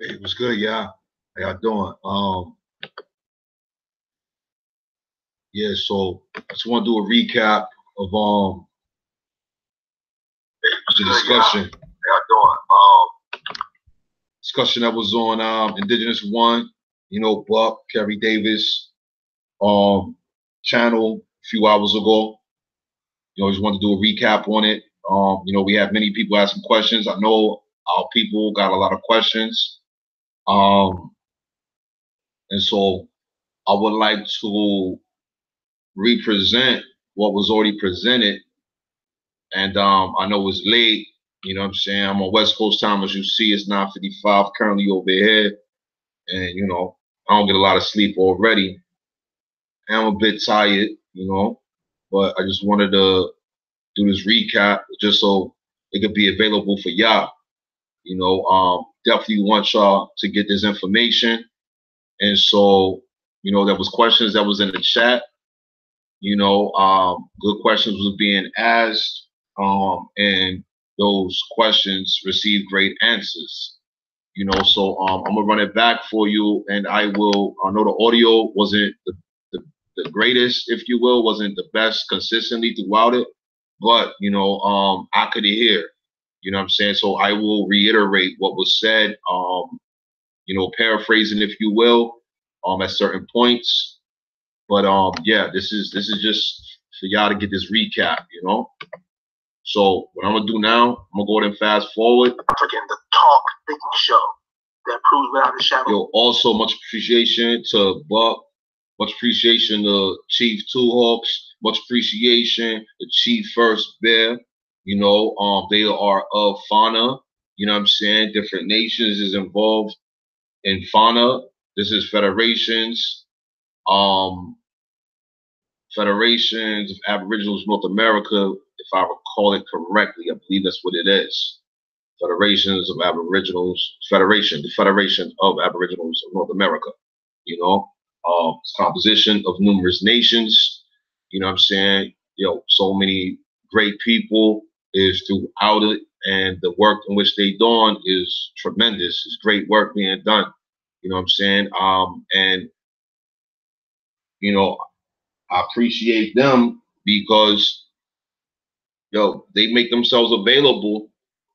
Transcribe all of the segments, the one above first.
Hey, what's good, y'all? How y'all doing? Yeah, so I just want to do a recap of the discussion. How y'all doing? Discussion that was on Indigenous One, Buck, Kerry Davis, channel a few hours ago. Just want to do a recap on it. We have many people asking questions. I know our people got a lot of questions. And so I would like to represent what was already presented. And I know it's late, you know what I'm saying? I'm on West Coast time, as you see, it's 9:55 currently over here. And, I don't get a lot of sleep already. And I'm a bit tired, but I just wanted to do this recap just so it could be available for y'all. Definitely want y'all to get this information. And so, there was questions that was in the chat. Good questions was being asked, and those questions received great answers. So I'm gonna run it back for you, and I know the audio wasn't the greatest, if you will, wasn't the best consistently throughout it, but I could hear. You know what I'm saying? So I will reiterate what was said, paraphrasing, if you will, at certain points. But yeah, this is just for y'all to get this recap, So what I'm gonna do now, I'm gonna go ahead and fast forward. African, the talk thinking show that proves without a shadow. Yo, also much appreciation to Buck, much appreciation to Chief Two Hawks, much appreciation to Chief First Bear. They are of fauna. You know what I'm saying? Different nations is involved in fauna. This is federations. Federations of Aboriginals North America, if I recall it correctly. I believe that's what it is. Federations of Aboriginals, the Federation of Aboriginals of North America. It's composition of numerous nations. You know what I'm saying? So many great people is throughout it, and the work in which they doing is tremendous. It's great work being done. You know what I'm saying? And I appreciate them because, they make themselves available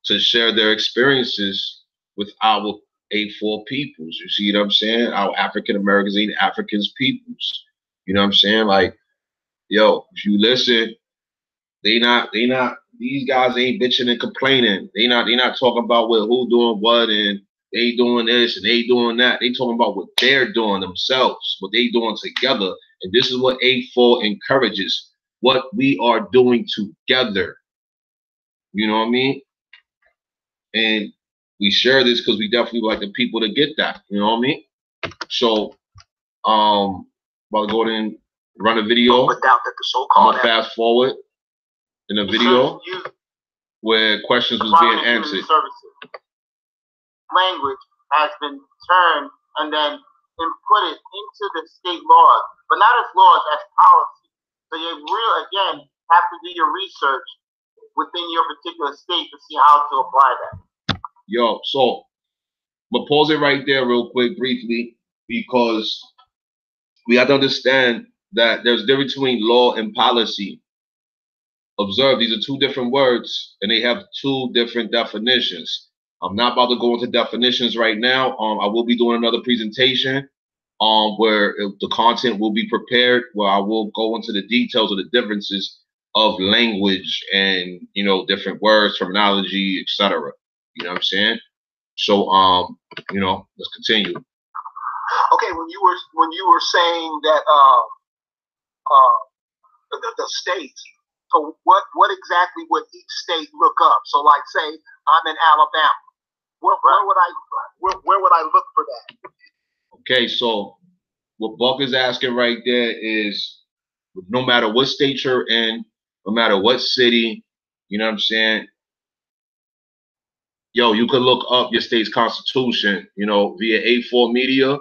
to share their experiences with our A4 peoples. You see what I'm saying? Our African Americans and Africans peoples. You know what I'm saying? Like, if you listen, these guys ain't bitching and complaining. They not talking about who doing what and they doing this and they doing that. They talking about what they're doing themselves, what they doing together. And this is what A4 encourages, what we are doing together. You know what I mean? And we share this because we definitely like the people to get that. You know what I mean? So, about to go ahead and run a video. I'm gonna fast forward in a video where questions was being answered. Language has been turned and then inputted into the state laws, but not as laws, as policy. So you again have to do your research within your particular state to see how to apply that. So I'm gonna pause it right there real quick, briefly, because we have to understand that there's a difference between law and policy. Observe, these are two different words, and they have two different definitions. I'm not about to go into definitions right now. I will be doing another presentation where the content will be prepared, where I will go into the details of the differences of language and, different words, terminology, etc. You know what I'm saying? So, let's continue. Okay, when you were saying that the states, so what exactly would each state look up? So, like, say I'm in Alabama. Where would I look for that? Okay, so what Buck is asking right there is, no matter what state you're in, no matter what city, you know what I'm saying? You could look up your state's constitution, via A4 Media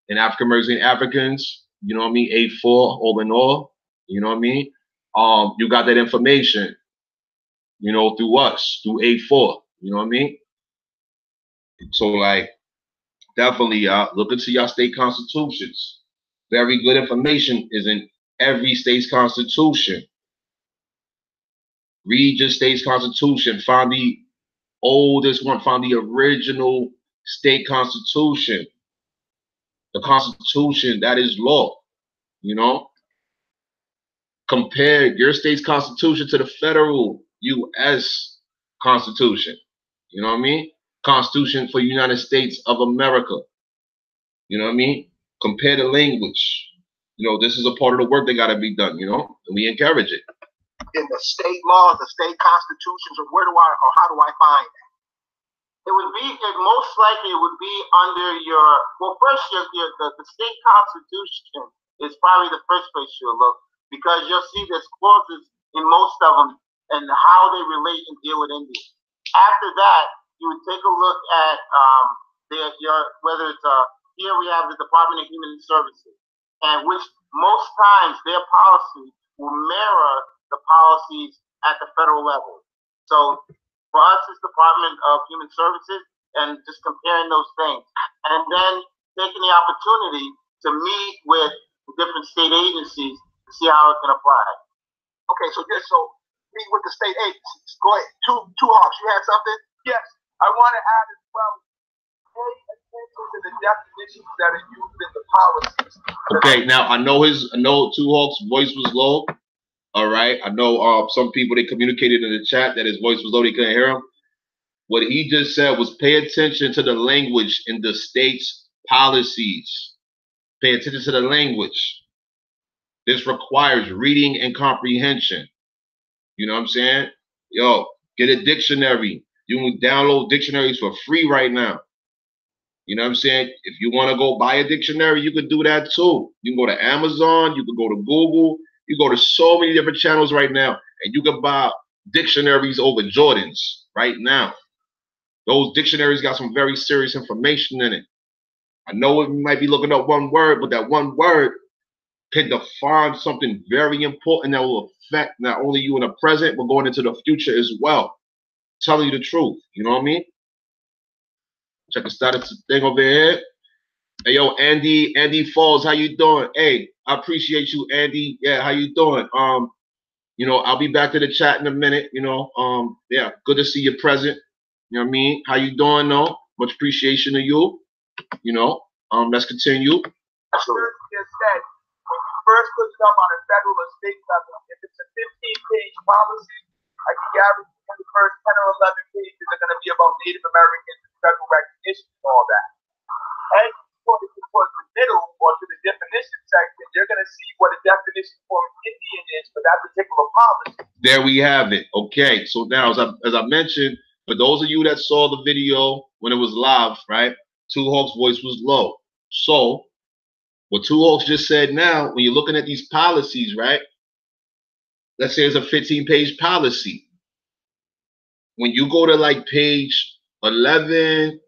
and African American Africans, you know what I mean? A4 all in all, you know what I mean? You got that information, through us, through A4, you know what I mean? So, like, Definitely, look into your state constitutions. Very good information is in every state's constitution. Read your state's constitution. Find the oldest one. Find the original state constitution. The constitution, that is law. You know? Compare your state's constitution to the federal U.S. Constitution. You know what I mean? Constitution for the United States of America. You know what I mean? Compare the language. You know, this is a part of the work that got to be done, you know, and we encourage it. In the state laws, the state constitutions, or how do I find that? Most likely it would be under first the state constitution is probably the first place you'll look, because you'll see there's clauses in most of them and how they relate and deal with Indians. After that, you would take a look at whether it's here we have the Department of Human Services, and which most times their policy will mirror the policies at the federal level. So for us, it's Department of Human Services, and just comparing those things, and then taking the opportunity to meet with the different state agencies to see how it can apply. Okay, so meet with the state agencies. Go ahead. Two Hawks, you had something? Yes, I want to add as well. Pay attention to the definitions that are used in the policies. Okay, now I know Two Hawks' voice was low. All right, I know some people, they communicated in the chat that his voice was low, they couldn't hear him. What he just said was pay attention to the language in the state's policies. Pay attention to the language. This requires reading and comprehension. You know what I'm saying? Yo, get a dictionary. You can download dictionaries for free right now. You know what I'm saying? If you want to go buy a dictionary, you can do that too. You can go to Amazon, you can go to Google, you go to so many different channels right now, and you can buy dictionaries over Jordans right now. Those dictionaries got some very serious information in it. I know we might be looking up one word, but that one word can define something very important that will affect not only you in the present, but going into the future as well. Telling you the truth, you know what I mean? Check the status thing over here. Hey, yo, Andy Falls, how you doing? Hey, I appreciate you, Andy. Yeah, how you doing? You know, I'll be back to the chat in a minute, you know. Yeah, good to see you present. You know what I mean? How you doing, though? Much appreciation to you. You know, let's continue. Just said, when you first put it up on a federal or state level, if it's a 15-page policy, I can guarantee the first 10 or 11 pages are going to be about Native Americans and federal recognition and all that. And towards the middle or to the definition section, they're going to see what a definition for an Indian is for that particular policy. There we have it. Okay, so now as I mentioned, for those of you that saw the video when it was live, right, Two Hawks' voice was low. So what Two Hawks just said now, when you're looking at these policies, right, let's say it's a 15-page policy. When you go to like page 11,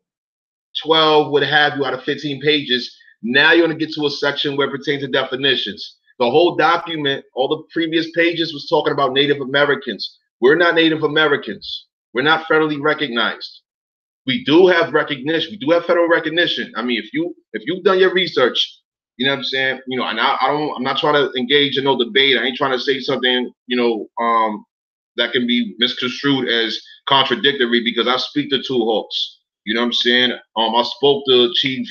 12, what have you, out of 15 pages, now you're going to get to a section where it pertains to definitions. The whole document, all the previous pages was talking about Native Americans. We're not Native Americans. We're not federally recognized. We do have recognition. We do have federal recognition. I mean, if you've done your research, you know what I'm saying? You know, and I'm not trying to engage in no debate. I ain't trying to say something, you know, that can be misconstrued as contradictory, because I speak to Two Hawks. You know what I'm saying? I spoke to Chief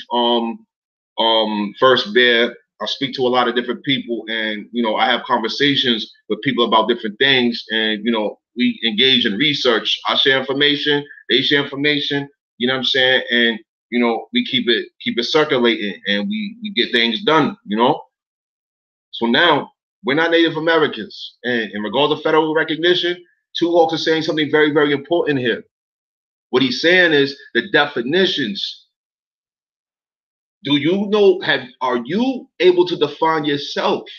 First Bear. I speak to a lot of different people, and you know, I have conversations with people about different things, and you know, we engage in research. I share information, they share information, you know what I'm saying? And you know, we keep it circulating, and we get things done, you know? So now we're not Native Americans. And in regards to federal recognition, Two Hawks is saying something very, very important here. What he's saying is the definitions. Do you know, are you able to define yourself?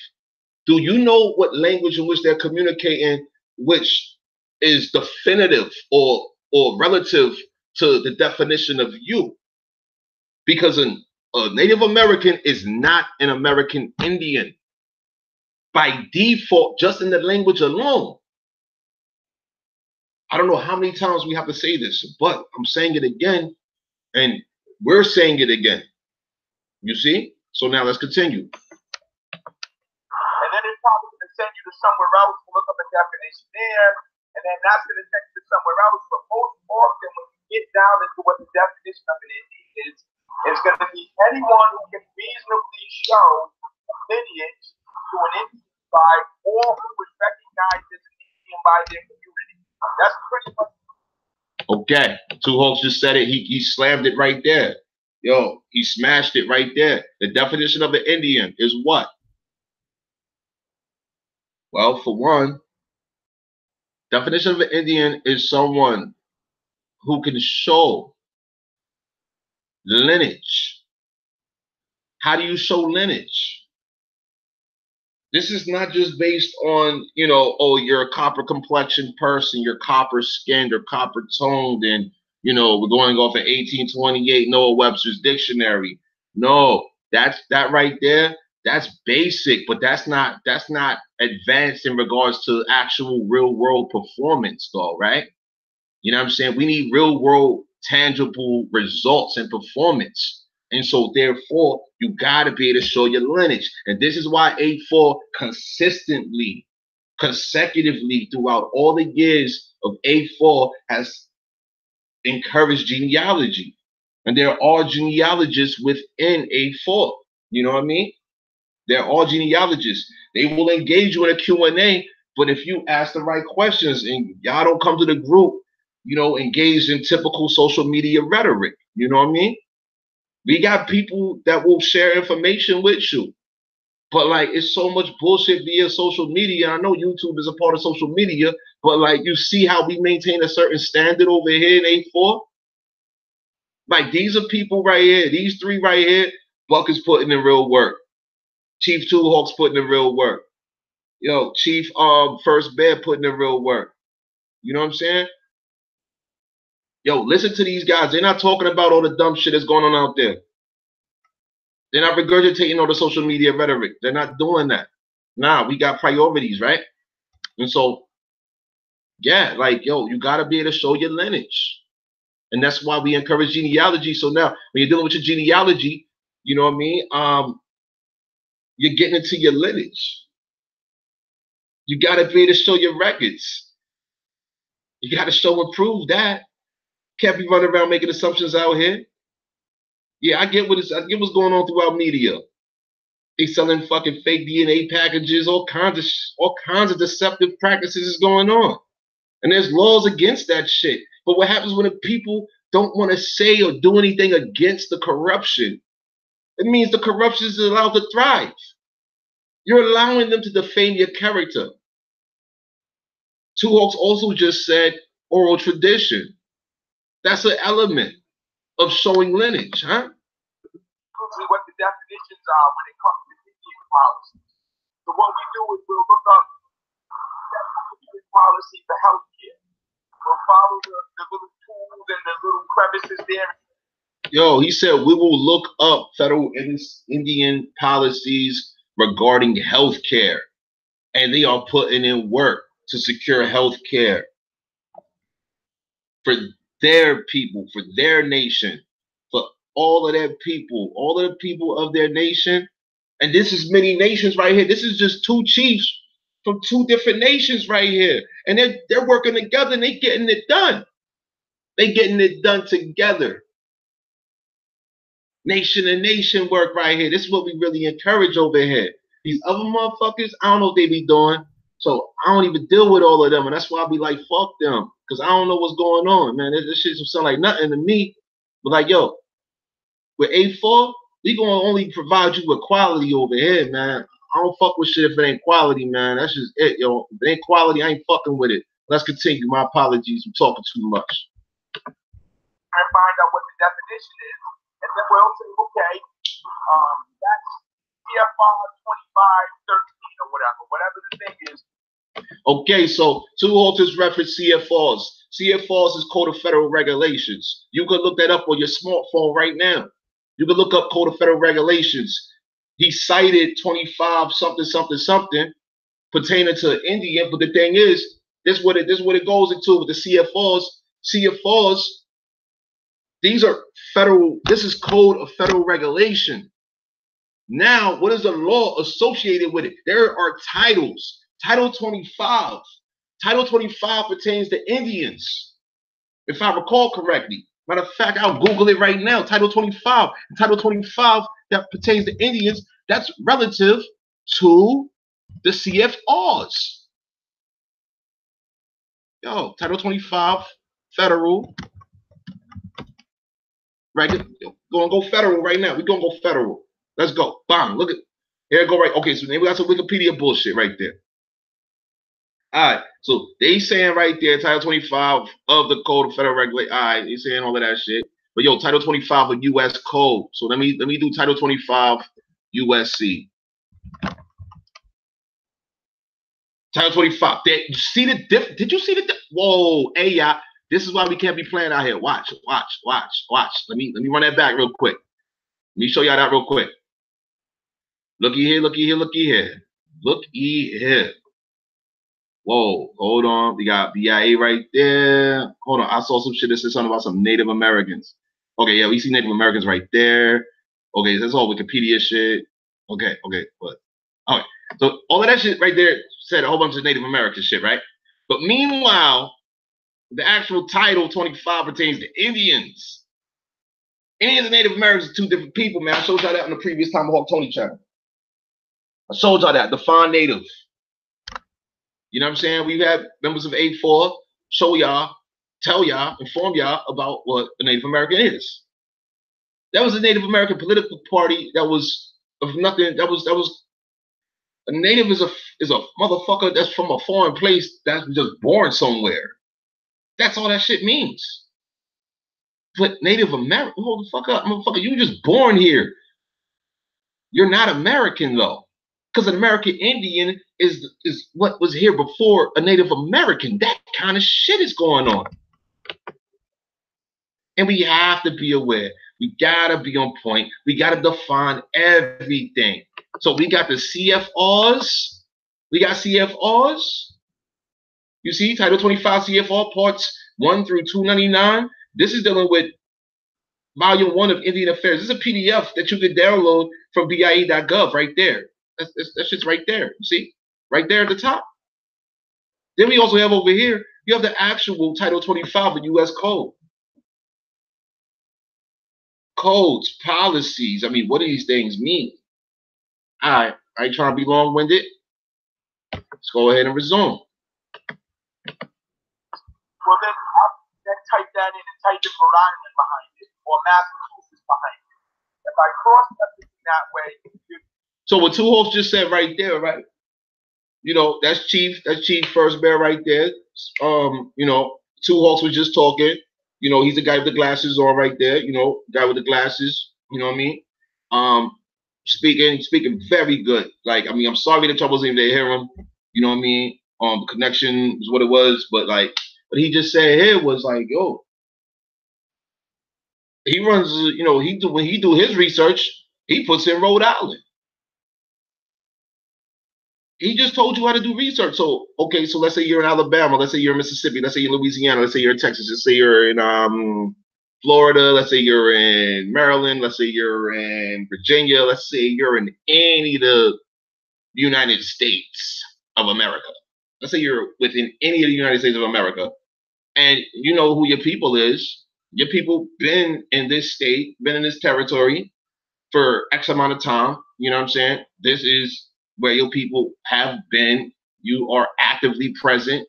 Do you know what language in which they're communicating, which is definitive or relative to the definition of you? Because a Native American is not an American Indian by default, just in the language alone. I don't know how many times we have to say this, but I'm saying it again. And We're saying it again. You see? So now let's continue. And then it's probably going to send you to somewhere else to look up a definition there, and then that's going to send you to somewhere else. But most often, when you get down into what the definition of an Indian is, it's going to be anyone who can reasonably show lineage to an Indian tribe or who is recognized as an Indian by their community. That's pretty much. Okay, Two Hawks just said it. He slammed it right there. Yo, he smashed it right there. The definition of an Indian is what? Well, for one, definition of an Indian is someone who can show lineage. How do you show lineage? This is not just based on, you know, oh, you're a copper complexioned person, you're copper skinned or copper toned, and, you know, we're going off of 1828 Noah Webster's dictionary. No, that right there, that's basic, but that's not advanced in regards to actual real world performance, though, right? You know what I'm saying? We need real world tangible results and performance. And so therefore, you gotta be able to show your lineage. And this is why A4 consistently, consecutively throughout all the years of A4 has encouraged genealogy. And there are genealogists within A4. You know what I mean? They're all genealogists. They will engage you in a Q&A, but if you ask the right questions and y'all don't come to the group, you know, engaged in typical social media rhetoric, you know what I mean? We got people that will share information with you, but like it's so much bullshit via social media. I know YouTube is a part of social media, but like you see how we maintain a certain standard over here in A4? Like these are people right here, these three right here, Buck is putting in real work. Chief Two Hawks putting in real work. Yo, Chief First Bear putting in real work. You know what I'm saying? Yo, listen to these guys. They're not talking about all the dumb shit that's going on out there. They're not regurgitating all the social media rhetoric. They're not doing that. Nah, we got priorities, right? And so, yeah, like, yo, you got to be able to show your lineage. And that's why we encourage genealogy. So now, when you're dealing with your genealogy, you know what I mean? You're getting into your lineage. You got to be able to show your records. You got to show and prove that. Can't be running around making assumptions out here. Yeah, I get what's going on throughout media. They selling fucking fake DNA packages, all kinds of deceptive practices is going on. And there's laws against that shit. But what happens when the people don't want to say or do anything against the corruption? It means the corruption is allowed to thrive. You're allowing them to defame your character. Two Hawks also just said oral tradition. That's an element of showing lineage, huh? Usually what the definitions are when it comes to Indian policy. So what we do is we'll look up Indian policy for healthcare. We'll follow the little tools and the little crevices there. Yo, he said we will look up federal Indian policies regarding healthcare, and they are putting in work to secure healthcare for their people, for their nation, for all of their people, all of the people of their nation. And this is many nations right here. This is just two chiefs from two different nations right here. And they're working together and they're getting it done. They're getting it done together. Nation to nation work right here. This is what we really encourage over here. These other motherfuckers, I don't know what they be doing. So I don't even deal with all of them. And that's why I be like, fuck them. Because I don't know what's going on, man. This shit sound like nothing to me. But like, yo, with A4, we gonna only provide you with quality over here, man. I don't fuck with shit if it ain't quality, man. That's just it, yo. If it ain't quality, I ain't fucking with it. Let's continue. My apologies. I'm talking too much. And find out what the definition is. And then we'll say, okay, that's CFR 2513 or whatever the thing is. Okay, so Two Hawks just referenced CFRs. CFRs is Code of Federal Regulations. You can look that up on your smartphone right now. You can look up Code of Federal Regulations. He cited 25 something something something pertaining to Indian, but the thing is, this what it goes into with the CFRs. CFRs, These are federal, this is code of federal regulation. Now, what is the law associated with it? There are titles. Title 25. Title 25 pertains to Indians, if I recall correctly. Matter of fact, I'll Google it right now. Title 25. Title 25 that pertains to Indians, that's relative to the CFRs. Yo, Title 25, federal. Right, gonna go federal right now. We're gonna go federal. Let's go. Bang. Look at here. Go right. Okay, so then we got some Wikipedia bullshit right there. All right. So they saying right there, Title 25 of the Code of Federal Regulation. All right, they saying all of that shit. But yo, Title 25 of U.S. Code. So let me do Title 25 USC. Title 25. Did you see the diff? Did you see the? Whoa, hey y'all. This is why we can't be playing out here. Watch. Let me run that back real quick. Let me show y'all that real quick. Looky here. Whoa, hold on. We got BIA right there. Hold on. I saw some shit that said something about some Native Americans. Okay, yeah, we see Native Americans right there. Okay, that's all Wikipedia shit. Okay, but all right. So all of that shit right there said a whole bunch of Native American shit, right? But meanwhile, the actual Title 25 pertains to Indians. Indians and Native Americans are two different people, man. I showed y'all that on the previous Tomahawk Tony channel. I showed y'all that. Define Native. You know what I'm saying? We've had members of A4 show y'all, tell y'all, inform y'all about what a Native American is. That was a Native American political party that was of nothing. That was a Native is a motherfucker that's from a foreign place that's just born somewhere. That's all that shit means. But Native American, hold the fuck up, motherfucker. You were just born here. You're not American though, because an American Indian is what was here before a Native American. That kind of shit is going on, and we have to be aware. We gotta be on point. We gotta define everything. So we got the CFRs. We got CFRs. You see, Title 25 CFR parts 1 through 299. This is dealing with Volume 1 of Indian Affairs. This is a PDF that you can download from BIA.gov right there. That shit's right there. You see? Right there at the top. Then we also have over here, you have the actual Title 25 of U.S. Code. Codes, policies. I mean, what do these things mean? All right. I ain't trying to be long-winded. Let's go ahead and resume. Well, then type that in and type in Rhode Island behind it or Massachusetts behind it. If I cross everything that way. So what Two Hawks just said right there, right? You know, that's Chief First Bear right there. You know, Two Hawks was just talking. You know, he's the guy with the glasses on right there. You know, guy with the glasses. You know what I mean? Speaking very good. Like, I mean, I'm sorry that y'all wasn't even there to hear him. You know what I mean? The connection is what it was, but like. What he just said here was like, yo, he runs, you know, when he do his research, he puts in Rhode Island. He just told you how to do research. So, okay, so let's say you're in Alabama, let's say you're in Mississippi, let's say you're in Louisiana, let's say you're in Texas, let's say you're in Florida, let's say you're in Maryland, let's say you're in Virginia, let's say you're in any of the United States of America. Let's say you're within any of the United States of America, and you know who your people is. Your people been in this state, been in this territory for X amount of time. You know what I'm saying? This is where your people have been. You are actively present.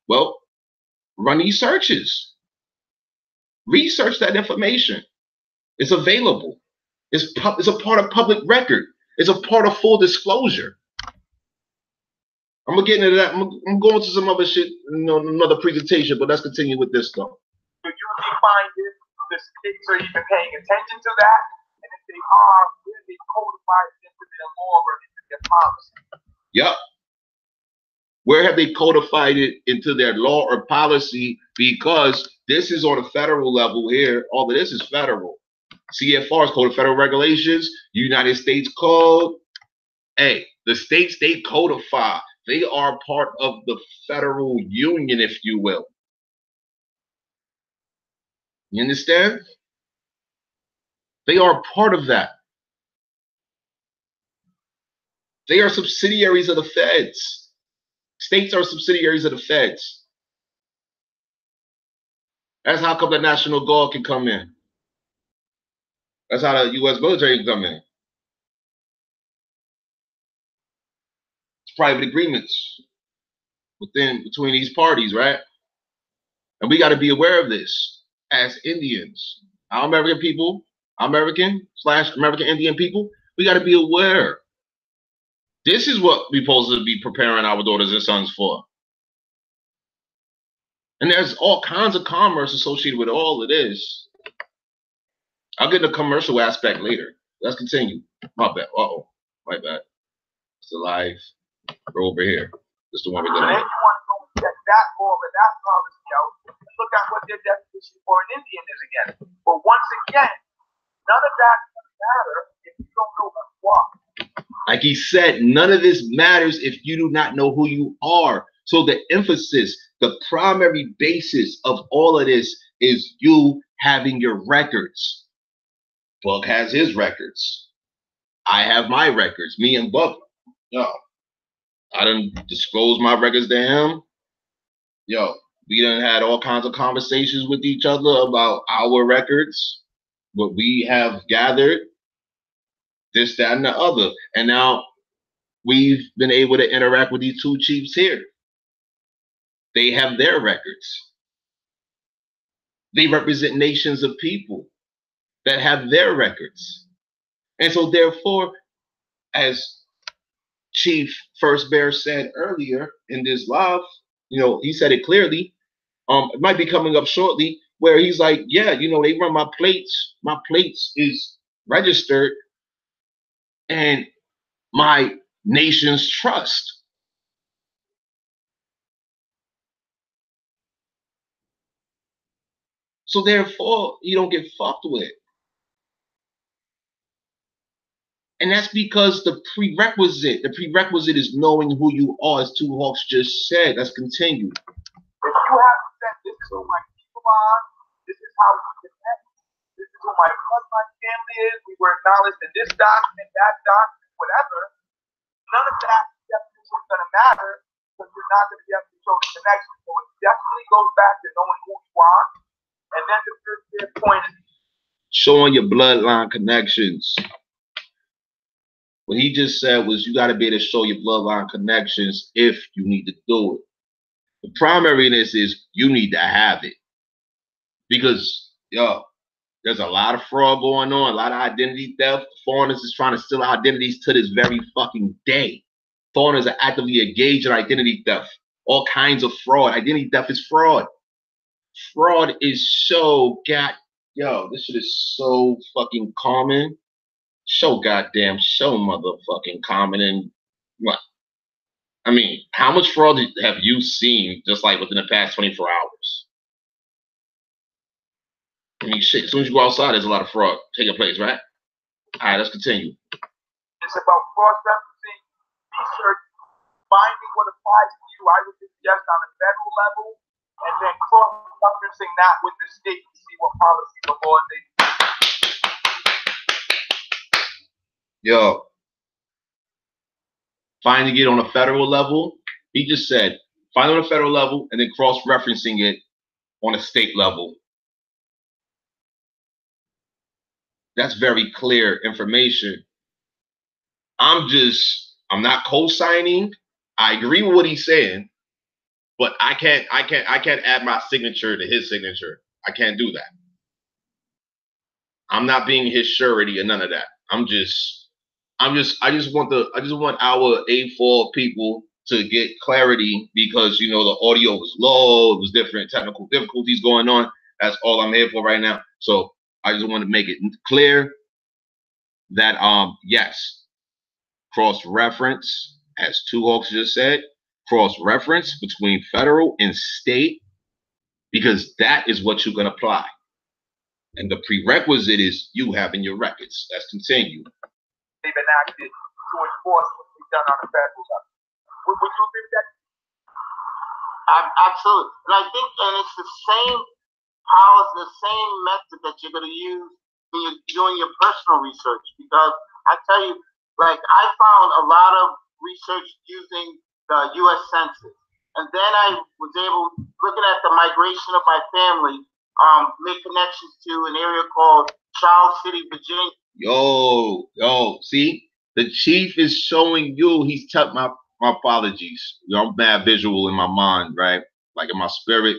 Well, run these searches. Research that information. It's available. It's a part of public record. It's a part of full disclosure. I'm gonna get into that. I'm going to some other shit, you know, another presentation, but let's continue with this though. So you find if the states are even paying attention to that, and if they are, where they codify it into their law or into their policy. Yep. Where have they codified it into their law or policy? Because this is on a federal level here. All of this is federal. CFRs, Code of Federal Regulations, United States Code. Hey, the states, they codify. They are part of the federal union, if you will. You understand? They are part of that. They are subsidiaries of the feds. States are subsidiaries of the feds. That's how come the National Guard can come in. That's how the U.S. military can come in. It's private agreements between these parties, right? And we got to be aware of this as Indians. Our American people, American/American Indian people, we got to be aware. This is what we're supposed to be preparing our daughters and sons for. And there's all kinds of commerce associated with all of this. I'll get the commercial aspect later. Let's continue. My bad. Uh-oh. My bad. It's alive. We're over here. This is the one we're So going then you want to go and check that law and that policy out and look at what their definition for an Indian is again. But once again, none of that matter if you don't know who you are. Like he said, none of this matters if you do not know who you are. So the emphasis, the primary basis of all of this is you having your records. Buck has his records. I have my records. Me and Buck. Yo, I done disclosed my records to him. Yo, we done had all kinds of conversations with each other about our records, what we have gathered, this, that, and the other. And now we've been able to interact with these two chiefs here. They have their records. They represent nations of people that have their records. And so therefore, as Chief First Bear said earlier in this live, you know, he said it clearly. It might be coming up shortly where he's like, yeah, you know, they run my plates. My plates is registered and my nation's trust. So therefore, you don't get fucked with. And that's because the prerequisite is knowing who you are, as Two Hawks just said. Let's continue. If you have said, this is who my people are, this is how we connect, this is who my family is, we were acknowledged in this document, that document, whatever, none of that definition is going to matter because you're not going to be able to show the connection. So it definitely goes back to knowing who you are. And then the third point is showing your bloodline connections. What he just said was you got to be able to show your bloodline connections if you need to do it. The primariness is you need to have it. Because, yo, there's a lot of fraud going on, a lot of identity theft. Foreigners is trying to steal identities to this very fucking day. Foreigners are actively engaged in identity theft. All kinds of fraud. Identity theft is fraud. Fraud is so this shit is so fucking common. So motherfucking common. And what? I mean, how much fraud have you seen just like within the past 24 hours? I mean, shit, as soon as you go outside, there's a lot of fraud taking place, right? All right, let's continue. It's about cross-referencing, research, finding what applies to you. I would suggest on a federal level, and then cross-referencing that with the state to see what policies or laws they do. Yo, finding it on a federal level, he just said, find it on a federal level and then cross-referencing it on a state level. That's very clear information. I'm not co-signing. I agree with what he's saying, but I can't add my signature to his signature. I can't do that. I'm not being his surety or none of that. I just want our A4 people to get clarity because, you know, the audio was low. It was different technical difficulties going on. That's all I'm here for right now. So I just want to make it clear that, yes, cross-reference, as Two Hawks just said, cross-reference between federal and state, because that is what you're going to apply. And the prerequisite is you having your records. Let's continue. They've enacted to enforce what we've done on the federal level. Would you agree with that? Absolutely. And I think, and it's the same how is the same method that you're going to use when you're doing your personal research? Because I tell you, like, I found a lot of research using the U.S. Census. And then I was able, looking at the migration of my family, make connections to an area called Charles City, Virginia. Yo, see? The chief is showing you, he's my apologies. You know, I'm mad visual in my mind, right? Like in my spirit,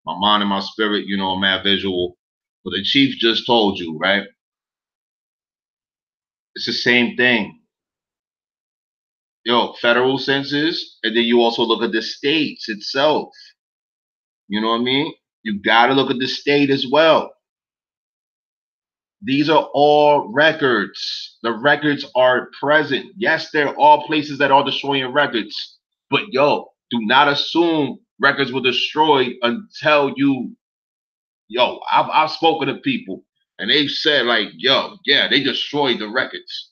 my mind and my spirit, you know, I'm mad visual. But the chief just told you, right? It's the same thing. Yo, federal census, and then you also look at the states itself. You know what I mean? You got to look at the state as well. These are all records. The records are present. Yes, there are places that are destroying records. But yo, do not assume records were destroyed until you, yo, I've spoken to people and they've said like, yo, yeah, they destroyed the records.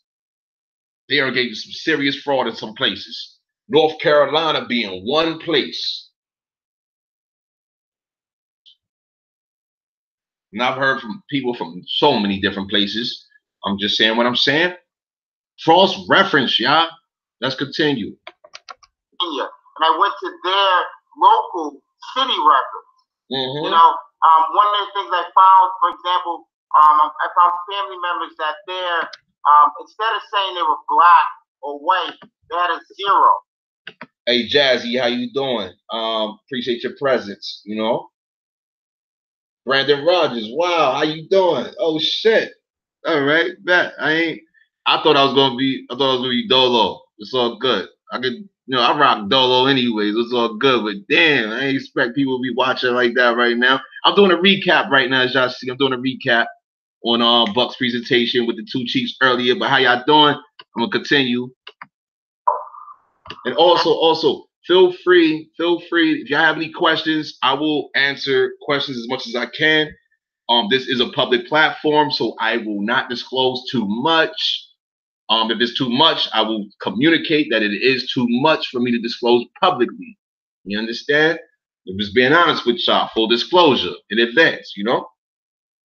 They are getting some serious fraud in some places. North Carolina being one place. And I've heard from people from so many different places. I'm just saying what I'm saying. Cross reference, y'all. Let's continue. And I went to their local city records. You know, one of the things I found, for example, I found family members that they're, instead of saying they were black or white, they had a 0. Hey, Jazzy, how you doing? Appreciate your presence, you know. Brandon Rogers, wow, how you doing? Oh shit. All right, bet. I thought I was gonna be Dolo. It's all good. I could, you know, I rock Dolo anyways. It's all good, but damn, I ain't expect people to be watching like that right now. I'm doing a recap right now, as y'all see. I'm doing a recap on Buck's presentation with the two chiefs earlier. But how y'all doing? I'm gonna continue. And also, feel free, if y'all have any questions, I will answer questions as much as I can. This is a public platform, so I will not disclose too much. If it's too much, I will communicate that it is too much for me to disclose publicly. You understand? I'm just being honest with y'all, full disclosure in advance, you know?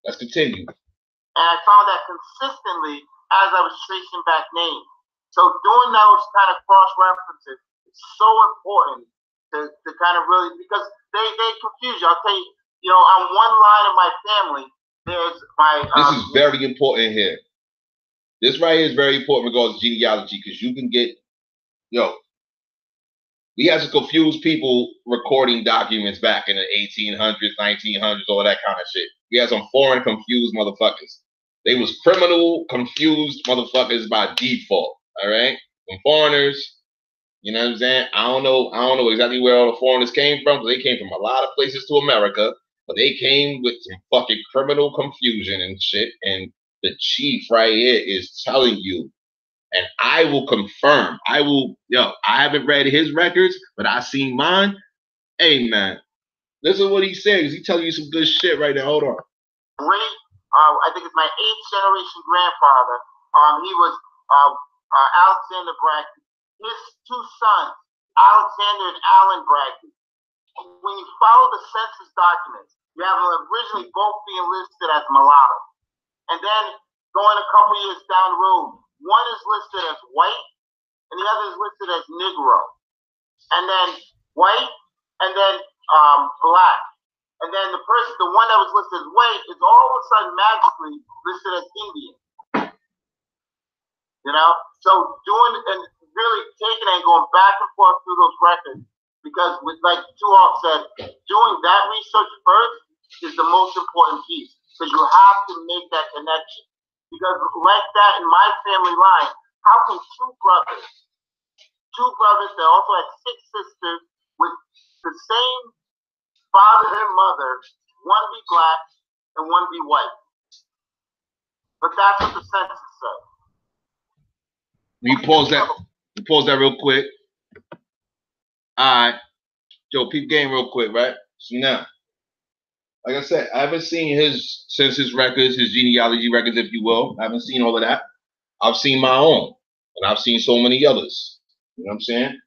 Let's continue. And I found that consistently as I was tracing back names. So doing those kind of cross references is so important to kind of really, because they confuse you. I'll tell you, you know, on one line of my family, there's my. This is very important here. This right here is very important regards to genealogy, because you can get, we had some confused people recording documents back in the 1800s, 1900s, all that kind of shit. We had some foreign confused motherfuckers. They was criminal confused motherfuckers by default. All right, from foreigners, you know what I'm saying? I don't know exactly where all the foreigners came from, because they came from a lot of places to America, but they came with some fucking criminal confusion and shit. And the chief right here is telling you, and I will confirm. I haven't read his records, but I seen mine. Hey man, listen to what he says. He telling you some good shit right now. Hold on. I think it's my 8th generation grandfather. He was Alexander Bragdon. His 2 sons, Alexander and Alan Bragdon. When you follow the census documents, you have them originally both being listed as mulatto. And then going a couple years down the road, one is listed as white and the other is listed as Negro. And then white and then black. And then the one that was listed as white is all of a sudden magically listed as Indian. You know, so doing and really taking and going back and forth through those records, because with, like Tuol said, doing that research first is the most important piece, because you have to make that connection. Because like that in my family line, how can two brothers that also had 6 sisters with the same father and mother, one be black and one be white? But that's what the census said. We pause that real quick. All right. Joe, peep game real quick, right? So now, like I said, I haven't seen his census records, his genealogy records, if you will. I haven't seen all of that. I've seen my own, and I've seen so many others. You know what I'm saying?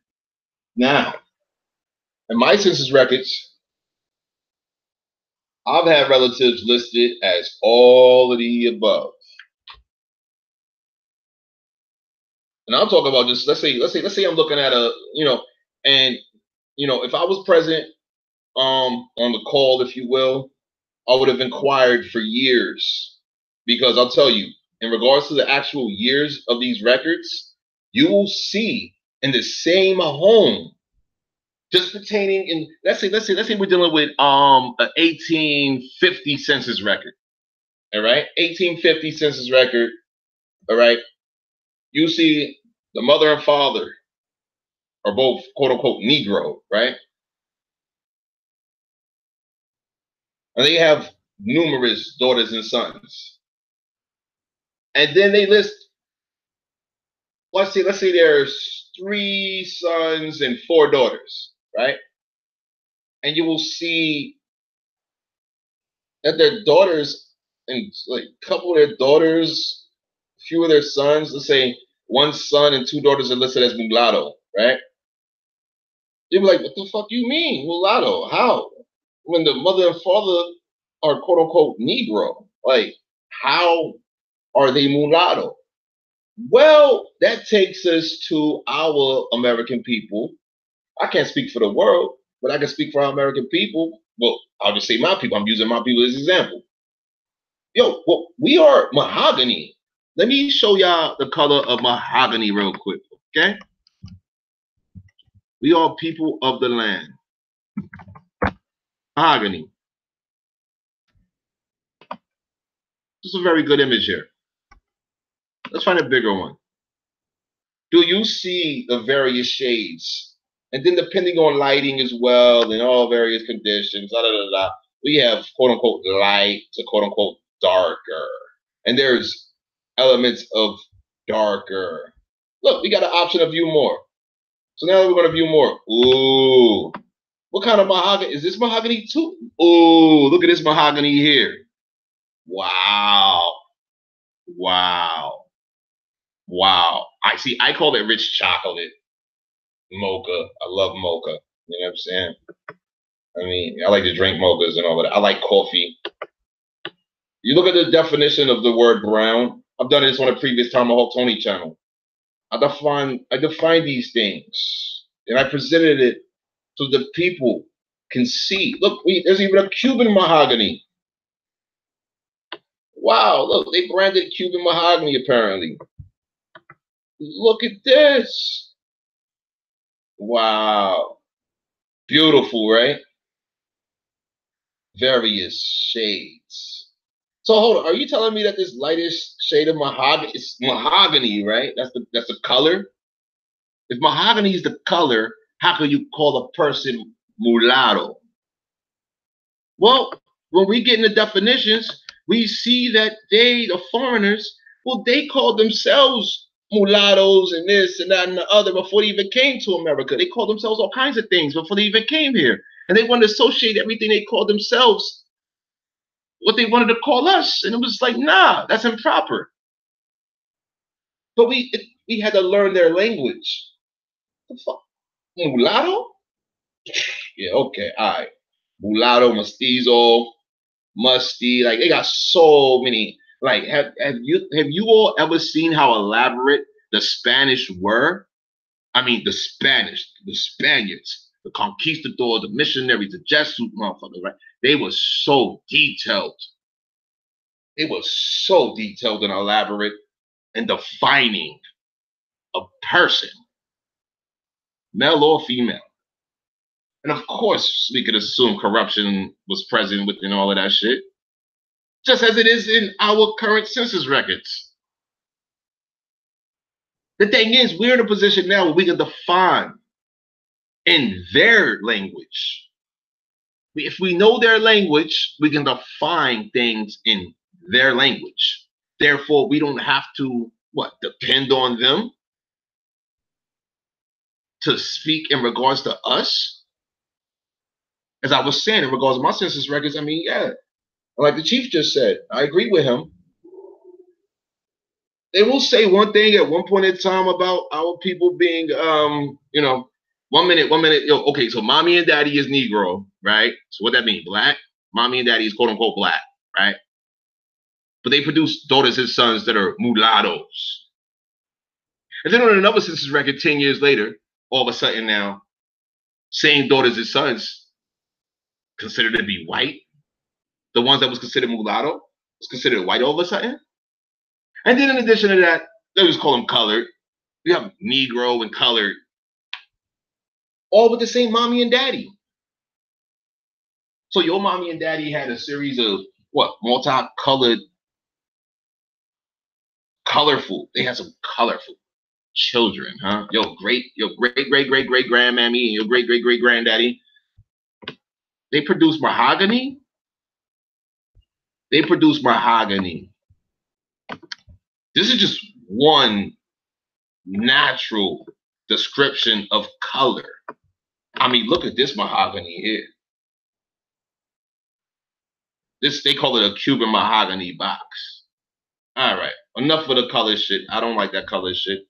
Now, in my census records, I've had relatives listed as all of the above. And I'm talking about just let's say I'm looking at a, and if I was present on the call, if you will, I would have inquired for years, because I'll tell you, in regards to the actual years of these records, you will see in the same home, just pertaining in, let's say we're dealing with an 1850 census record. All right, 1850 census record. All right, you see the mother and father are both quote unquote Negro, right? And they have numerous daughters and sons. And then they list, let's say there's 3 sons and 4 daughters, right? And you will see that their daughters, and like a couple of their daughters, a few of their sons, let's say 1 son and 2 daughters are listed as mulatto, right? You'd be like, what the fuck you mean, mulatto? How? When the mother and father are quote unquote Negro. Like, how are they mulatto? Well, that takes us to our American people. I can't speak for the world, but I can speak for our American people. Well, I'll just say my people. I'm using my people as an example. Yo, well, we are mahogany. Let me show y'all the color of mahogany real quick, okay? We are people of the land. Mahogany. This is a very good image here. Let's find a bigger one. Do you see the various shades? And then depending on lighting as well and all various conditions, we have quote unquote light to quote unquote darker. And there's elements of darker. Look, we got an option of view more. So now we're going to view more. Ooh. What kind of mahogany? Is this mahogany too? Ooh, look at this mahogany here. Wow. Wow. Wow. I call it rich chocolate. Mocha. I love mocha. You know what I'm saying? I mean, I like to drink mochas and all that. I like coffee. You look at the definition of the word brown. I've done this on a previous Tomahawk Tony channel. I define these things, and I presented it so the people can see. Look, there's even a Cuban mahogany. Wow, look, they branded Cuban mahogany apparently. Look at this. Wow. Beautiful, right? Various shades. So hold on, are you telling me that this lightest shade of mahogany is mahogany, right? That's the color? If mahogany is the color, how can you call a person mulatto? Well, when we get into definitions, we see that the foreigners, well, they called themselves mulattoes and this and that and the other before they even came to America. They called themselves all kinds of things before they even came here. And they wanted to associate everything they called themselves what they wanted to call us. And it was like, nah, that's improper. But we had to learn their language. The fuck? Mulatto? Yeah, okay, all right. Mulatto, mestizo, musty. Like, they got so many. Like, have you all ever seen how elaborate the Spanish were? I mean, the Spaniards, the conquistadors, the missionaries, the Jesuit motherfuckers, right? They were so detailed. They were so detailed and elaborate in defining a person, male or female. And of course, we could assume corruption was present within all of that shit, just as it is in our current census records. The thing is, we're in a position now where we can define in their language. If we know their language, we can define things in their language. Therefore, we don't have to, depend on them to speak in regards to us. As I was saying, in regards to my census records, I mean, yeah, like the chief just said, I agree with him. They will say one thing at one point in time about our people being, 1 minute, yo, okay, so mommy and daddy is Negro, right? So what that mean, black? mommy and daddy is quote unquote black, right? But they produce daughters and sons that are mulattoes. And then on another census record 10 years later, all of a sudden now, same daughters and sons considered to be white. The ones that was considered mulatto was considered white all of a sudden. And then in addition to that, they just call them colored. We have Negro and colored, all with the same mommy and daddy. So your mommy and daddy had a series of what? Multicolored, colorful. They had some colorful children, huh? Your great great grandmammy and your great great granddaddy. They produce mahogany. They produce mahogany. This is just one natural description of color. I mean, look at this mahogany here. This, they call it a Cuban mahogany box. All right, enough of the color shit. I don't like that color shit.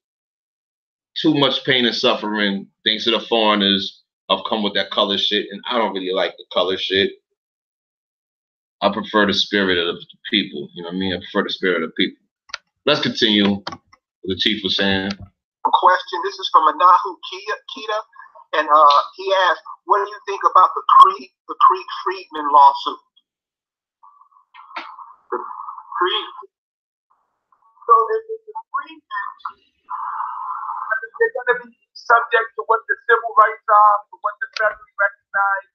Too much pain and suffering thanks to the foreigners have come with that color shit, and I don't really like the color shit. I prefer the spirit of the people. You know what I mean? I prefer the spirit of the people. Let's continue what the chief was saying. Question. This is from Anahu Kita, and he asked, "What do you think about the Creek-Friedman lawsuit?" The Creek. So the Friedman, they're going to be subject to what the civil rights are, to what the federally recognized.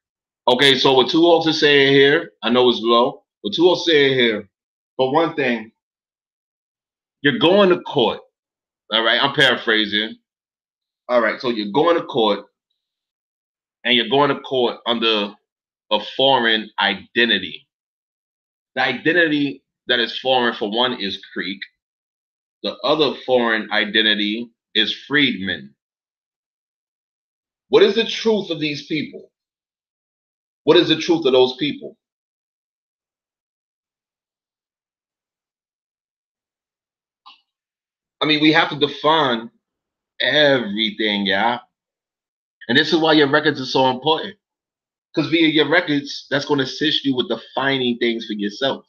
Okay, so what Two Hawks is saying here, I know it's low, but Two Hawks saying here, for one thing, you're going to court. All right, I'm paraphrasing. All right, so you're going to court, and you're going to court under a foreign identity. The identity that is foreign, for one, is Creek. The other foreign identity is Freedmen. What is the truth of these people? What is the truth of those people? I mean, we have to define everything, yeah. And this is why your records are so important. Because via your records, that's going to assist you with defining things for yourself.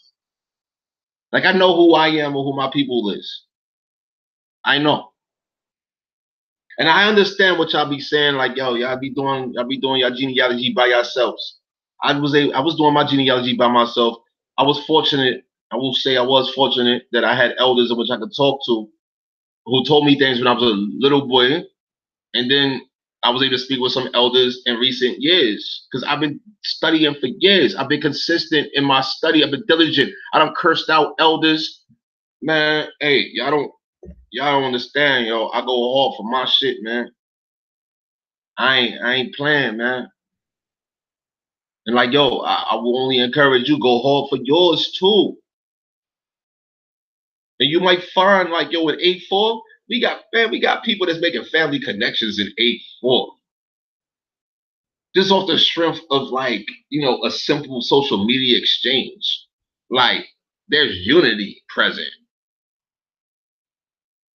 Like, I know who I am or who my people is. I know. And I understand what y'all be saying, like, yo, y'all be doing your genealogy by yourselves. I was doing my genealogy by myself. I was fortunate, I will say I was fortunate that I had elders in which I could talk to who told me things when I was a little boy. And then I was able to speak with some elders in recent years because I've been studying for years. I've been consistent in my study. I've been diligent. I done cursed out elders. Man, hey, y'all don't understand, yo. I go hard for my shit, man. I ain't playing, man. And like, yo, I will only encourage you, go hard for yours too. And you might find, like, yo, in 8-4, we got people that's making family connections in 8-4. Just off the strength of, like, you know, a simple social media exchange. Like, there's unity present.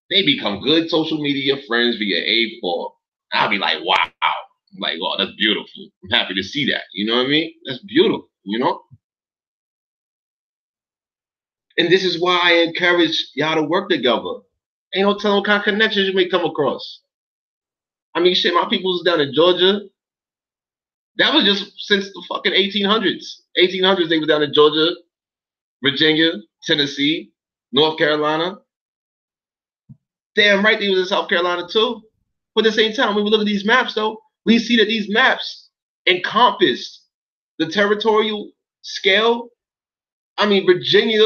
They become good social media friends via 8-4. I'll be like, wow. I'm like, oh, that's beautiful. I'm happy to see that. You know what I mean? That's beautiful, you know? And this is why I encourage y'all to work together. Ain't no telling what kind of connections you may come across. I mean, shit, my people's down in Georgia. That was just since the fucking 1800s. 1800s, they were down in Georgia, Virginia, Tennessee, North Carolina. Damn right they was in South Carolina too. But at the same time, when we look at these maps, though, we see that these maps encompass the territorial scale. I mean, Virginia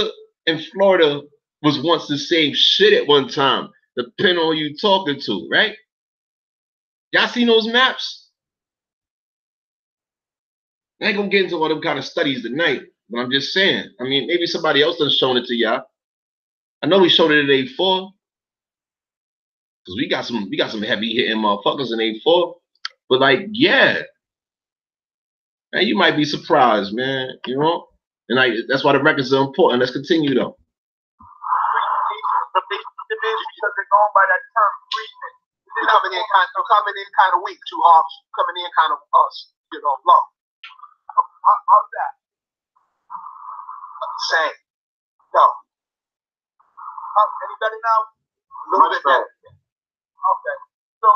and Florida was once the same shit at one time, depending on who you talking to, right? Y'all seen those maps? I ain't gonna get into all them kind of studies tonight, but I'm just saying. I mean, maybe somebody else done shown it to y'all. I know we showed it at 8-4. Because we got some heavy hitting motherfuckers in 8-4. But like, yeah. Man, you might be surprised, man. You know? And like that's why the records are important. Let's continue though. Because they're going by that term Freedman. They're coming in kind of weak, Two Hawks. Coming in kind of low. How's that? Same. No. Any better now? A little bit better. Okay. So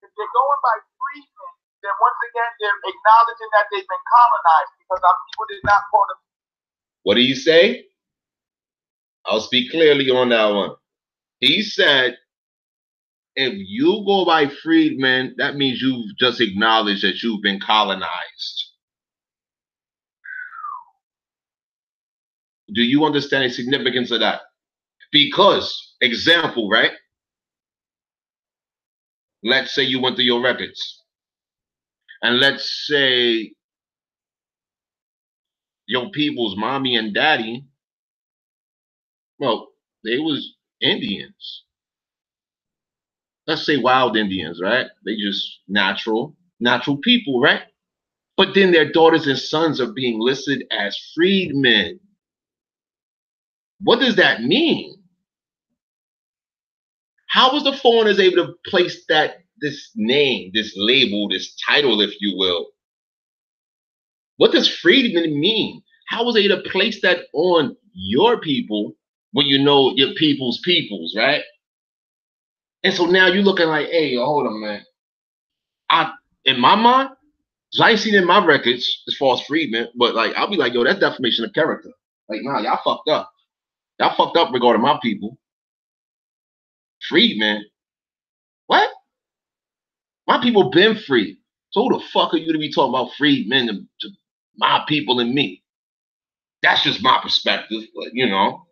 if they're going by freedmen, then once again they're acknowledging that they've been colonized because our people did not call them. What did he say? I'll speak clearly on that one. He said, if you go by freedmen, that means you've just acknowledged that you've been colonized. Do you understand the significance of that? Because, example, right? Let's say you went through your records. And let's say your people's mommy and daddy, well, they was Indians. Let's say wild Indians, right? They just natural people, right? But then their daughters and sons are being listed as freedmen. What does that mean? How was the foreigners able to place this name, this label, this title, if you will? What does freedman mean? How was they able to place that on your people when you know your people's, right? And so now you're looking like, hey, yo, hold on, man. In my mind, so I ain't seen it in my records as far as freedmen, but like I'll be like, yo, that's defamation of character. Like, nah, y'all fucked up. Y'all fucked up regarding my people. Freedmen? What? My people been free. So who the fuck are you to be talking about freedmen to my people and me? That's just my perspective, but you know.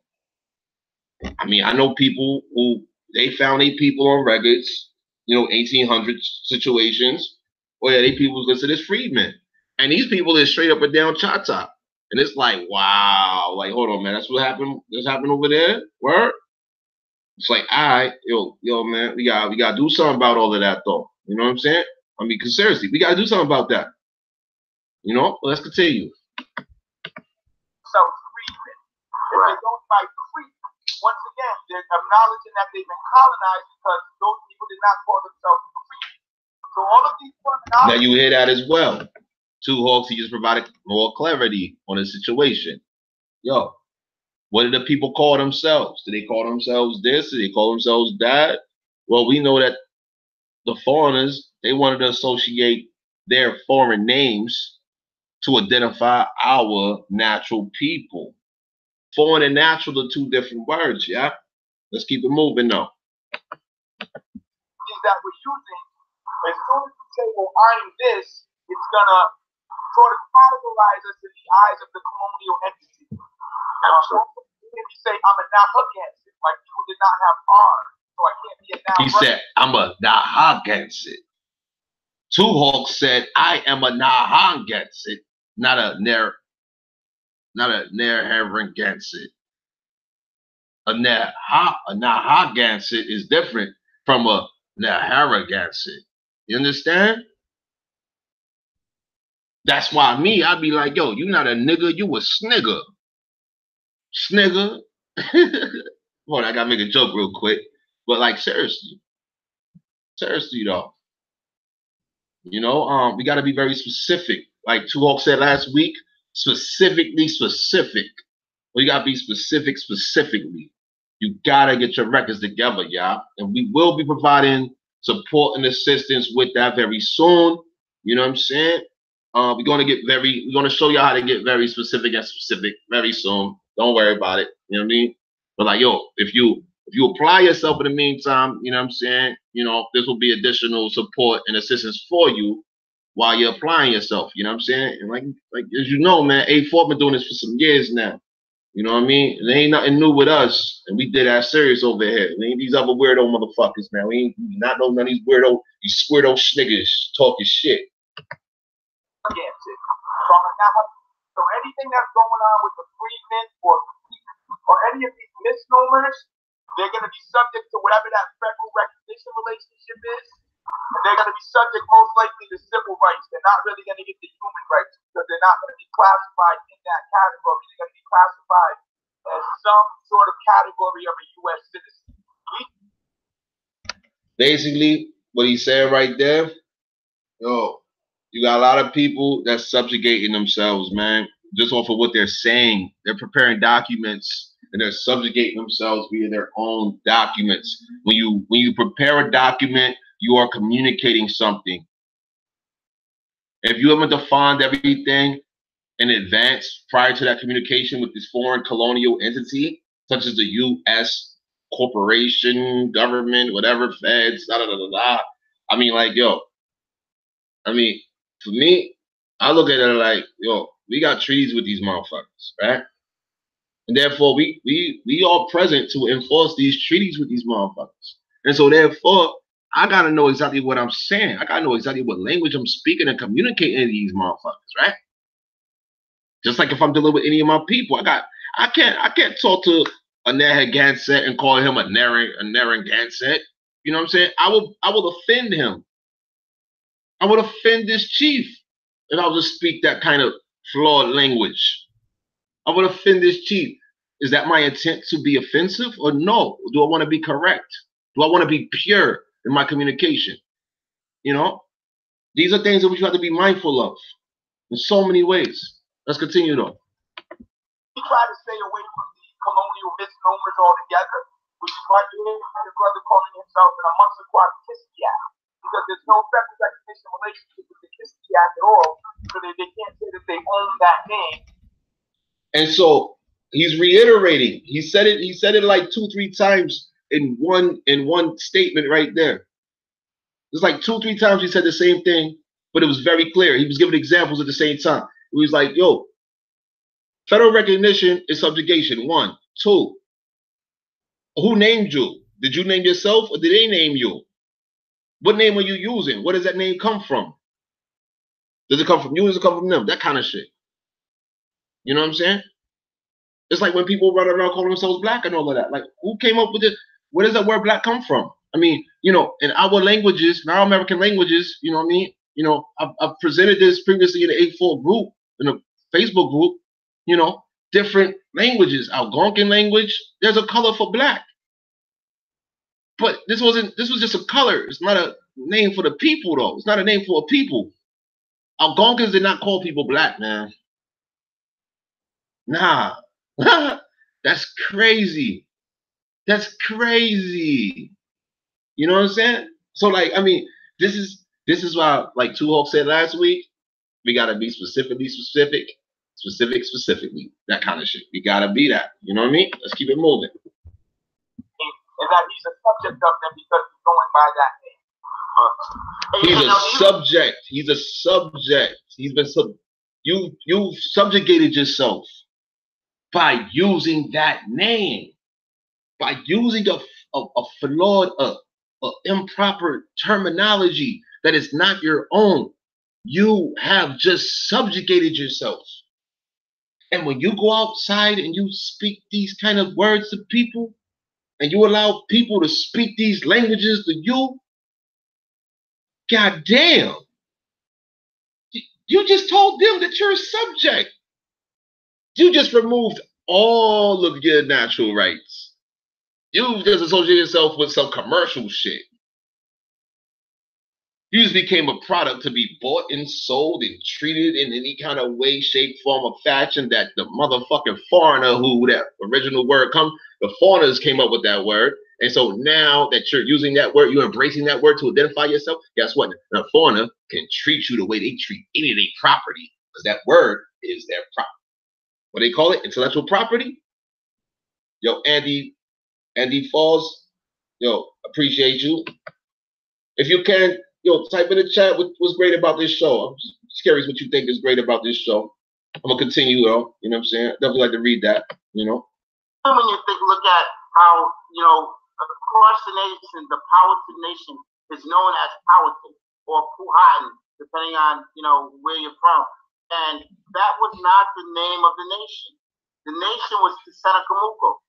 I mean, I know people who they found their people on records, you know, 1800s situations, where they people was listed as freedmen. And these people is straight up and down Chata. And it's like, wow, like, hold on, man, that's what happened. This happened over there? Word? It's like, all right, yo, man, we gotta do something about all of that, though. You know what I'm saying? I mean, cause seriously, we gotta do something about that. You know, let's continue. So freedmen, if they don't fight free, once again, they're acknowledging that they've been colonized because those people did not call themselves free. So all of these terminology. Now you hear that as well. Two Hawks, he just provided more clarity on the situation. Yo, what do the people call themselves? Do they call themselves this? Do they call themselves that? Well, we know that the foreigners, they wanted to associate their foreign names to identify our natural people. Foreign and natural are two different words, yeah? Let's keep it moving now. That we're using, as soon as you say, well, I'm this, it's gonna sort of categorize us in the eyes of the colonial entity. If you say I'm a Narragansett, like people did not have R, so I can't be a Narragansett. He said, I'm a Narragansett. Two Hawks said, I am a Narragansett, not a Narragansett. A Narragansett is different from a Narragansett. You understand? That's why I'd be like, yo, you not a nigga, you a snigger. Snigger. Hold on, I gotta make a joke real quick. But like, seriously though. You know, we gotta be very specific. Like Two Hawks said last week, specifically specific. Well, you gotta be specifically. You gotta get your records together, y'all. And we will be providing support and assistance with that very soon. You know what I'm saying? We're gonna show y'all how to get very specific very soon. Don't worry about it. You know what I mean? But like, yo, if you apply yourself in the meantime, you know what I'm saying? You know, this will be additional support and assistance for you while you're applying yourself. You know what I'm saying? And like as you know, man, A4 been doing this for some years now. You know what I mean? There ain't nothing new with us, and we did our serious over here. There ain't these other weirdo motherfuckers, man. We not know none of these weirdo niggas talking shit. So anything that's going on with the freedmen or any of these misnomers, they're going to be subject to whatever that federal recognition relationship is. And they're going to be subject most likely to civil rights. They're not really going to get the human rights because they're not going to be classified in that category. They're going to be classified as some sort of category of a U.S. citizen. Basically, what he said right there, yo, you got a lot of people that's subjugating themselves, man. just off of what they're saying. They're preparing documents and they're subjugating themselves via their own documents. When you prepare a document, you are communicating something. If you haven't defined everything in advance prior to that communication with this foreign colonial entity, such as the U.S. corporation, government, whatever, feds, da da da da da. I mean, like, yo, I mean, for me, I look at it like, yo, we got treaties with these motherfuckers, right? And therefore, we are present to enforce these treaties with these motherfuckers. And so therefore, I gotta know exactly what I'm saying. I gotta know exactly what language I'm speaking and communicating to these motherfuckers, right? Just like if I'm dealing with any of my people, I can't talk to a Narragansett and call him a Narragansett. You know what I'm saying? I will offend him. I would offend this chief if I was to speak that kind of flawed language. I would offend this chief. Is that my intent to be offensive or no? Do I want to be correct? Do I want to be pure in my communication? You know, these are things that we have to be mindful of in so many ways. Let's continue though. We try to stay away from the colonial misnomers altogether, which is why you hear your brother calling himself an Amonsequat Kiski Act, because there's no federal recognition relationship with the Kiski Act at all, so they can't say that they own that name. And so he's reiterating. He said it like 2-3 times in one statement right there. It's like 2-3 times he said the same thing, but it was very clear. He was giving examples at the same time. He was like, yo, federal recognition is subjugation. 1. 2, who named you? Did you name yourself or did they name you? What name are you using? Where does that name come from? Does it come from you or does it come from them? That kind of shit. You know what I'm saying? It's like when people run around calling themselves black and all of that. Like, who came up with it? Where does that word black come from? I mean, you know, in our languages, in our American languages, you know what I mean? You know, I've presented this previously in the A4 group, in a Facebook group, you know, different languages. Algonquin language, there's a color for black. But this was just a color. It's not a name for the people, though. It's not a name for a people. Algonquins did not call people black, man. Nah. That's crazy. That's crazy. You know what I'm saying? So, like, I mean, this is why, like Two Hawk said last week, we gotta be specifically. That kind of shit. We gotta be that. You know what I mean? Let's keep it moving. And that he's a subject of them because he's going by that name. He's a subject. He's a subject. He's been you subjugated yourself by using that name, by using a flawed, improper terminology that is not your own. You have just subjugated yourself. And when you go outside and you speak these kind of words to people, and you allow people to speak these languages to you, goddamn, you just told them that you're a subject. You just removed all of your natural rights. You just associated yourself with some commercial shit. You just became a product to be bought and sold and treated in any kind of way, shape, form, or fashion that the motherfucking foreigner who that original word come, the foreigners came up with that word. And so now that you're using that word, you're embracing that word to identify yourself, guess what? The foreigner can treat you the way they treat any of their property, because that word is their property. What they call it? Intellectual property? Yo, Andy Falls, yo, appreciate you. If you can, yo, type in the chat what's great about this show. I'm just curious what you think is great about this show. I'm gonna continue though. You know what I'm saying? Definitely like to read that. You know. When you look at how across the nation, the Powhatan nation is known as Powhatan or Powhatan, depending on where you're from, and that was not the name of the nation. The nation was the Senecamuco.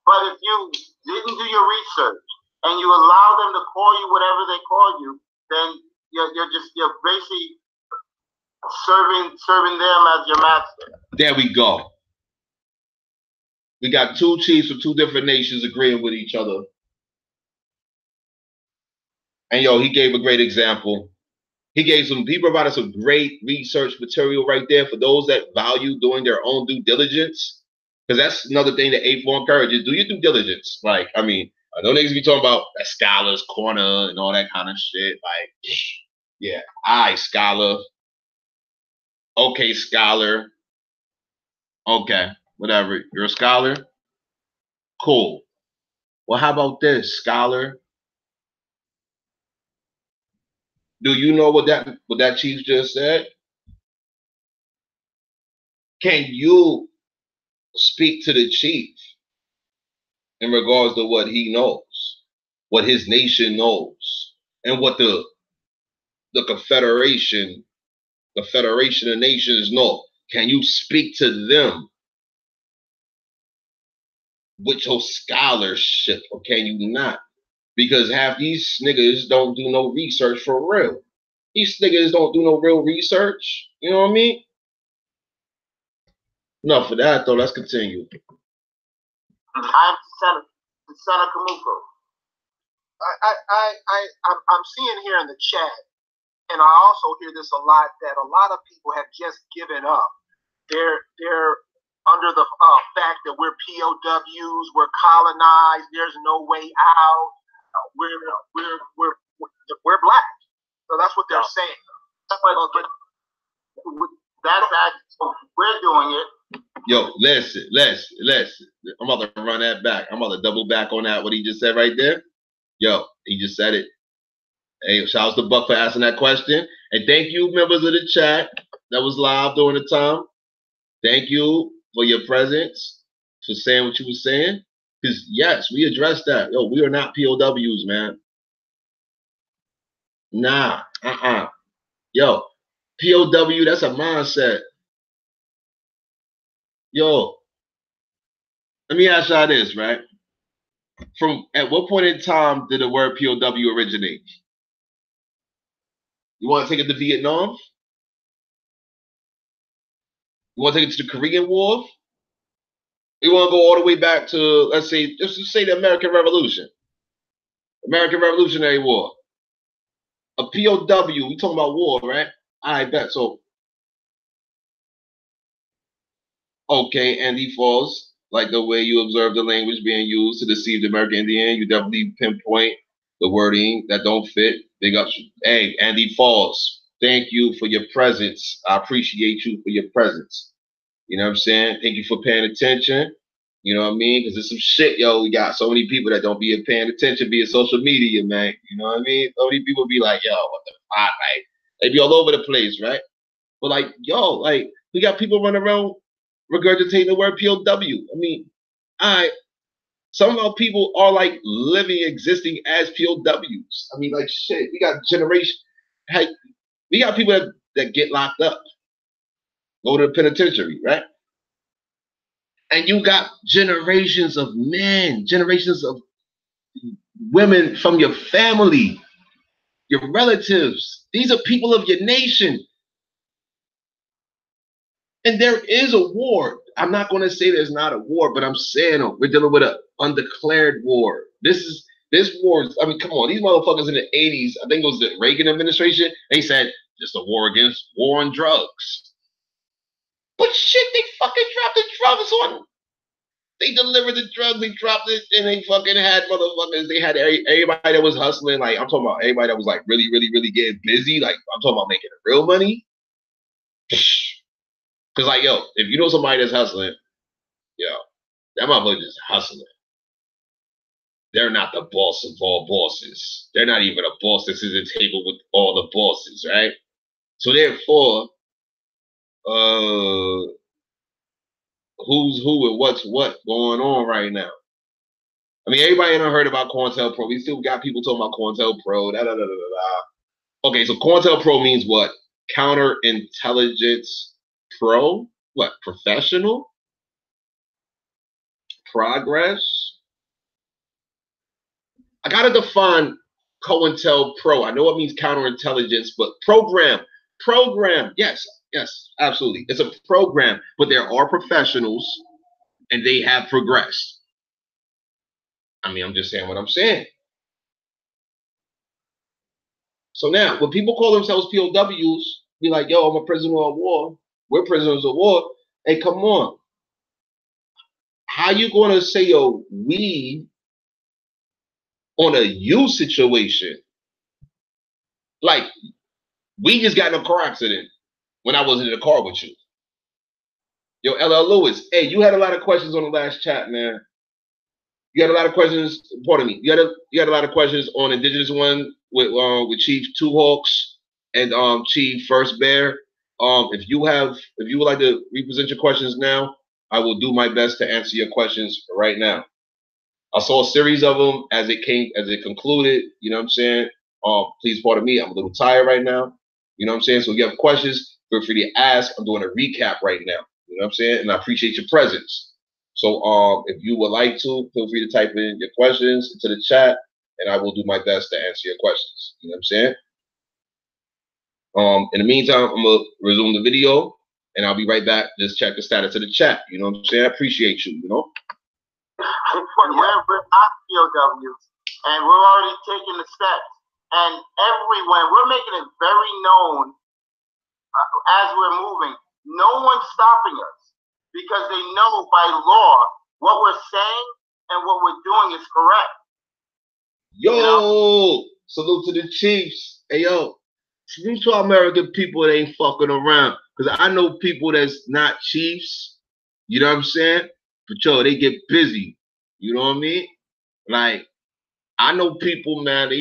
But if you didn't do your research and you allow them to call you whatever they call you, then you're basically serving them as your master. There we go. We got two chiefs from two different nations agreeing with each other. And yo, he gave a great example. He provided some great research material right there for those that value doing their own due diligence. Because that's another thing that A4 encourages. Do your due diligence. Like, I mean, I know niggas be talking about that Scholar's Corner and all that kind of shit. Like, yeah, Scholar. Okay, Scholar. Okay, whatever. You're a scholar? Cool. Well, how about this, Scholar? Do you know what that chief just said? Can you speak to the chief in regards to what he knows, what his nation knows, and what the Confederation of Nations know? Can you speak to them with your scholarship, or can you not? Because half these niggas don't do no research for real. These niggas don't do no real research. You know what I mean? Enough for that, though. Let's continue. I'm Senator Kamuko. I'm seeing here in the chat, and I also hear this a lot, that a lot of people have just given up. They're under the fact that we're POWs, we're colonized, there's no way out. We're black. So that's what they're saying. But that's actually, we're doing it. Yo, listen. I'm about to run that back. I'm about to double back on that, what he just said right there. Yo, he just said it. Hey, shout out to Buck for asking that question. And thank you, members of the chat that was live during the time. Thank you for your presence, for saying what you were saying. Because, yes, we addressed that. Yo, we are not POWs, man. Nah, Yo, POW, that's a mindset. Yo, let me ask y'all this, right? At what point in time did the word POW originate? You want to take it to Vietnam? You want to take it to the Korean War? You want to go all the way back to, let's just say the American Revolution. American Revolutionary War. A POW, we talking about war, right? I bet. So, okay, Andy Falls, like the way you observe the language being used to deceive the American Indian, you definitely pinpoint the wording that don't fit. Big up. Hey, Andy Falls, thank you for your presence. I appreciate you for your presence. You know what I'm saying? Thank you for paying attention. You know what I mean? Because there's some shit, yo. We got so many people that don't be paying attention via social media, man. You know what I mean? So many people be like, yo, what the fuck? Like, they be all over the place, right? But like, yo, like, we got people running around regurgitating the word POW. I mean, some of our people are like living, existing as POWs. I mean, like, shit, we got we got people that get locked up, go to the penitentiary, right? And you got generations of men, generations of women from your family, your relatives. These are people of your nation. And there is a war. I'm not going to say there's not a war, but I'm saying we're dealing with an undeclared war. This war is, I mean, come on, these motherfuckers in the 80s, I think it was the Reagan administration, they said, just a war on drugs. But shit, they fucking dropped the drugs on. They delivered the drugs, they dropped it, and they fucking had motherfuckers. They had everybody that was hustling. Like, I'm talking about everybody that was like really, really, really getting busy. Like, I'm talking about making real money. Because, like, yo, if you know somebody that's hustling, yo, that motherfucker just hustling. They're not the boss of all bosses. They're not even a boss that sits at the table with all the bosses, right? So therefore, who's who and what's what going on right now? I mean, everybody ain't heard about COINTELPRO. We still got people talking about COINTELPRO. Okay, so COINTELPRO means what? Counterintelligence pro? What? Professional? Progress? I gotta define COINTELPRO. I know it means counterintelligence, but program. Yes, absolutely. It's a program, but there are professionals, and they have progressed. I mean, I'm just saying what I'm saying. So now, when people call themselves POWs, be like, yo, I'm a prisoner of war. We're prisoners of war. Hey, come on. How you going to say, yo, we on a you situation? Like, we just got in a car accident when I wasn't in the car with you. Yo, LL Lewis, hey, you had a lot of questions on the last chat, man. You had a lot of questions, pardon me, you had a lot of questions on Indigenous One with Chief Two Hawks and Chief First Bear. If you would like to represent your questions now, I will do my best to answer your questions right now. I saw a series of them as it concluded, you know what I'm saying? Please pardon me, I'm a little tired right now. You know what I'm saying? So if you have questions, feel free to ask. I'm doing a recap right now. You know what I'm saying? And I appreciate your presence. So if you would like to, feel free to type in your questions into the chat, and I will do my best to answer your questions. You know what I'm saying? In the meantime, I'm gonna resume the video, and I'll be right back. Just check the status of the chat. You know what I'm saying? I appreciate you. You know. We're not POWs, and we're already taking the steps. And everyone, we're making it very known as we're moving. No one's stopping us because they know by law what we're saying and what we're doing is correct. Yo, you know? Salute to the Chiefs. Hey, yo, salute to American people that ain't fucking around. Because I know people that's not Chiefs, you know what I'm saying? But yo, they get busy. You know what I mean? Like, I know people, man,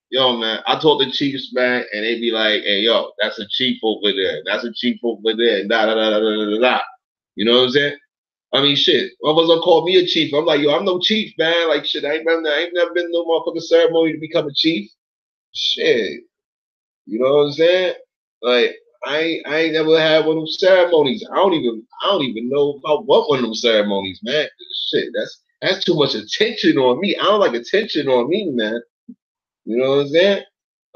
yo, man, I talk to Chiefs, man, and they be like, hey, yo, that's a chief over there. That's a chief over there. Da, da, da, da, da, da, da. You know what I'm saying? I mean, shit. One of us gonna call me a chief. I'm like, yo, I'm no chief, man. Like, shit, I ain't never been no motherfucking ceremony to become a chief. Shit. You know what I'm saying? Like, I ain't never had one of them ceremonies. I don't even know about what one of them ceremonies, man. Shit, that's too much attention on me. I don't like attention on me, man. You know what I'm saying?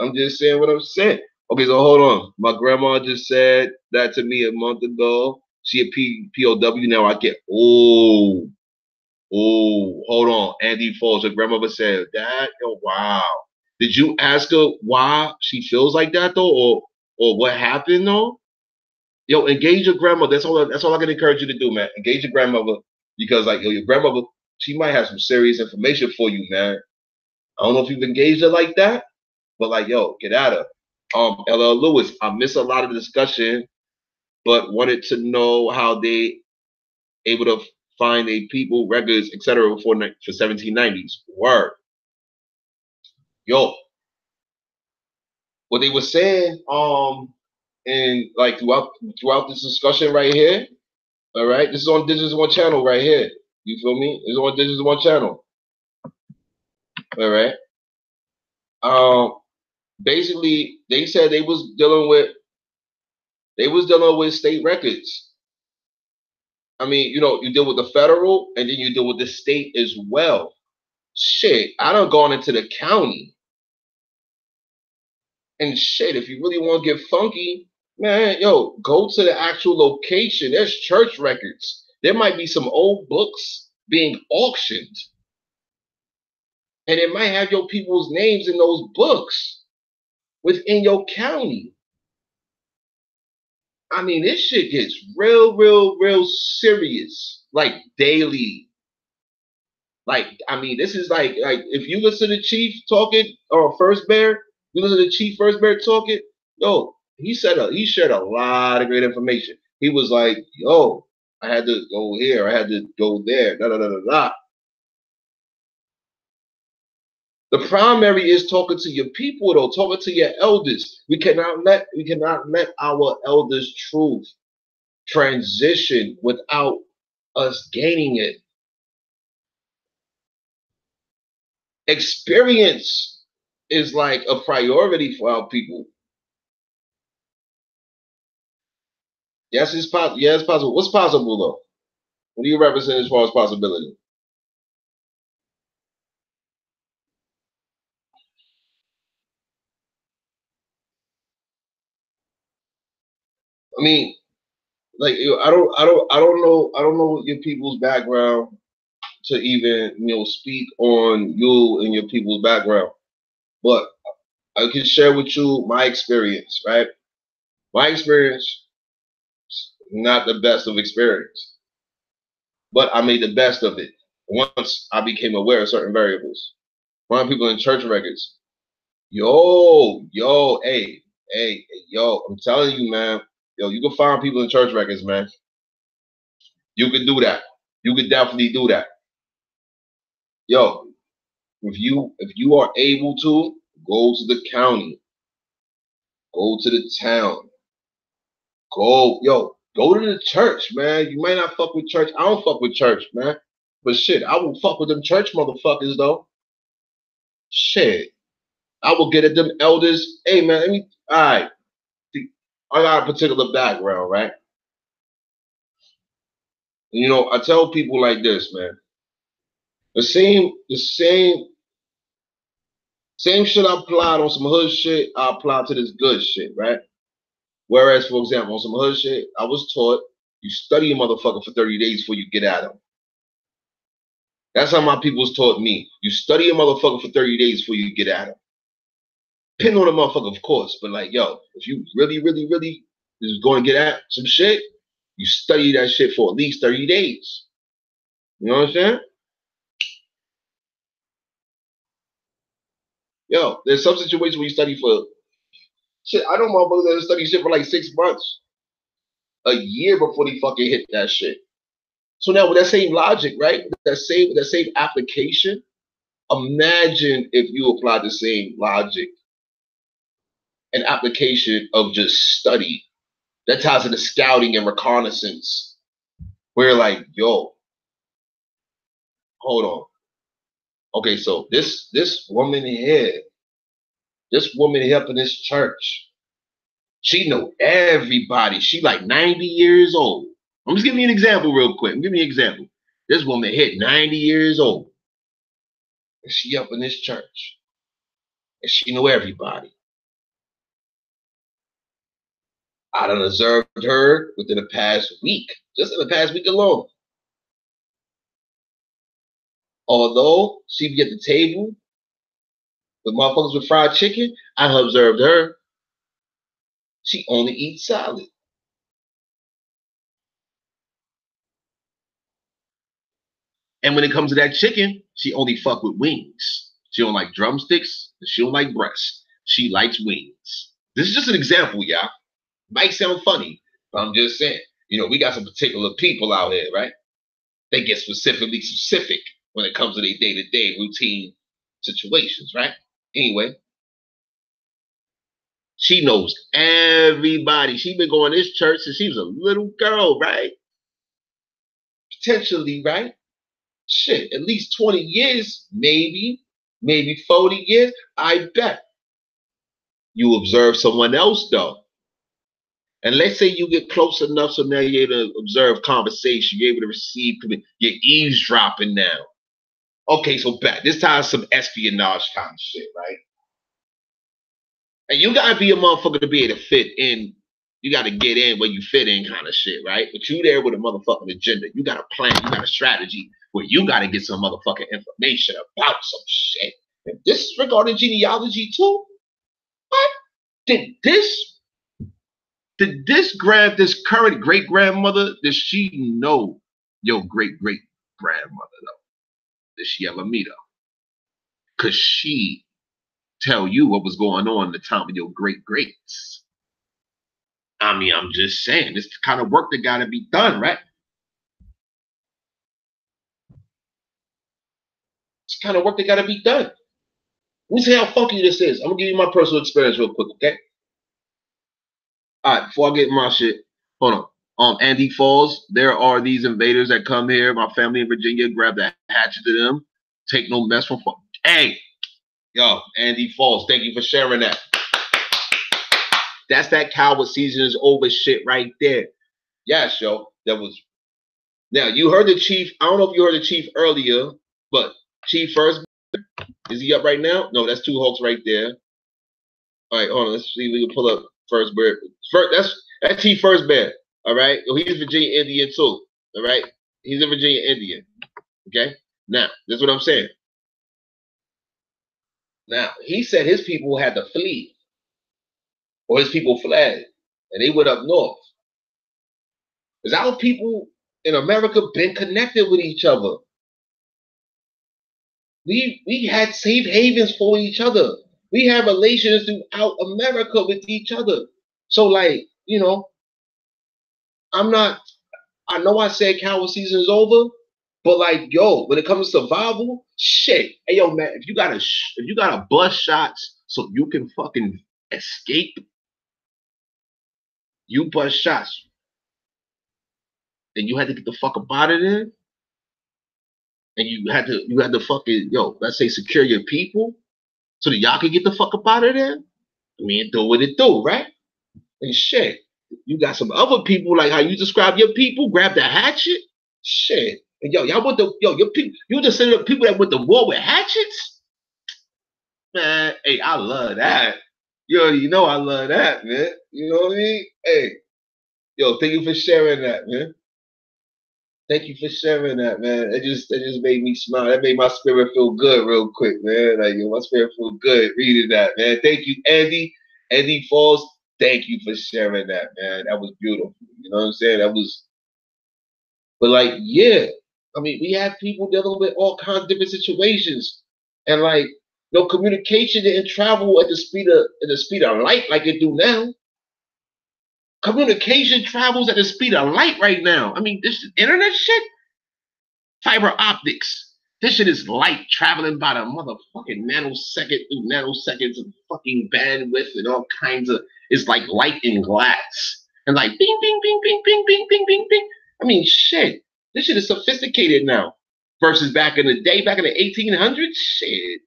I'm just saying what I'm saying. Okay, so hold on. My grandma just said that to me a month ago. She a POW now. I get, hold on. Andy Falls, her grandmother said that. Oh, wow. Did you ask her why she feels like that though, or what happened though? Yo, engage your grandmother. That's all I can encourage you to do, man. Engage your grandmother because, like, yo, your grandmother, she might have some serious information for you, man. I don't know if you've engaged her like that, but like, yo, get at her. LL Lewis, I missed a lot of the discussion, but wanted to know how they able to find a people, records, etc. for 1790s. Word. Yo, what they were saying, and like throughout this discussion right here, all right, this is on Digital One channel right here. You feel me? It's on Digital One channel. All right. Basically, they said they was dealing with state records. I mean, you know, you deal with the federal and then you deal with the state as well. Shit, I done gone into the county. And shit, if you really want to get funky, man, yo, go to the actual location. There's church records. There might be some old books being auctioned. And it might have your people's names in those books within your county. I mean, this shit gets real serious, like daily. Like, I mean, this is like if you listen to Chief talking or First Bear, you listen to Chief First Bear talking, yo, he shared a lot of great information. He was like, yo, I had to go here, I had to go there, da da da da da. The primary is talking to your people, though, talking to your elders. We cannot let our elders' truth transition without us gaining it. Experience is like a priority for our people. Yes, it's possible. Yeah, it's possible. What's possible though? What do you represent as far as possibility? I mean, like, I don't know your people's background to even speak on you and your people's background, but I can share with you my experience, right? My experience is not the best of experience, but I made the best of it once I became aware of certain variables. Find people in church records. Yo, I'm telling you, man. Yo, you can find people in church records, man. You could do that. You could definitely do that. Yo, if you are able to, go to the county, go to the town, go to the church, man. You might not fuck with church. I don't fuck with church, man. But shit, I will fuck with them church motherfuckers though. Shit. I will get at them elders. Hey man, alright. I got a particular background, right? And, I tell people like this, man. The same shit I applied on some hood shit, I applied to this good shit, right? Whereas, for example, on some hood shit, I was taught you study a motherfucker for 30 days before you get at him. That's how my people was taught me. You study a motherfucker for 30 days before you get at him. Pin on a motherfucker, of course, but like, yo, if you really, really, really is going to get at some shit, you study that shit for at least 30 days. You know what I'm saying? Yo, there's some situations where you study for shit. I know motherfuckers that study shit for like 6 months, a year before they fucking hit that shit. So now with that same logic, right? That same application, imagine if you apply the same logic and application of just study that ties into scouting and reconnaissance. Where like, yo, hold on. Okay, so this woman here up in this church, she know everybody. She like 90 years old. I'm just giving you an example real quick. Give me an example. This woman hit 90 years old. And she up in this church. And she know everybody. I done observed her within the past week. Just in the past week alone. Although she be at the table with motherfuckers with fried chicken, I observed her. She only eats salad. And when it comes to that chicken, she only fuck with wings. She don't like drumsticks. She don't like breasts. She likes wings. This is just an example, y'all. Might sound funny, but I'm just saying. We got some particular people out here, right? They get specific when it comes to their day-to-day routine situations, right? Anyway, she knows everybody. She been going to this church since she was a little girl, right? Potentially, right? Shit, at least 20 years, maybe 40 years, I bet. You observe someone else, though. And let's say you get close enough so now you're able to observe conversation, you're able to receive, you're eavesdropping now. Okay, so bet. This time some espionage kind of shit, right? And you gotta be a motherfucker to be able to fit in. You gotta get in where you fit in kind of shit, right? But you there with a motherfucking agenda. You got a plan, you got a strategy where you gotta get some motherfucking information about some shit. And this is regarding genealogy too? What? Did this current great grandmother, does she know your great great grandmother though? Did she ever meet her? Could she tell you what was going on in the time of your great greats? I mean, I'm just saying, this is the kind of work that gotta be done, right? It's the kind of work that gotta be done. Let me see how funky this is. I'm gonna give you my personal experience real quick, okay? All right, before I get my shit, hold on. Andy Falls, there are these invaders that come here. My family in Virginia, grab that hatchet to them. Take no mess from. Hey, yo, Andy Falls, thank you for sharing that. That's that coward season is over shit right there. Yes, yo, that was. Now you heard the chief. I don't know if you heard the chief earlier, but Chief First, is he up right now? No, that's two Hulks right there. All right, hold on. Let's see if we can pull up First Bear. That's Chief First Bear. All right, he's Virginia Indian too. All right, he's a Virginia Indian. Okay, now that's what I'm saying. Now, he said his people had to flee, or his people fled, and they went up north. Because our people in America been connected with each other. We had safe havens for each other. We had relations throughout America with each other. So, like, you know, I'm not, I know I said coward season is over, but like, yo, when it comes to survival, shit. Hey, yo, man, if you gotta bust shots so you can fucking escape, you bust shots, and you had to get the fuck up out of there, and you had to fucking, yo, let's say secure your people so that y'all can get the fuck up out of there. I mean, do what it do, right? And shit, you got some other people like how you describe your people, grab the hatchet, shit. And yo, y'all want your people, you just send up people that went to war with hatchets? Man, hey, I love that. You already know I love that, man. You know what I mean? Hey, yo, thank you for sharing that, man. Thank you for sharing that, man. It just made me smile. That made my spirit feel good real quick, man. Like, yo, my spirit feel good reading that, man. Thank you, Andy. Andy Falls, thank you for sharing that, man. That was beautiful. You know what I'm saying? That was, but like, yeah. I mean, we have people dealing with all kinds of different situations. And like, no communication didn't travel at the speed of light like it do now. Communication travels at the speed of light right now. I mean, this internet shit, fiber optics. This shit is light traveling by the motherfucking nanosecond through nanoseconds of fucking bandwidth and all kinds of. It's like light in glass and like bing, bing, bing, bing, bing, bing, bing, bing, bing. I mean, shit. This shit is sophisticated now versus back in the day, back in the 1800s. Shit,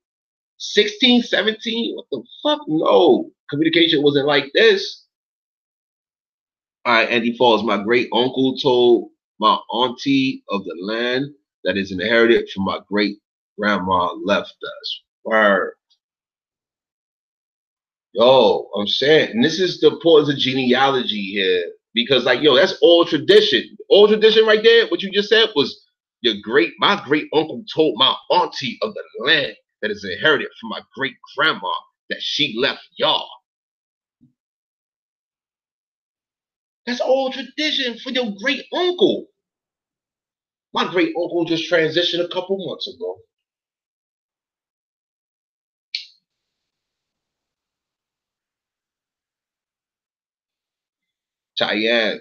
16, 17. What the fuck? No, communication wasn't like this. All right, Andy Falls, my great uncle told my auntie of the land that is inherited from my great grandma left us. Word. Yo, I'm saying, and this is the importance of genealogy here. Because, like, yo, that's old tradition. Old tradition right there, what you just said was my great uncle told my auntie of the land that is inherited from my great grandma that she left y'all. That's old tradition for your great uncle. My great uncle just transitioned a couple months ago. Cheyenne,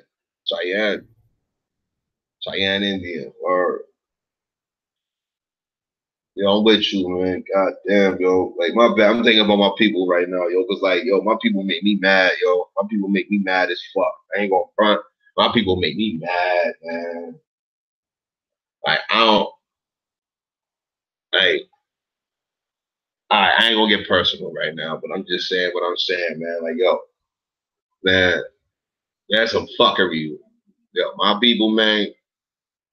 Indian. Or yo, I'm with you, man. God damn, yo. Like my bad. I'm thinking about my people right now, yo. Cause like, yo, my people make me mad, yo. My people make me mad as fuck. I ain't gonna front. My people make me mad, man. Like I don't. Like I ain't gonna get personal right now, but I'm just saying what I'm saying, man. Like yo, man, that's some fuckery. Yo, my people, man.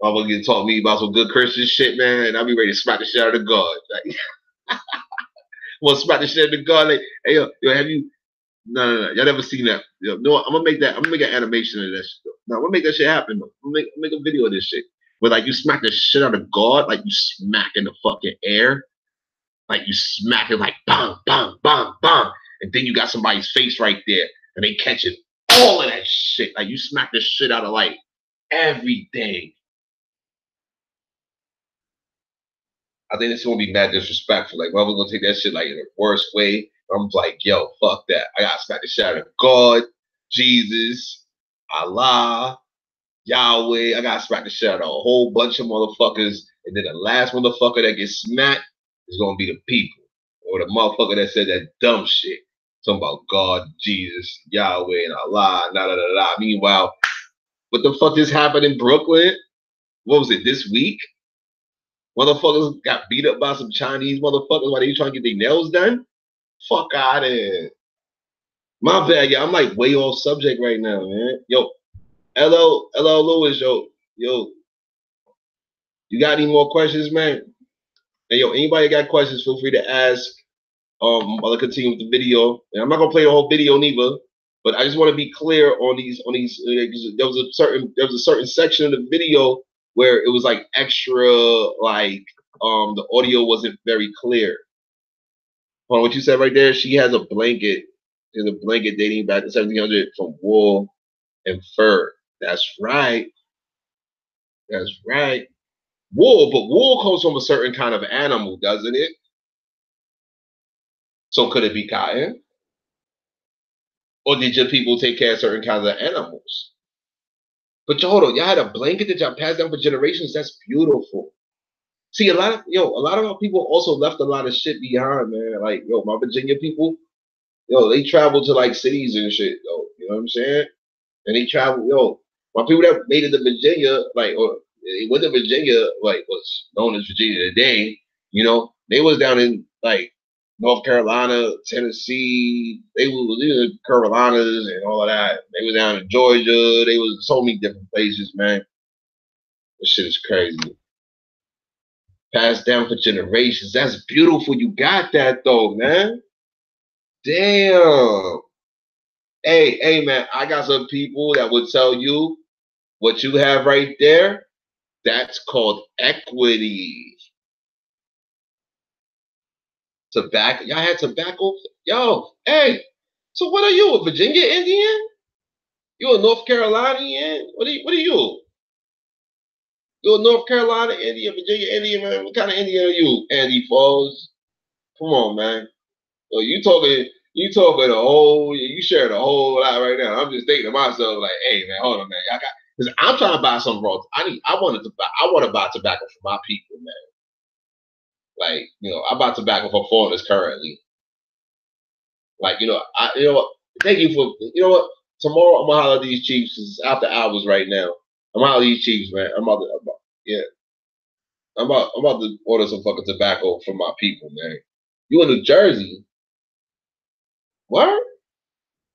Motherfucker get taught me about some good Christian shit, man, and I be ready to smack the shit out of God. Like, well, smack the shit out of God. Like, hey, yo, have you? No. Y'all never seen that? Yo, no, I'm gonna make an animation of that shit. No, I'm gonna make that shit happen. Though. I'm gonna make a video of this shit. Where like you smack the shit out of God, like you smack in the fucking air, like you smack it like bang, bang, bang, bang, and then you got somebody's face right there, and they catching all of that shit. Like you smack the shit out of like everything. I think this gonna be mad disrespectful. Like, well, we're gonna take that shit like in the worst way. I'm like, yo, fuck that. I gotta smack the shit out of God, Jesus, Allah, Yahweh. I gotta smack the shit out of a whole bunch of motherfuckers. And then the last motherfucker that gets smacked is gonna be the people. Or the motherfucker that said that dumb shit. Talking about God, Jesus, Yahweh, and Allah, da. Meanwhile, what the fuck just happened in Brooklyn? What was it, this week? Motherfuckers got beat up by some Chinese motherfuckers while they trying to get their nails done. Fuck out of here. My bad, yeah. I'm like way off subject right now, man. Yo, LL Lewis, yo. You got any more questions, man? And yo, anybody got questions, feel free to ask. While I continue with the video. And I'm not gonna play the whole video neither, but I just want to be clear on these. There was a certain section of the video where it was like extra, like the audio wasn't very clear. on what you said right there, she has a blanket. There's a blanket dating back to 1700 from wool and fur. That's right. That's right. Wool, but wool comes from a certain kind of animal, doesn't it? So could it be cotton? Or did your people take care of certain kinds of animals? But hold on, y'all had a blanket that y'all passed down for generations. That's beautiful. See, a lot of our people also left a lot of shit behind, man. Like, my Virginia people, they traveled to like cities and shit, though. You know what I'm saying? And they traveled, my people that made it to Virginia, like, or they went to Virginia, like, what's known as Virginia today, they was down in like North Carolina, Tennessee, they was in the Carolinas and all of that. They was down in Georgia. They was so many different places, man. This shit is crazy. Passed down for generations. That's beautiful. You got that though, man. Damn. Hey, man, I got some people that would tell you what you have right there. That's called equity. Tobacco. Y'all had tobacco? Yo, hey. So what are you, a Virginia Indian? You a North Carolina Indian? What are you? You a North Carolina Indian, Virginia Indian, man? What kind of Indian are you, Andy Falls? Come on, man. So you talking a whole, you sharing a whole lot right now. I'm just thinking to myself, like, hey, man, hold on, man. Y'all got, because I'm trying to buy some raw. I want to buy tobacco for my people, man. Like, I buy tobacco for foreigners currently. Like, thank you for, tomorrow I'm gonna holler at these chiefs. It's after hours right now. I'm holler at these chiefs, man. I'm about to order some fucking tobacco for my people, man. You in New Jersey? What?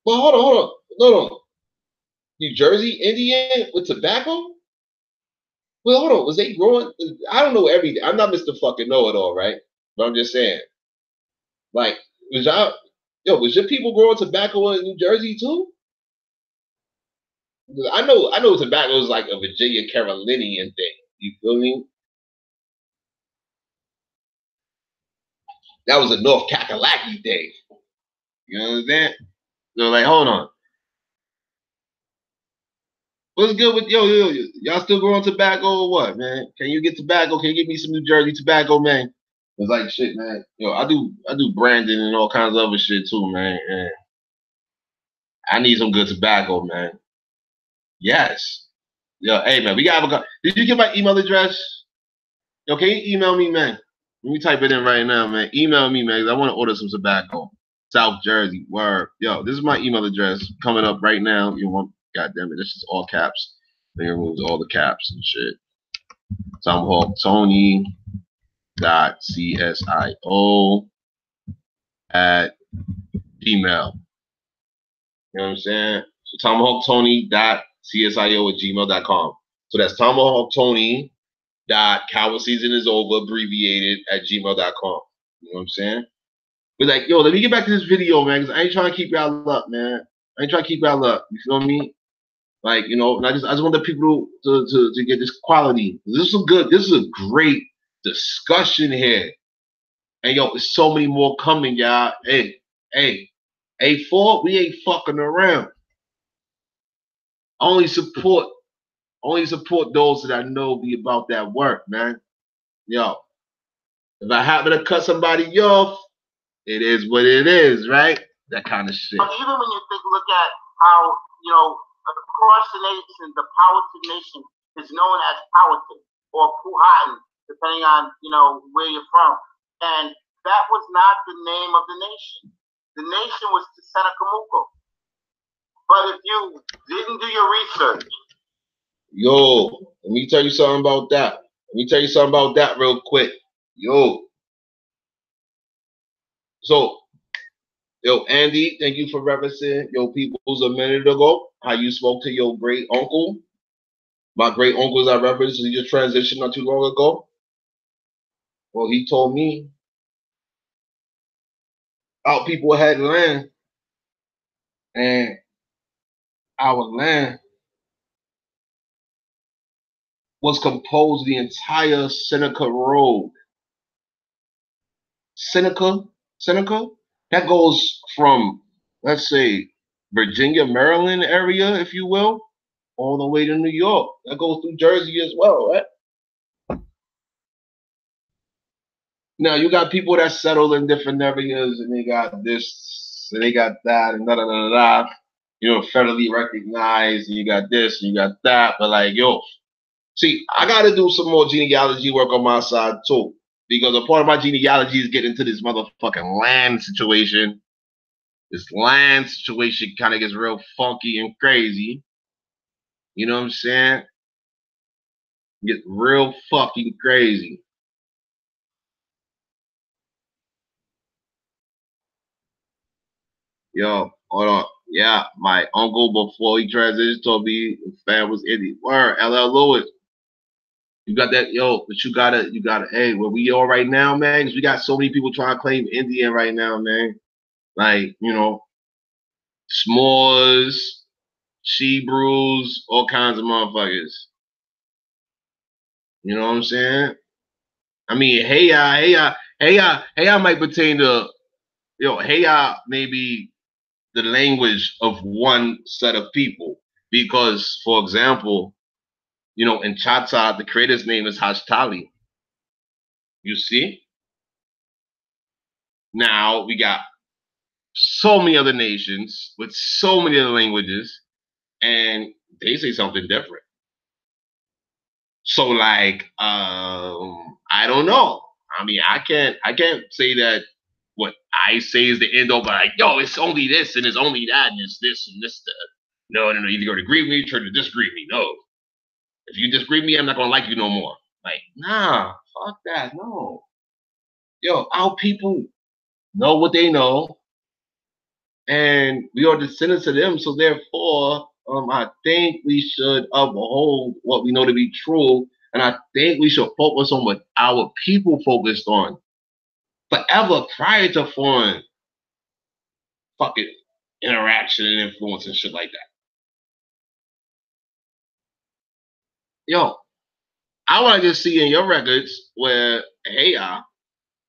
Well, hold on. No. New Jersey Indian with tobacco? Well, hold on. Was they growing? I don't know everything. I'm not Mr. Fucking Know-It-All, right? But I'm just saying. Like, was your people growing tobacco in New Jersey too? I know tobacco is like a Virginia Carolinian thing. You feel me? That was a North Kakalaki thing. You know what I'm saying? So like, hold on. What's good with y'all still growing tobacco or what, man? Can you get tobacco? Can you give me some New Jersey tobacco, man? It's like shit, man. I do branding and all kinds of other shit too, man. And I need some good tobacco, man. Yes. Hey man, we gotta have a. Did you get my email address? Can you email me, man? Let me type it in right now, man. Email me, man, 'cause I want to order some tobacco. South Jersey, word. This is my email address coming up right now. God damn it, this is all caps. They removed all the caps and shit. TomahawkTony.csio@gmail. You know what I'm saying? So TomahawkTony.csio@gmail.com. So that's TomahawkTony.COWARDSEASONISOVER abbreviated @gmail.com. You know what I'm saying? But like, let me get back to this video, man, because I ain't trying to keep y'all up, man. I ain't trying to keep y'all up. You feel me? Like, and I just want the people to get this quality. This is a great discussion here. And there's so many more coming, y'all. Hey, A4, we ain't fucking around. Only support those that I know be about that work, man. If I happen to cut somebody off, it is what it is, right? That kind of shit. But even when you look at how, across the nation, the Powhatan nation is known as Powhatan or Powhatan, depending on, where you're from. And that was not the name of the nation. The nation was the Senecamuco. But if you didn't do your research. Let me tell you something about that. Real quick. So, Andy, thank you for referencing peoples a minute ago. How you spoke to your great uncle. My great uncles I referenced in your transition not too long ago. Well, he told me our people had land, and our land was composed of the entire Seneca Road. Seneca Seneca? That goes from, let's say, Virginia, Maryland area, if you will, all the way to New York. That goes through Jersey as well, right? Now you got people that settle in different areas, and they got this, and they got that, and da da da da. You know, federally recognized, and you got this, and you got that. But like, yo, see, I got to do some more genealogy work on my side too, because a part of my genealogy is getting into this motherfucking land situation. This land situation kind of gets real funky and crazy. You know what I'm saying? Get real fucking crazy. Yo, hold on. Yeah, my uncle before he transitioned told me his fan was Indian. Word, LL Lewis. You got that, yo, but you gotta, hey, where we are right now, man, 'cause we got so many people trying to claim Indian right now, man. Like, you know, s'mores, she brews, all kinds of motherfuckers. You know what I'm saying? I mean, hey, might pertain to, hey, maybe the language of one set of people. Because, for example, you know, in Chata, the creator's name is Hashtali. You see? Now we got so many other nations with so many other languages, and they say something different. So, like, I don't know. I mean, I can't say that what I say is the end all, but like, yo, it's only this and it's only that and it's this and this. No. Either you're gonna agree with me, try to disagree with me. No. If you disagree with me, I'm not gonna like you no more. Like, nah, fuck that. No. Yo, our people know what they know, and we are descendants of them. So therefore, I think we should uphold what we know to be true, and I think we should focus on what our people focused on forever prior to foreign fucking interaction and influence and shit like that. Yo, I want to just see in your records where, hey,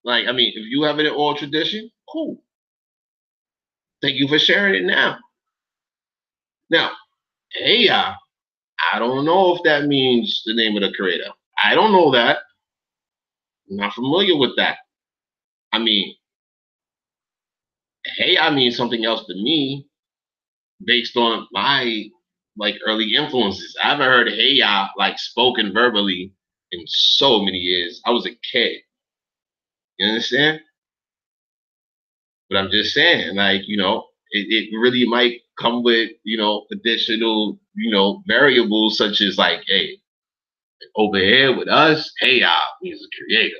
like, I mean, if you have it in oral tradition, cool. Thank you for sharing it now. Now, hey, I don't know if that means the name of the creator. I don't know that. I'm not familiar with that. I mean, hey, I means something else to me based on my like early influences. I haven't heard hey ya like spoken verbally in so many years. I was a kid. You understand? But I'm just saying, like, you know, it really might come with, you know, additional, you know, variables such as like, hey, over here with us, hey ya means a creator.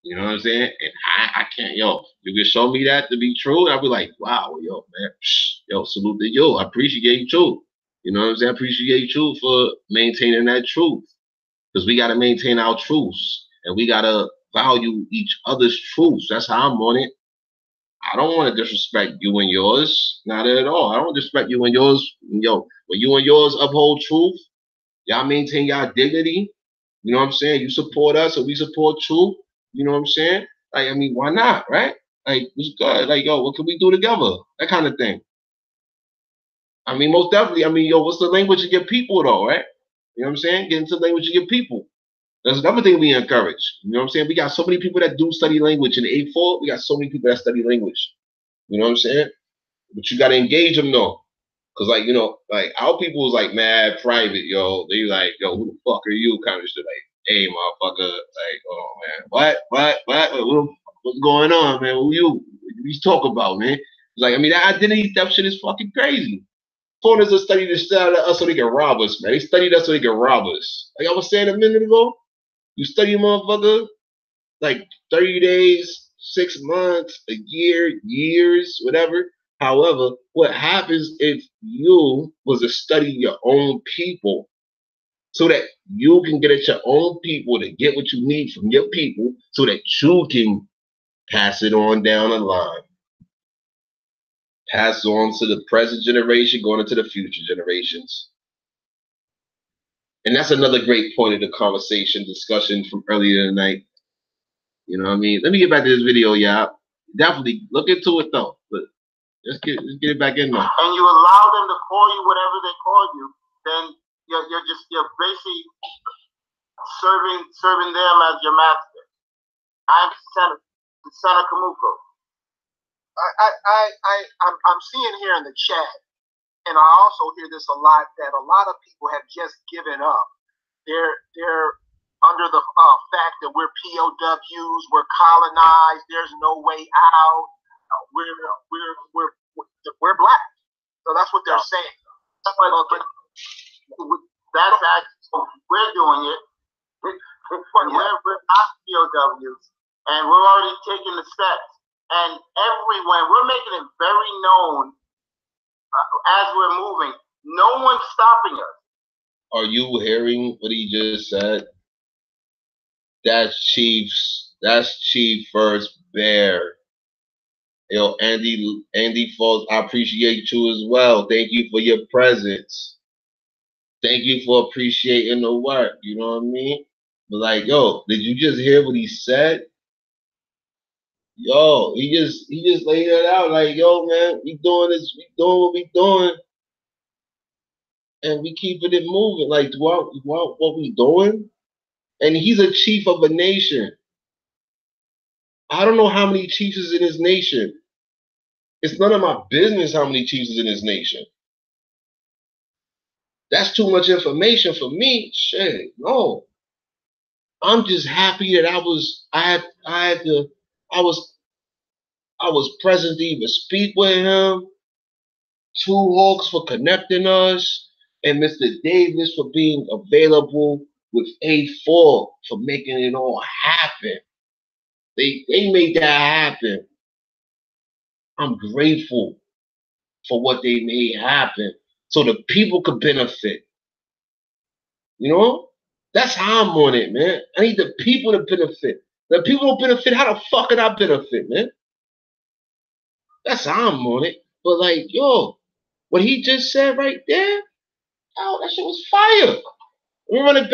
You know what I'm saying? And I can't, yo, you can show me that to be true, and I'll be like, wow, yo, man, yo, salute to you. I appreciate you too. You know what I'm saying? I appreciate you for maintaining that truth. Because we gotta maintain our truths. And we gotta value each other's truths. That's how I'm on it. I don't want to disrespect you and yours. Not at all. I don't disrespect you and yours. Yo, when you and yours uphold truth, y'all maintain y'all dignity. You know what I'm saying? You support us and we support truth. You know what I'm saying? Like, I mean, why not, right? Like, it's good. Like, yo, what can we do together? That kind of thing. I mean, most definitely. I mean, yo, what's the language of your people, though, right? You know what I'm saying? Get into the language of your people. That's another thing we encourage. You know what I'm saying? We got so many people that do study language. In A4, we got so many people that study language. You know what I'm saying? But you got to engage them, though. Because, like, you know, like, our people is, like, mad private, yo. They like, yo, who the fuck are you? Kind of shit. Like, hey, motherfucker. Like, oh, man. What's going on, man? Who you? What you talk about, man? It's like, I mean, that identity theft shit is fucking crazy. Foreigners will study the shit out of us so they can rob us, man. They studied us so they can rob us. Like I was saying a minute ago, you study a motherfucker, like 30 days, 6 months, a year, years, whatever. However, what happens if you was to study your own people so that you can get at your own people to get what you need from your people so that you can pass it on down the line. Pass on to the present generation, going into the future generations. And that's another great point of the conversation discussion from earlier tonight. You know what I mean? Let me get back to this video, y'all. Definitely look into it though. But let's get it back in there. And you allow them to call you whatever they call you, then you're basically serving them as your master. I'm Senator Kamuko. I'm seeing here in the chat, and I also hear this a lot, that a lot of people have just given up. They're under the fact that we're POWs, we're colonized, there's no way out. We're black. So that's what they're saying. That's actually, we're doing it. We're not POWs, and we're already taking the steps. And everywhere, we're making it very known as we're moving. No one's stopping us. Are you hearing what he just said? That's Chief First Bear. Yo, Andy Falls, I appreciate you as well. Thank you for your presence. Thank you for appreciating the work. You know what I mean? But like, yo, did you just hear what he said? Yo, he just laid it out like, yo, man, we doing this, we doing what we doing, and we keeping it moving. Like, what we doing? And he's a chief of a nation. I don't know how many chiefs is in his nation. It's none of my business how many chiefs is in his nation. That's too much information for me. Shit, no. I'm just happy that I was present to even speak with him. Two Hawks for connecting us, and Mr. Davis for being available with A4 for making it all happen. They made that happen. I'm grateful for what they made happen so the people could benefit. You know? That's how I'm on it, man. I need the people to benefit. The people don't benefit, how the fuck can I benefit, man? That's how I'm on it. But like, yo, what he just said right there, oh, that shit was fire. Let me run it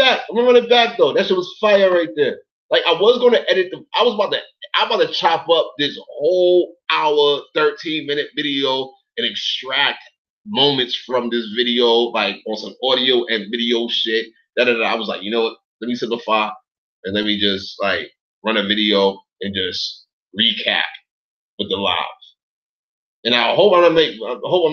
back though. That shit was fire right there. Like, I was gonna edit I'm about to chop up this whole hour, 13-minute video and extract moments from this video, like on some audio and video shit. I was like, you know what? Let me simplify and let me just like run a video and just recap with the live. And I hope I'm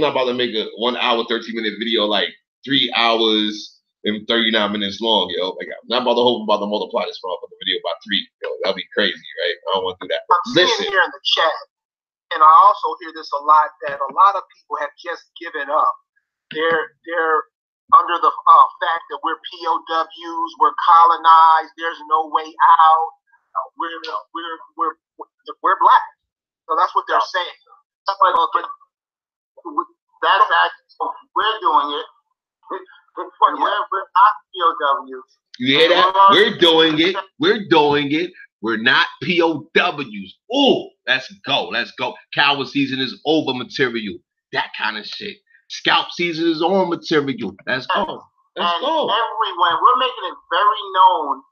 not about to make a 1 hour, 13-minute video like 3 hours and 39 minutes long, yo. Like, I'm not about to multiply this motherfucking video by 3. Yo, that'd be crazy, right? I don't want to do that. I'm seeing here in the chat, and I also hear this a lot, that a lot of people have just given up. They're under the fact that we're POWs, we're colonized, there's no way out. We're black. So that's what they're saying. That's actually, we're doing it. We're not POWs. You hear that? We're doing it. We're doing it. We're not POWs. Ooh, let's go. Let's go. Coward season is over material. That kind of shit. Scalp season is on material. Let's go. Let's go. Everywhere, we're making it very known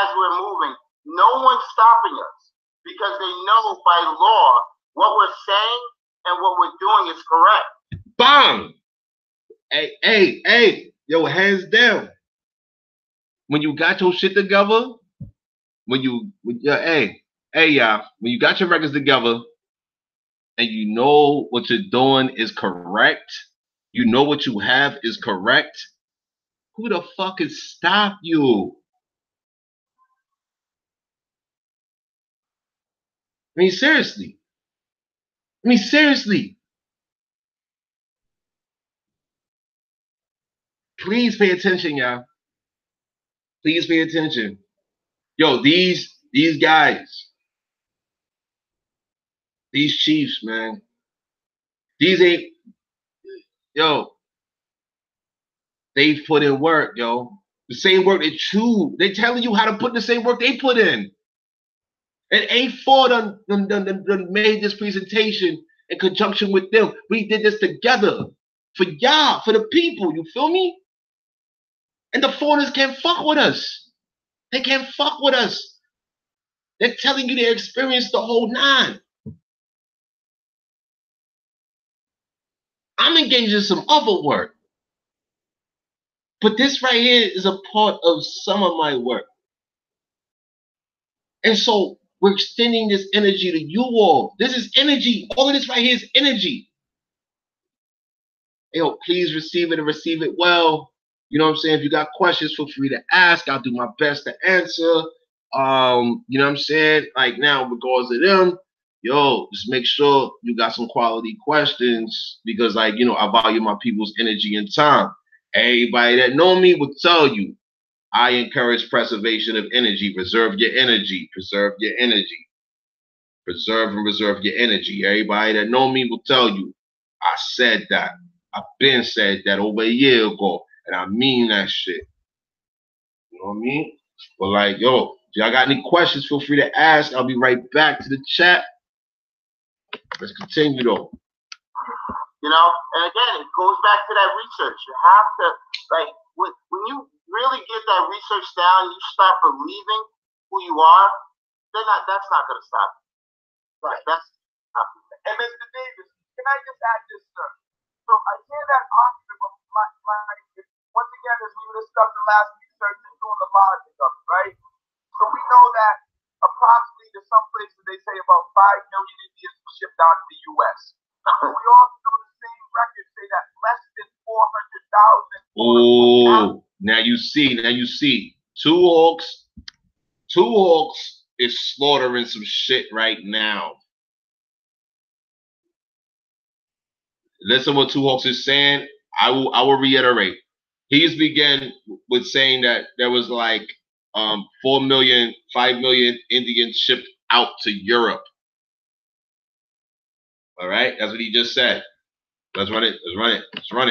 as we're moving. No one's stopping us because they know by law what we're saying and what we're doing is correct. Bang! Hey, yo, hands down. When you got your shit together, when you got your records together and you know what you're doing is correct, you know what you have is correct, who the fuck can stop you? I mean, seriously. Please pay attention, y'all. Please pay attention. Yo, these guys, these chiefs, man, they put in work, yo. The same work they telling you how to put the same work they put in. And A4 done made this presentation in conjunction with them. We did this together for y'all, for the people, you feel me? And the foreigners can't fuck with us. They can't fuck with us. They're telling you they experienced the whole 9. I'm engaged in some other work. But this right here is a part of some of my work. And so we're extending this energy to you all. This is energy. All of this right here is energy. Yo, please receive it and receive it well. You know what I'm saying? If you got questions, feel free to ask. I'll do my best to answer. You know what I'm saying? Like now, regards to them, yo, just make sure you got some quality questions because, like, you know, I value my people's energy and time. Everybody that know me will tell you, I encourage preservation of energy. Preserve your energy. Preserve your energy. Preserve and reserve your energy. Everybody that know me will tell you, I said that. I've been said that over a year ago, and I mean that shit. You know what I mean? But like, yo, if y'all got any questions, feel free to ask. I'll be right back to the chat. Let's continue though. You know, and again, it goes back to that research. You have to, like, when you really get that research down, you start believing who you are, that's not going to stop you. Right. That's not. And Mr. Davis, can I just add this, sir? So I hear that argument, but once again, as we discussed in last research and doing the logic of it, right? So we know that approximately to some places they say about 5 million Indians were shipped out of the U.S. We also know the same records say that less than 400,000. Oh, now you see. Two Hawks is slaughtering some shit right now. Listen what Two Hawks is saying. I will reiterate. He's began with saying that there was like 5 million Indians shipped out to Europe. All right, that's what he just said. Let's run it. Africans were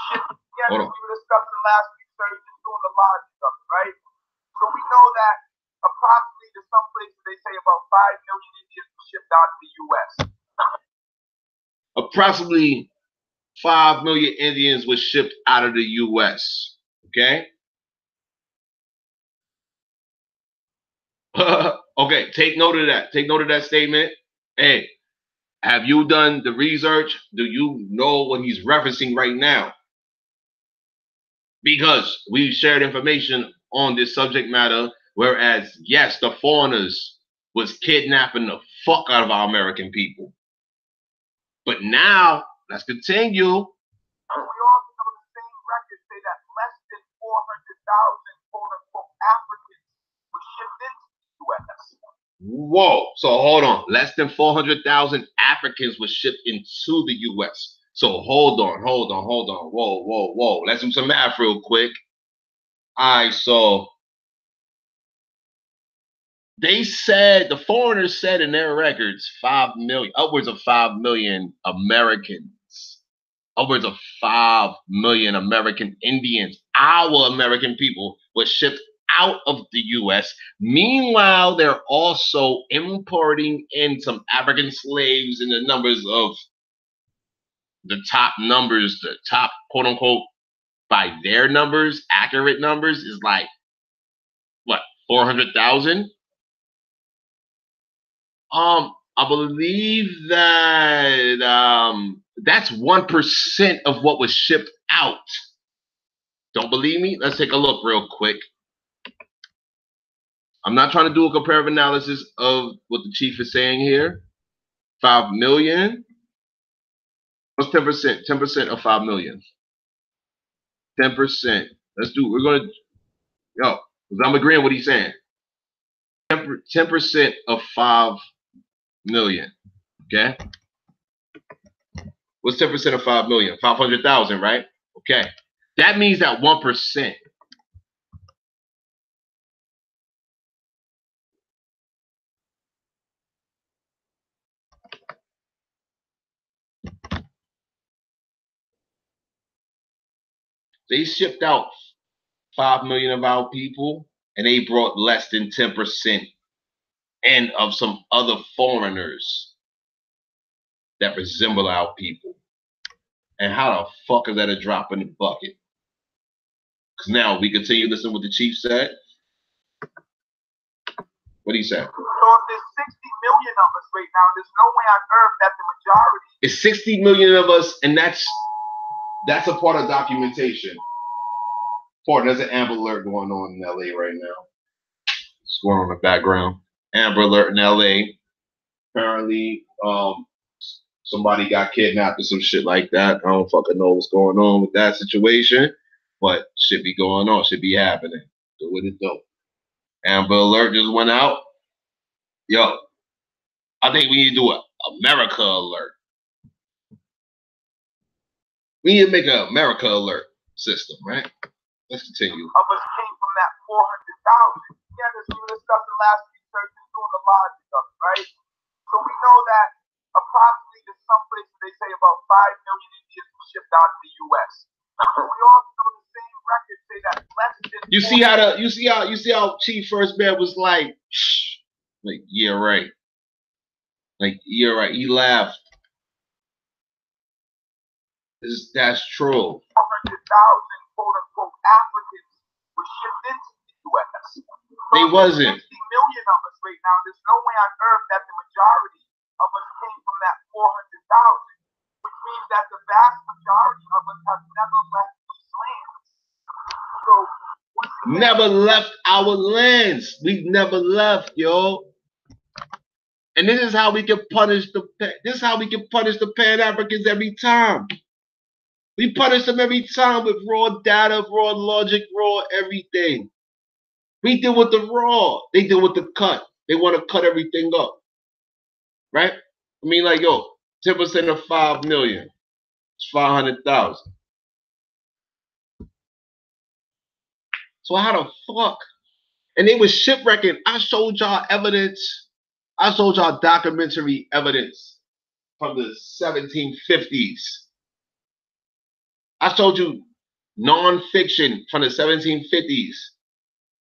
shipped. Hold on. We discussed in last research and doing the logic of it, right? So we know that approximately to some places they say about 5 million Indians were shipped out of the U.S. Approximately 5 million Indians were shipped out of the U.S. Okay? Okay, take note of that. Take note of that statement. Hey, have you done the research? Do you know what he's referencing right now? Because we shared information on this subject matter, whereas, yes, the foreigners was kidnapping the fuck out of our American people. But now, let's continue. We also know the same records say that less than 400,000 quote-unquote Africans were shipped into the U.S. Whoa. So hold on. Less than 400,000 Africans were shipped into the U.S. So hold on. Whoa. Let's do some math real quick. All right, so they said, the foreigners said in their records, 5 million, upwards of 5 million Americans, upwards of 5 million American Indians, our American people, were shipped out of the U.S. Meanwhile, they're also importing in some African slaves in the numbers of the top numbers, the top quote unquote, by their numbers, accurate numbers is like, what, 400,000? I believe that that's 1% of what was shipped out. Don't believe me? Let's take a look real quick. I'm not trying to do a comparative analysis of what the chief is saying here. 5 million. What's 10%? 10% of 5 million. 10%. Let's do, we're going to, yo, because I'm agreeing with what he's saying. 10% of 5 million. Okay. What's 10% of 5 million? 500,000, right? Okay. That means that 1%. They shipped out 5 million of our people, and they brought less than 10% in of some other foreigners that resemble our people. And how the fuck is that a drop in the bucket? Because now we continue listening to what the chief said. What do you say? So if there's 60 million of us right now, there's no way on earth that the majority. It's 60 million of us, and that's a part of documentation. There's an Amber Alert going on in LA right now. It's going on in the background. Amber Alert in LA. Apparently, somebody got kidnapped or some shit like that. I don't fucking know what's going on with that situation, but shit be going on, shit be happening. Do what it do. Amber Alert just went out. Yo, I think we need to do a America Alert. We need to make an America Alert system, right? Let's continue. Of us came from that 400,000. Yeah, there's some of the stuff the last research is doing the logic of it, right? So we know that approximately there's some places they say about 5 million Indians were shipped out of the U.S. So we also know the same records say that less than. You see how Chief First Man was like yeah, right. Like, yeah, right. He laughed. That's true. 400,000 quote unquote Africans were shipped into the U.S. They wasn't. 60 million of us right now. There's no way on earth that the majority of us came from that 400,000, which means that the vast majority of us have never left these lands. So never left our lands. We've never left, yo. And this is how we can punish the Pan-Africans every time. We punish them every time with raw data, raw logic, raw everything. We deal with the raw. They deal with the cut. They want to cut everything up. Right? I mean, like, yo, 10% of 5 million. It's 500,000. So how the fuck? And they was shipwrecking. I showed y'all evidence. I showed y'all documentary evidence from the 1750s. I showed you non-fiction from the 1750s.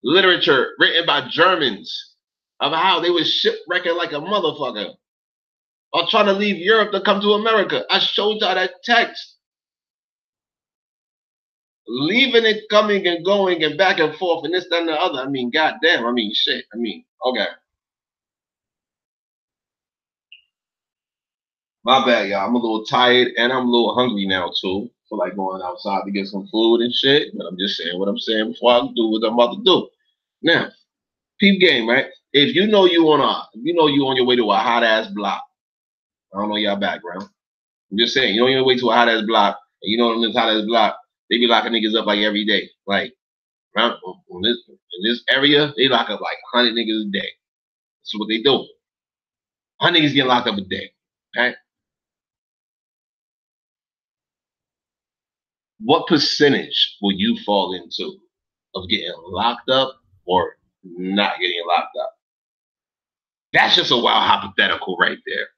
Literature written by Germans of how they was shipwrecking like a motherfucker. Or trying to leave Europe to come to America. I showed y'all that text. Leaving it, coming and going and back and forth and this, that, and the other. I mean, goddamn. I mean, shit. I mean, okay. My bad, y'all. I'm a little tired and I'm a little hungry now, too. I feel like going outside to get some food and shit. But I'm just saying what I'm saying before I do what I'm about to do. Now, peep game, right? If you know you on your way to a hot ass block. I don't know your background. I'm just saying, you know your way to a hot ass block, and you know in this hot ass block, they be locking niggas up like every day. Like around in this area, they lock up like 100 niggas a day. That's what they do. 100 niggas get locked up a day. Okay? What percentage will you fall into of getting locked up or not getting locked up? That's just a wild hypothetical right there.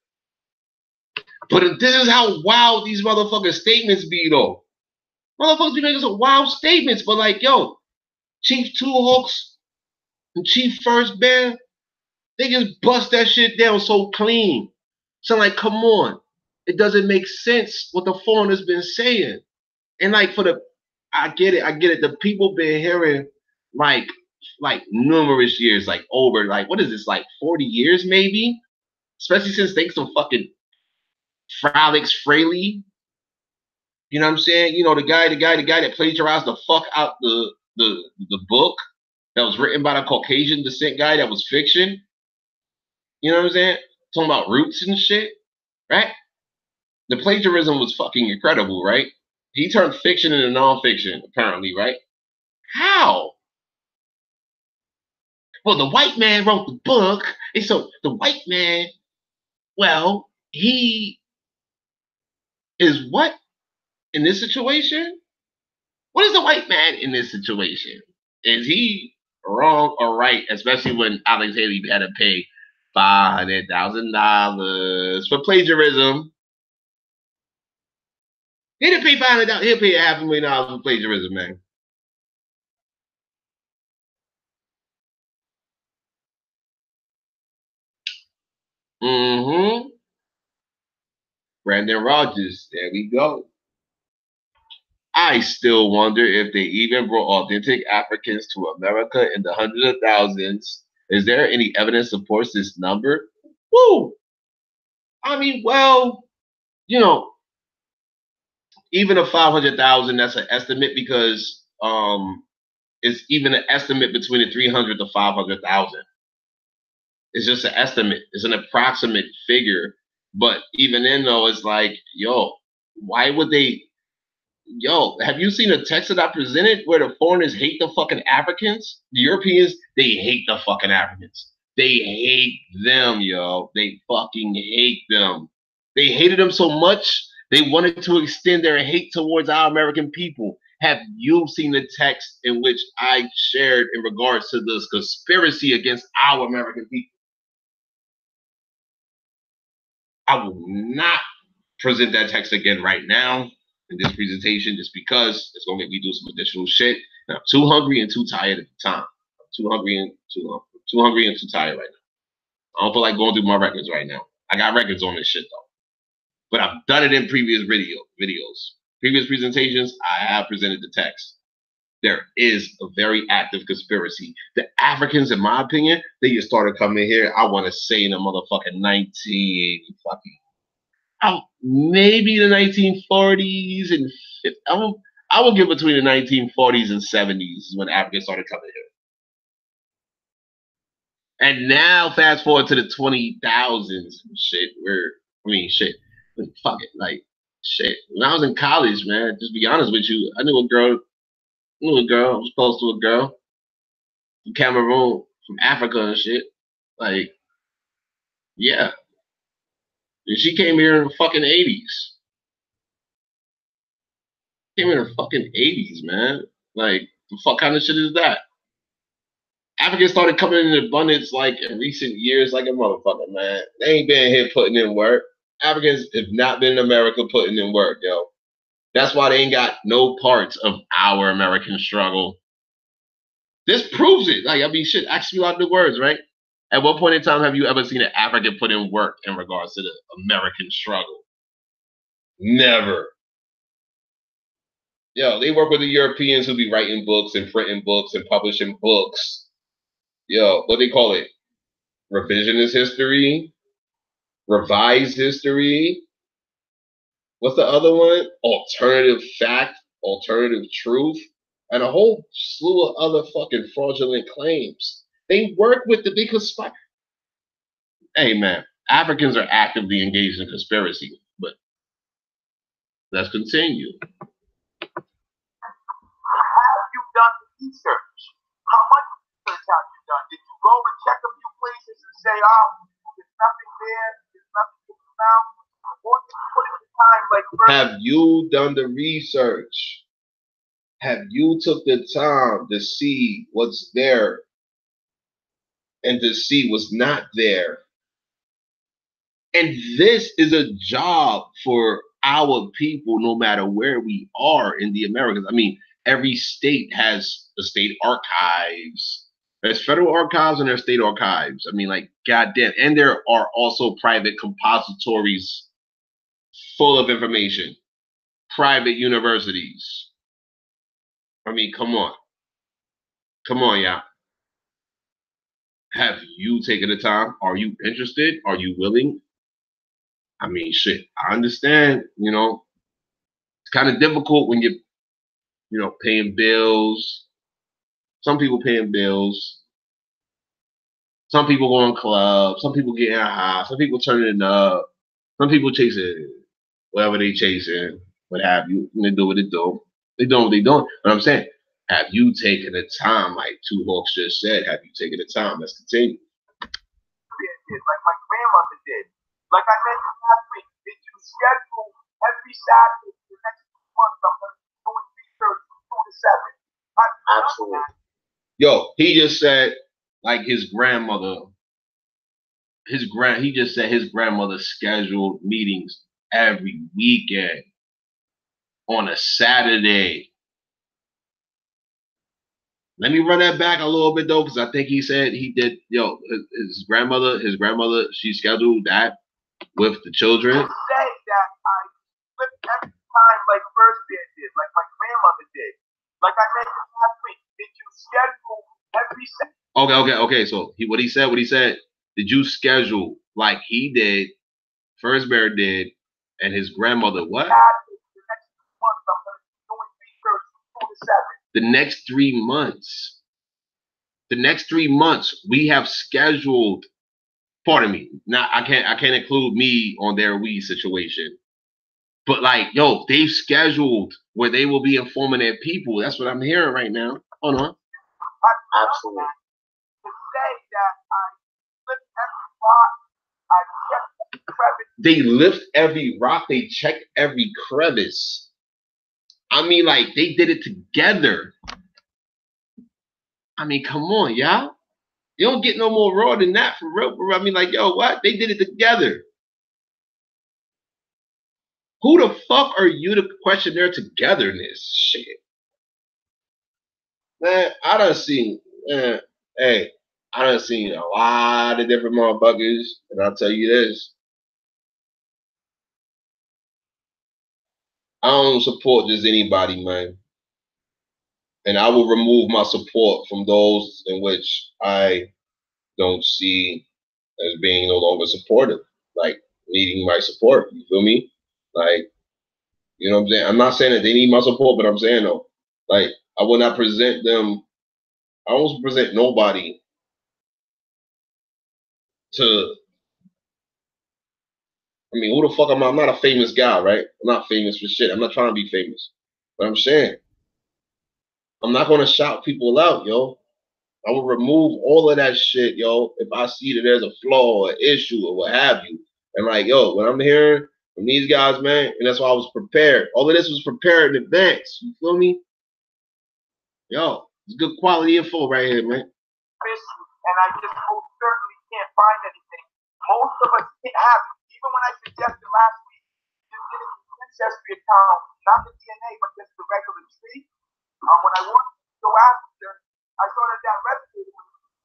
But this is how wild these motherfucking statements be, though. Motherfuckers be making some wild statements, but like, yo, Chief Two Hawks and Chief First Man, they just bust that shit down so clean. So like, come on. It doesn't make sense what the foreigner's been saying. And like I get it. The people been hearing like numerous years, like over, like, what is this, like 40 years maybe? Especially since thanks to fucking Fralix Fraley. You know what I'm saying? You know, the guy that plagiarized the fuck out the book that was written by the Caucasian descent guy that was fiction. You know what I'm saying? Talking about roots and shit, right? The plagiarism was fucking incredible, right? He turned fiction into nonfiction, apparently, right? How? Well, the white man wrote the book, and so the white man, well, he is what in this situation? What is the white man in this situation? Is he wrong or right? Especially when Alex Haley had to pay $500,000 for plagiarism. He didn't pay $500,000. He'll pay $500,000 for plagiarism, man. Mm-hmm. Brandon Rogers. There we go. I still wonder if they even brought authentic Africans to America in the hundreds of thousands Is there any evidence supports this number? Woo! I mean, well, you know, even a 500,000, that's an estimate because it's even an estimate between the 300 to 500,000. It's just an estimate. It's an approximate figure. But even then, though, it's like, yo, why would they? Yo, have you seen a text that I presented where the foreigners hate the fucking Africans? The Europeans, they hate the fucking Africans. They hate them, yo. They fucking hate them. They hated them so much, they wanted to extend their hate towards our American people. Have you seen the text in which I shared in regards to this conspiracy against our American people? I will not present that text again right now in this presentation just because it's going to make me do some additional shit. And I'm too hungry and too tired at the time. I'm too hungry and too tired right now. I don't feel like going through my records right now. I got records on this shit though. But I've done it in previous videos. Previous presentations, I have presented the text. There is a very active conspiracy. The Africans, in my opinion, they just started coming here, I want to say in the motherfucking 19 fucking maybe the 1940s and I will give between the 1940s and 70s is when Africans started coming here. And now fast forward to the 2000s and shit, fuck it, like shit. When I was in college, man, just be honest with you, I knew a girl, I was close to a girl from Cameroon, from Africa and shit. Like, yeah. And she came here in the fucking 80s. Came in the fucking 80s, man. Like, the fuck kind of shit is that? Africans started coming in abundance like in recent years, like a motherfucker, man. They ain't been here putting in work. Africans have not been in America putting in work, yo. That's why they ain't got no parts of our American struggle. This proves it. Like, I mean, shit, ask me out the words, right? At what point in time have you ever seen an African put in work in regards to the American struggle? Never. Yo, they work with the Europeans who be writing books and printing books and publishing books. Yo, what they call it? Revisionist history? Revised history? What's the other one? Alternative fact, alternative truth, and a whole slew of other fucking fraudulent claims. They work with the big conspiracy. Hey, man, Africans are actively engaged in conspiracy, but let's continue. Have you done the research? How much research have you done? Did you go and check a few places and say, oh, there's nothing there, there's nothing to be found? Or did you put in the time like first? Have you done the research? Have you took the time to see what's there and to see what's not there? And this is a job for our people, no matter where we are in the Americas. I mean, every state has the state archives. There's federal archives and there's state archives. I mean, like, goddamn. And there are also private compositories full of information. Private universities. I mean, come on. Come on, y'all. Have you taken the time? Are you interested? Are you willing? I mean, shit, I understand, you know, it's kind of difficult when you're, you know, paying bills. Some people paying bills. Some people going clubs. Some people getting high. Some people turning up. Some people chasing whatever they chasing, what have you. And they do what they do. They doing what they doing. But I'm saying, have you taken the time, like Two Hawks just said, have you taken the time? Let's continue. Like my grandmother did. Like I mentioned last week, did you schedule every Saturday for the next 2 months? I'm going to be doing research from 2 to 7. Absolutely. Yo, he just said, like his grandmother, he just said his grandmother scheduled meetings every weekend on a Saturday. Let me run that back a little bit though, because I think he said he did. Yo, his grandmother, she scheduled that with the children. I say that I flip every time like First Bear did, like my grandmother did. Like I mentioned last week, did you schedule every Saturday Okay. So what he said, did you schedule like he did, First Bear did, and his grandmother what? The next 3 months. The next 3 months we have scheduled. Pardon me. Now I can't include me on their weed situation. But like, yo, they've scheduled where they will be informing their people. That's what I'm hearing right now. Hold on. Absolutely. To say that I lift every rock, I check every crevice. They lift every rock, they check every crevice. I mean, like, they did it together. I mean, come on, y'all. You don't get no more raw than that for real, bro. I mean, like, yo, what? They did it together. Who the fuck are you to question their togetherness? Shit. Man, I done seen a lot of different motherfuckers, and I'll tell you this. I don't support just anybody, man. And I will remove my support from those in which I don't see as being no longer supportive, like needing my support. You feel me? Like, you know what I'm saying? I'm not saying that they need my support, but I'm saying though, like, I will not present them. I won't present nobody to. I mean, who the fuck am I? I'm not a famous guy, right? I'm not famous for shit. I'm not trying to be famous. But I'm saying, I'm not going to shout people out, yo. I will remove all of that shit, yo, if I see that there's a flaw or issue or what have you. And like, yo, when I'm hearing from these guys, man, and that's why I was prepared. All of this was prepared in advance. You feel me? Yo, it's good quality info right here, man. And I just most certainly can't find anything. Most of us can't have it. Even when I suggested last week, just get an ancestry account, not the DNA, but just the regular tree. When I wanted to go after, I saw that resonated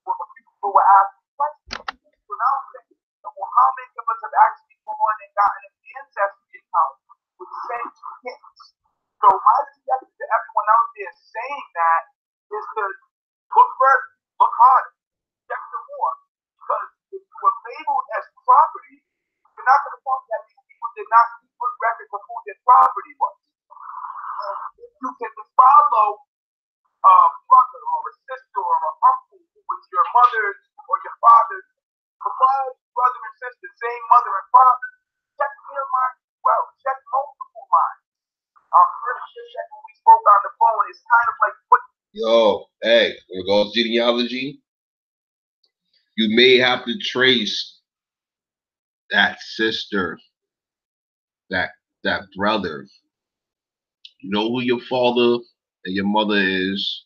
with people were asking questions. So now I'm thinking, well, how many of us have actually gone and gotten an ancestry account with the same two hits? So my suggestion to everyone out there saying that is to look further, look harder, check some more. Because if you were labeled as property, you're not going to find that these people did not keep good records of who their property was. And if you can follow a brother or a sister or an uncle who was your mother's or your father's brother and sister, same mother and father, check their lines as well. Check multiple lines. When we spoke on the phone, it's kind of like what. Yo, hey, in regards to genealogy, you may have to trace that sister, that brother. You know who your father and your mother is.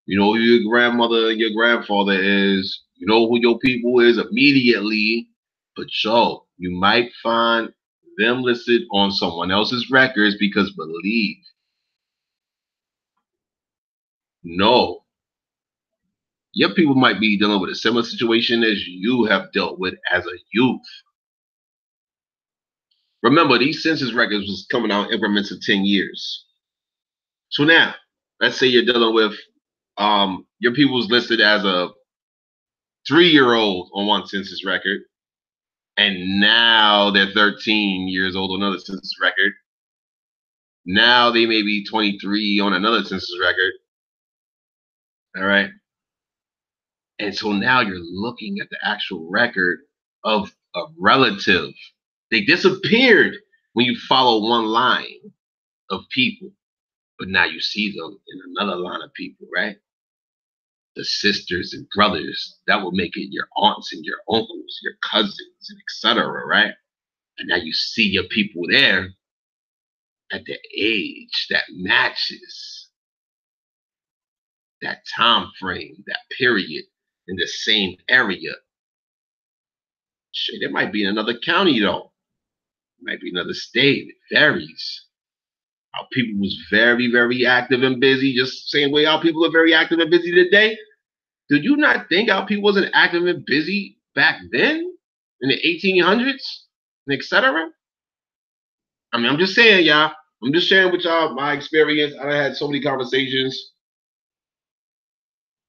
You know who your grandmother and your grandfather is. You know who your people is immediately. But yo, you might find them listed on someone else's records because believe, no, your people might be dealing with a similar situation as you have dealt with as a youth. Remember, these census records was coming out in increments of 10 years. So now, let's say you're dealing with your people's listed as a 3-year-old on one census record, and now they're 13 years old on another census record. Now they may be 23 on another census record. All right. And so now you're looking at the actual record of a relative. They disappeared when you follow one line of people, but now you see them in another line of people, right? The sisters and brothers, that will make it your aunts and your uncles, your cousins, and etc., right? And now you see your people there at the age that matches that time frame, that period, in the same area. Shit, it might be in another county though. It might be another state. It varies. Our people was very, very active and busy, just the same way our people are very active and busy today. Did you not think our people wasn't active and busy back then in the 1800s and etc.? I mean, I'm just saying, y'all. I'm just sharing with y'all my experience. I had so many conversations.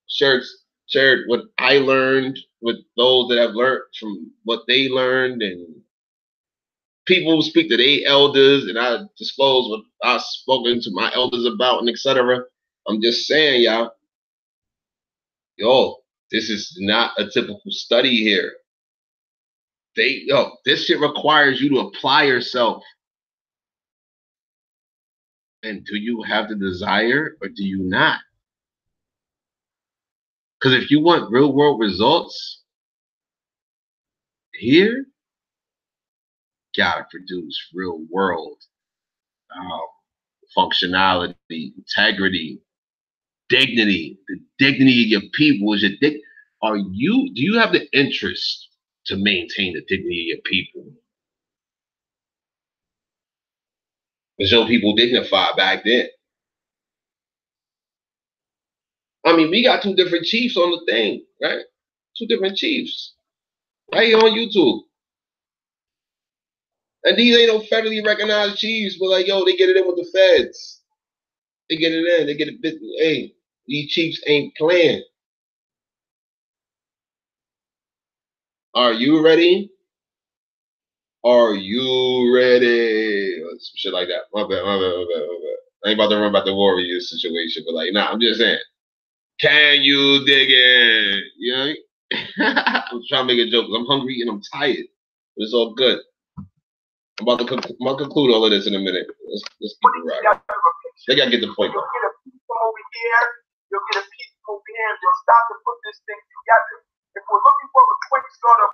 Shirts. shared what I learned with those that have learned from what they learned, and people who speak to their elders, and I disclose what I've spoken to my elders about, and etc. I'm just saying, y'all, yo, this is not a typical study here. This shit requires you to apply yourself. And do you have the desire or do you not? Because if you want real world results here, gotta produce real world functionality, integrity, dignity. The dignity of your people is your do you have the interest to maintain the dignity of your people? Because your people dignified back then. I mean, we got two different chiefs on the thing, right? Two different chiefs. Right here on YouTube. And these ain't no federally recognized chiefs, but like, yo, they get it in with the feds. They get it in. They get it. Hey, these chiefs ain't playing. Are you ready? Are you ready? Some shit like that. My bad. I ain't about to run about the Warriors situation, but like, nah, I'm just saying. Can you dig it? You know? I'm trying to make a joke. I'm hungry and I'm tired. But it's all good. I'm about to conclude all of this in a minute. Let's keep it right. They gotta get the point. You'll get a piece from over here. You'll get a piece from over here. You'll start to put this thing together. If we're looking for a quick sort of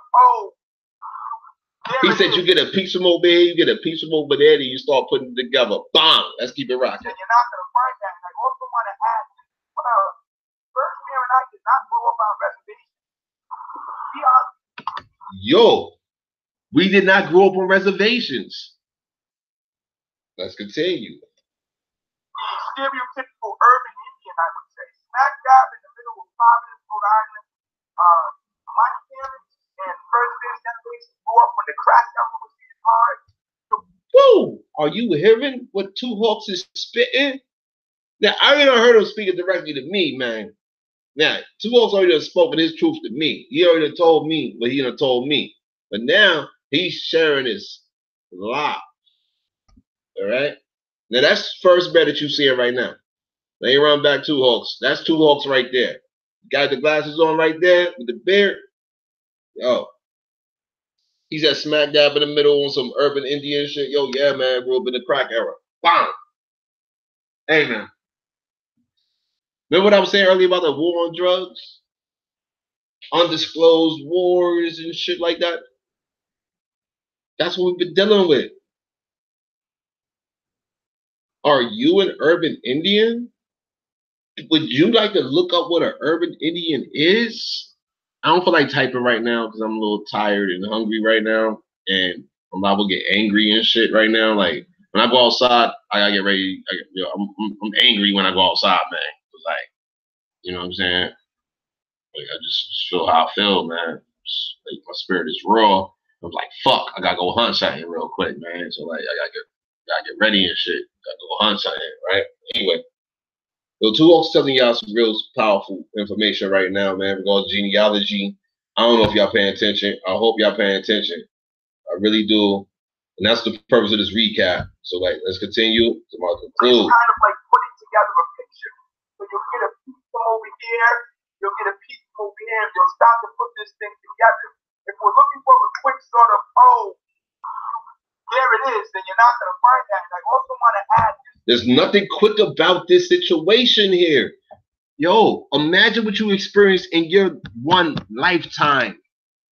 he said you get a piece from over here, you get a piece from over there, then you start putting it together. Bang! Let's keep it rocking. And you're not gonna find that. And I also want to add, First Mayor and I did not grow up on reservations. Yo, we did not grow up on reservations. Let's continue. The stereotypical urban Indian, I would say, smack dab in the middle of Providence, Rhode Island. My parents and first generation grew up when the crack album was getting hard. Woo! Are you hearing what Two Hawks is spitting? Now, I already heard him speaking directly to me, man. Now, Two Hawks already done spoken his truth to me. He already told me what he done told me. But now, he's sharing his live. All right? Now, that's first bet that you see it right now. Let me run back Two Hawks. That's Two Hawks right there. Got the glasses on right there with the beard. Yo. He's at smack dab in the middle on some urban Indian shit. Yo, yeah, man. Grew up in the crack era. Bam! Hey, man. Remember what I was saying earlier about the war on drugs? Undisclosed wars and shit like that? That's what we've been dealing with. Are you an urban Indian? Would you like to look up what an urban Indian is? I don't feel like typing right now because I'm a little tired and hungry right now. And I'm liable to get angry and shit right now. Like, when I go outside, I gotta get ready. I'm angry when I go outside, man. Like, you know what I'm saying? Like, I just feel how I feel, man. Like, my spirit is raw. I'm like, fuck, I gotta go hunt something real quick, man. So like, I gotta get ready and shit. Gotta go hunt something, right? Anyway, so Two Hawks telling y'all some real powerful information right now, man. Regarding genealogy. I don't know if y'all paying attention. I hope y'all paying attention. I really do. And that's the purpose of this recap. So like, let's continue. So I'll conclude. It's kind of like putting together a picture. So you'll get a piece from over here, you'll get a piece from over here, you'll start to put this thing together. If we're looking for a quick sort of, there it is, then you're not going to find that. And I also want to add, there's nothing quick about this situation here. Yo, imagine what you experienced in your one lifetime.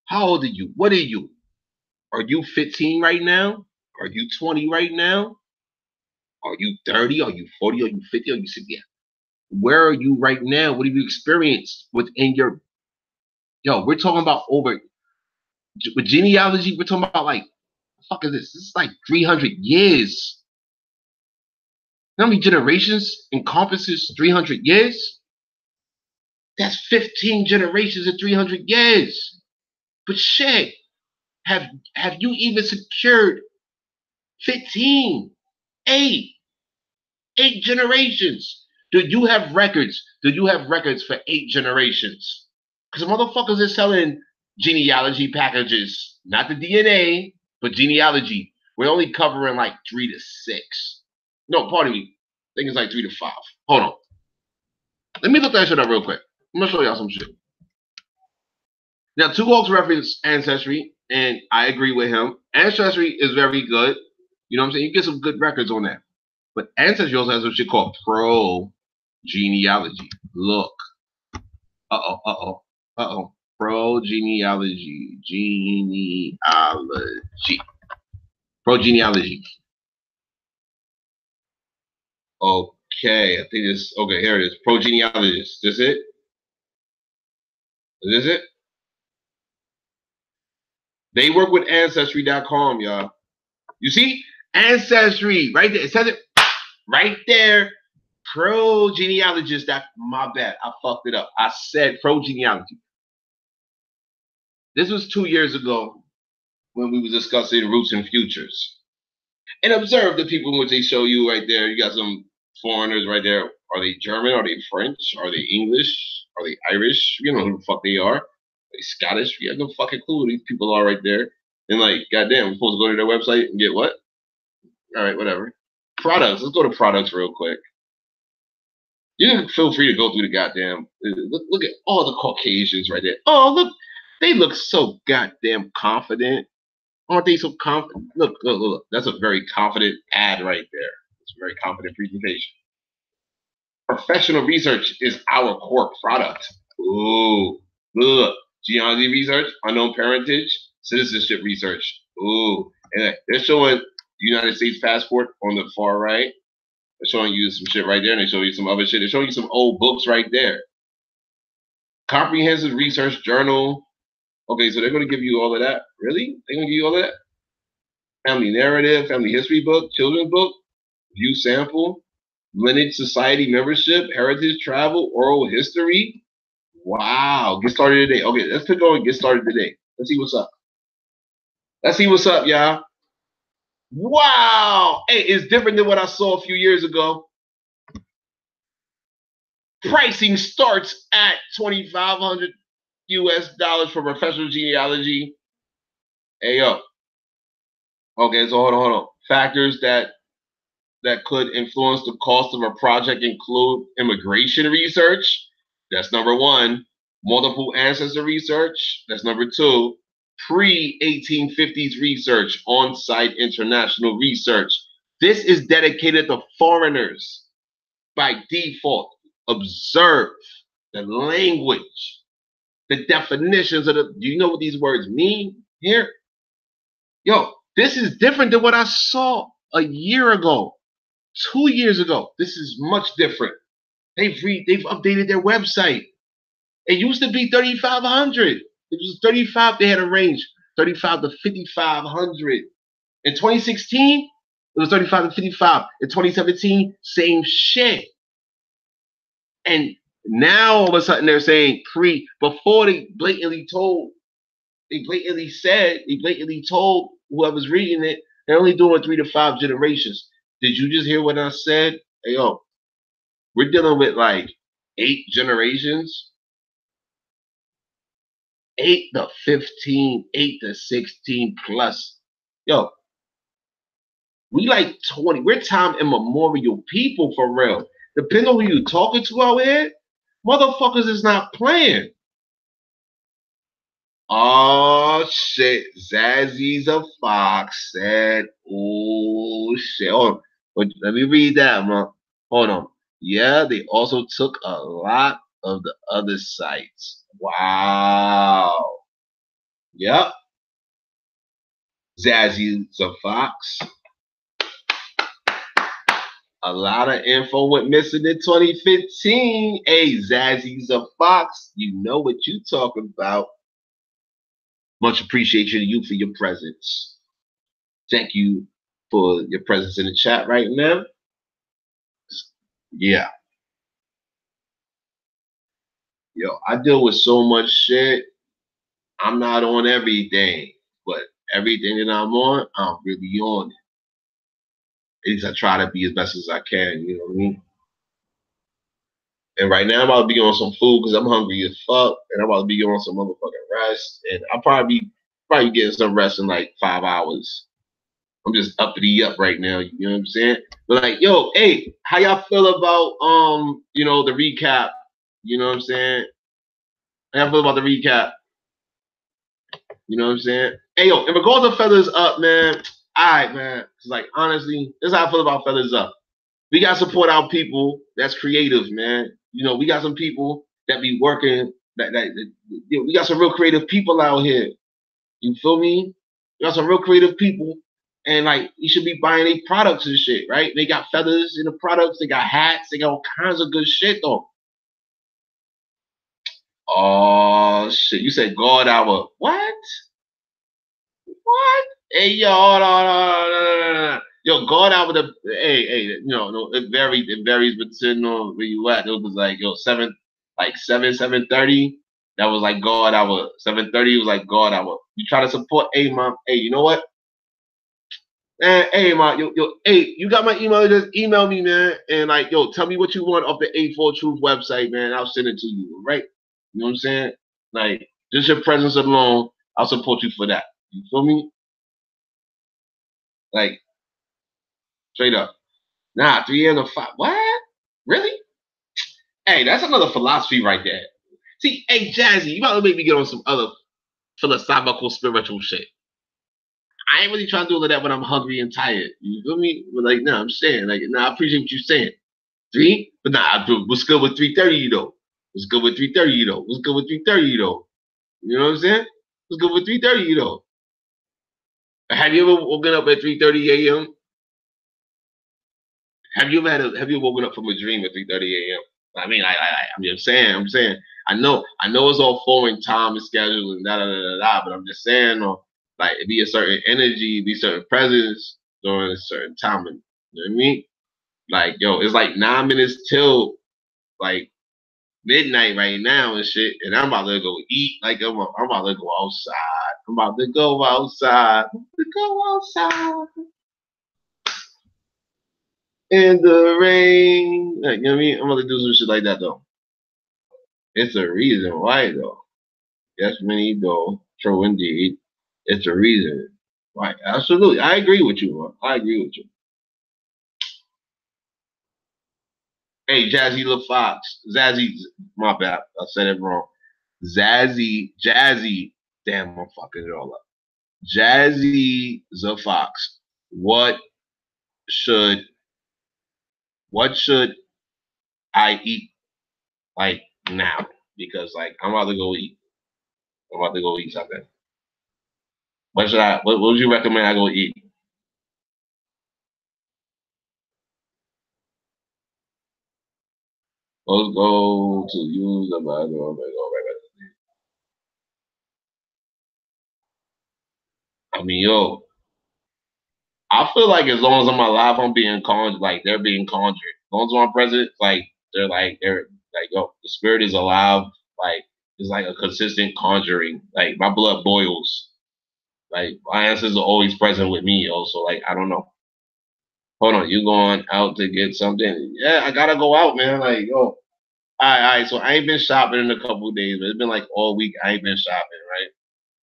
How old are you? What are you? Are you 15 right now? Are you 20 right now? Are you 30? Are you 40? Are you 50? Are you 60? Where are you right now? What have you experienced within your... Yo, we're talking about over... With genealogy, we're talking about like... What the fuck is this? This is like 300 years. How many generations encompasses 300 years? That's 15 generations in 300 years. But shit, have you even secured 15, 8 generations? Do you have records? Do you have records for 8 generations? Because motherfuckers are selling genealogy packages, not the DNA, but genealogy. We're only covering like 3 to 6. No, pardon me. I think it's like 3 to 5. Hold on. Let me look that shit up real quick. I'm gonna show y'all some shit. Now, Two Hawks reference Ancestry, and I agree with him. Ancestry is very good. You know what I'm saying? You get some good records on that. But Ancestry also has some shit called pro genealogy. Look. Pro genealogy. Pro genealogy. Okay, I think it's okay. Here it is. Pro genealogist. This it? Is this it? They work with Ancestry.com, y'all. You see? Ancestry, right there. It says it right there. Pro genealogist. My bad. I fucked it up. I said pro genealogy. This was 2 years ago when we were discussing roots and futures. And observe the people which they show you right there. You got some foreigners right there. Are they German? Are they French? Are they English? Are they Irish? You know who the fuck they are. Are they Scottish? We have no fucking clue who these people are right there. And like, goddamn, we're supposed to go to their website and get what? All right, whatever. Products. Let's go to products real quick. You can feel free to go through the goddamn. Look at all the Caucasians right there. Oh, look. They look so goddamn confident. Aren't they so confident? Look. That's a very confident ad right there. It's a very confident presentation. Professional research is our core product. Ooh. Look. Genealogy research, unknown parentage, citizenship research. Ooh. And they're showing United States passport on the far right. They're showing you some shit right there, and they show you some other shit. They're showing you some old books right there. Comprehensive research journal. Okay, so they're going to give you all of that. Really? They're going to give you all of that? Family narrative, family history book, children's book, view sample, lineage society membership, heritage travel, oral history. Wow. Get started today. Okay, let's click on get started today. Let's see what's up. Let's see what's up, y'all. Wow. Hey, it's different than what I saw a few years ago. Pricing starts at $2,500 US for professional genealogy. Hey, yo. Okay, so hold on. Factors that could influence the cost of a project include immigration research. That's number 1. Multiple ancestor research. That's number 2. Pre-1850s research, on-site international research. This is dedicated to foreigners. By default, observe the language, the definitions of the, do you know what these words mean here? Yo, this is different than what I saw a year ago, 2 years ago. This is much different. They've updated their website. It used to be 3,500. It was 35. They had a range 35 to 5,500. In 2016, it was 35 to 55. In 2017, same shit. And now all of a sudden they're saying before they blatantly told whoever's reading it, they're only doing 3 to 5 generations. Did you just hear what I said? Hey, yo, we're dealing with like 8 generations. 8 to 15, 8 to 16 plus. Yo, we like 20. We're time immemorial people for real. Depending on who you talking to out here, motherfuckers is not playing. Oh shit, Zazzy's a fox said, oh shit. Hold on. Let me read that, man. Hold on. Yeah, they also took a lot of the other sites. Wow. Yep. Zazzy's a fox. A lot of info went missing in 2015. Hey, Zazzy's a fox. You know what you talking about. Much appreciation to you for your presence. Thank you for your presence in the chat right now. Yeah. Yo, I deal with so much shit. I'm not on everything, but everything that I'm on, I'm really on it. At least I try to be as best as I can, you know what I mean? And right now I'm about to be on some food because I'm hungry as fuck, and I'm about to be on some motherfucking rest. And I'll probably getting some rest in like 5 hours. I'm just uppity up right now. You know what I'm saying? But like, yo, hey, how y'all feel about you know, the recap? You know what I'm saying? How y'all feel about the recap? You know what I'm saying? Hey, yo, in regards to Feathers Up, man, all right, man. Cause like honestly, this is how I feel about Feathers Up. We gotta support our people that's creative, man. You know, we got some people that be working. You know, we got some real creative people out here. You feel me? We got some real creative people, and like you should be buying their products and shit, right? They got feathers in the products. They got hats. They got all kinds of good shit though. Oh shit! You said God hour. What? What? Hey yo, hold on. Yo, God hour. Hey, you know, no, it varies between where you at. It was like yo 7:30. That was like God hour. 7:30 was like God hour. You try to support, hey mom. Hey, you know what? Man, hey mom, hey, you got my email? Just email me, man, and like, yo, tell me what you want off the A4 Truth website, man. I'll send it to you, right? You know what I'm saying? Like, just your presence alone, I'll support you for that. You feel me? Like, straight up. Nah, 3 a.m. to 5. What? Really? Hey, that's another philosophy right there. See, hey, Jazzy, you about to make me get on some other philosophical, spiritual shit. I ain't really trying to do all of that when I'm hungry and tired. You feel me? But like, nah, I'm saying, like, nah, I appreciate what you're saying. 3? But nah, what's good with 3:30 though? What's good with 3:30 though? What's good with 3:30 though? You know what I'm saying? What's good with 3:30 though? Have you ever woken up at 3:30 a.m.? Have you woken up from a dream at 3:30 a.m.? I mean, I'm just saying. I know it's all foreign time and schedule and but I'm just saying, like it be a certain energy, be certain presence during a certain time. You know what I mean? Like, yo, it's like 9 minutes till like midnight right now and shit, and I'm about to go eat. Like I'm about to go outside. I'm about to go outside. In the rain. Like, you know what I mean? I'm gonna do some shit like that though. It's a reason why though. Yes, many though. True indeed. It's a reason. Right. Absolutely. I agree with you, man. I agree with you. Hey, Jazzy LaFox. Zazzy, my bad. I said it wrong. Jazzy. Damn, I'm fucking it all up. Jazzy the Fox. What should I eat like now? Because like I'm about to go eat. I'm about to go eat something. What would you recommend I go eat? Let's go to use the bathroom. I mean, yo, I feel like as long as I'm alive, I'm being conjured. Like they're being conjured. As long as I'm present, they're like yo, the spirit is alive. Like it's like a consistent conjuring. Like my blood boils. Like my ancestors are always present with me. Also, like I don't know. Hold on, you going out to get something? Yeah, I gotta go out, man. Like yo, all right. So I ain't been shopping in a couple of days, but it's been like all week. I ain't been shopping, right?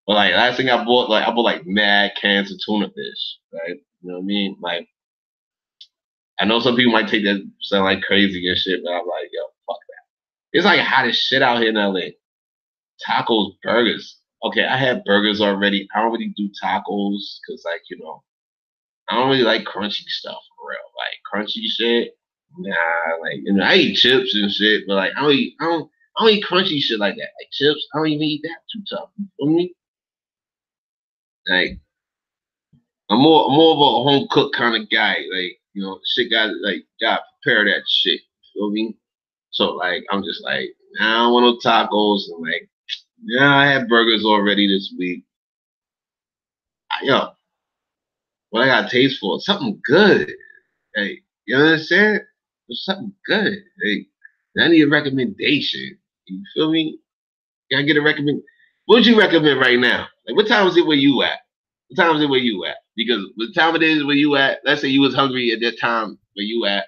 But like last thing I bought like mad cans of tuna fish, right? You know what I mean? Like I know some people might take that sound like crazy and shit, but I'm like, yo, fuck that. It's like hot as shit out here in LA. Tacos, burgers. Okay, I had burgers already. I don't really do tacos because like, you know, I don't really like crunchy stuff for real. Like crunchy shit. Nah, like you know, I eat chips and shit, but like I don't eat crunchy shit like that. Like chips, I don't even eat that too tough. You feel me? Like I'm more of a home cook kind of guy. Like, you know, shit got prepare that shit. You feel me? So like I'm just like, nah, I don't want no tacos and like, yeah, I had burgers already this week. Yo, what I got taste for? Something good. Hey, you understand? Something good. Hey, I need a recommendation. You feel me? Can I get a recommend? What would you recommend right now? Like, what time is it where you at? What time is it where you at? Because the time it is where you at, let's say you was hungry at that time where you at,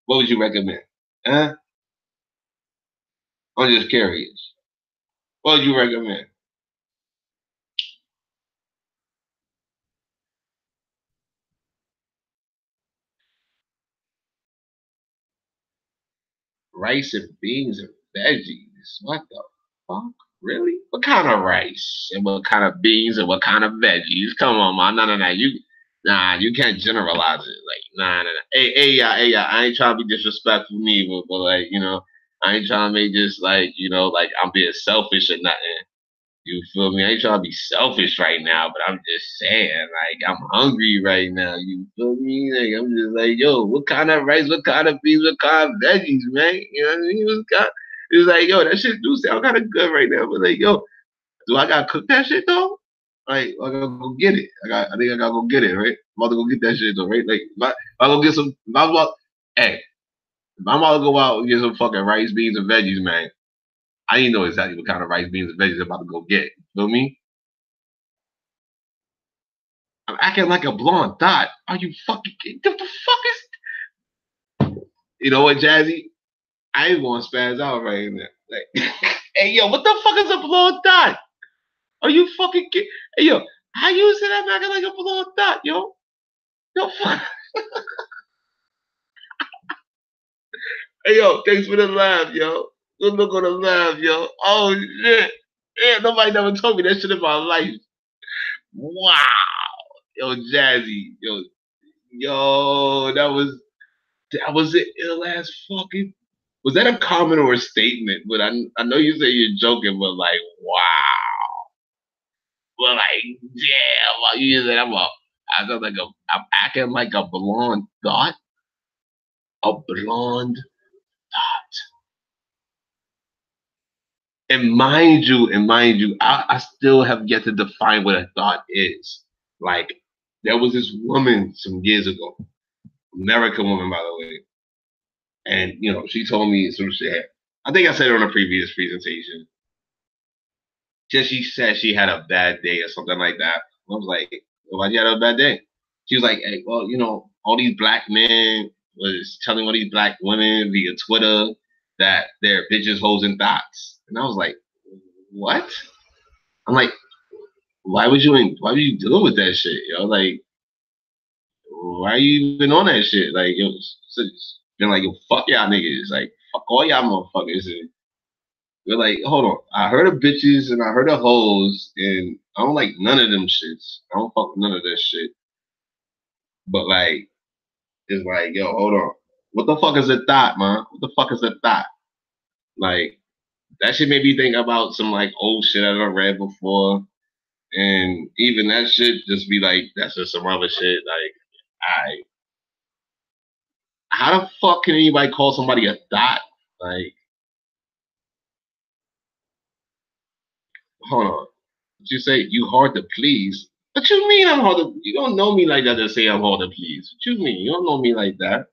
what would you recommend? Huh? I'm just curious. What would you recommend? Rice and beans and veggies. What the fuck? Really? What kind of rice and what kind of beans and what kind of veggies? Come on, man. No. You can't generalize it. Like, nah. Hey, yeah. I ain't trying to be disrespectful neither, but like, I ain't trying to make this like, like I'm being selfish or nothing. You feel me? I ain't trying to be selfish right now, but I'm just saying, like, I'm hungry right now. You feel me? Like, I'm just like, yo, what kind of rice, what kind of beans, what kind of veggies, man? You know what I mean? It was like, yo, that shit do sound kind of good right now. But like, yo, do I gotta cook that shit though? Like, I gotta go get it. I think I gotta go get it, right? I'm about to go get that shit though, right? Like, if I go get some, hey, if I'm about to go out and get some fucking rice, beans, and veggies, man, I didn't know exactly what kind of rice, beans, and veggies I'm about to go get. You feel me? I'm acting like a blonde dot. Are you fucking kidding? What the fuck is? You know what, Jazzy? I ain't gonna spaz out right now. Like, hey, yo, what the fuck is a blonde dot? Are you fucking kidding? Hey, yo, how you say I'm acting like a blonde dot, yo? Yo, fuck. Hey, yo, thanks for the laugh, yo. Good look on the laugh, yo. Oh, shit. Yeah, nobody never told me that shit in my life. Wow. Yo, Jazzy. Yo, that was an ill ass fucking. Was that a comment or a statement? But I know you say you're joking, but like, wow. Well, like, yeah, well, you said I'm acting like a blonde dot. A blonde dot. And mind you, I still have yet to define what a dot is. Like, there was this woman some years ago, American woman, by the way. And she told me some shit. I think I said it on a previous presentation. Just she said she had a bad day or something like that. I was like, well, why'd you have a bad day? She was like, hey, well, all these black men was telling all these black women via Twitter that they're bitches, hoes, and thoughts. And I was like, what? I'm like, why would you deal with that shit? Like, why are you even on that shit? Like, been like, yo, fuck y'all niggas. Like, fuck all y'all motherfuckers. And we're like, hold on. I heard of bitches and I heard of hoes, and I don't like none of them shits. I don't fuck with none of that shit. But like, it's like, yo, hold on. What the fuck is a thought, man? What the fuck is a thought? Like, that shit made me think about some like old shit I've read before. And even that shit just be like, that's just some other shit. Like, how the fuck can anybody call somebody a thought? Like, hold on. Did you say you hard to please? What you mean I'm hard to? You don't know me like that to say I'm hard to please. What you mean? You don't know me like that.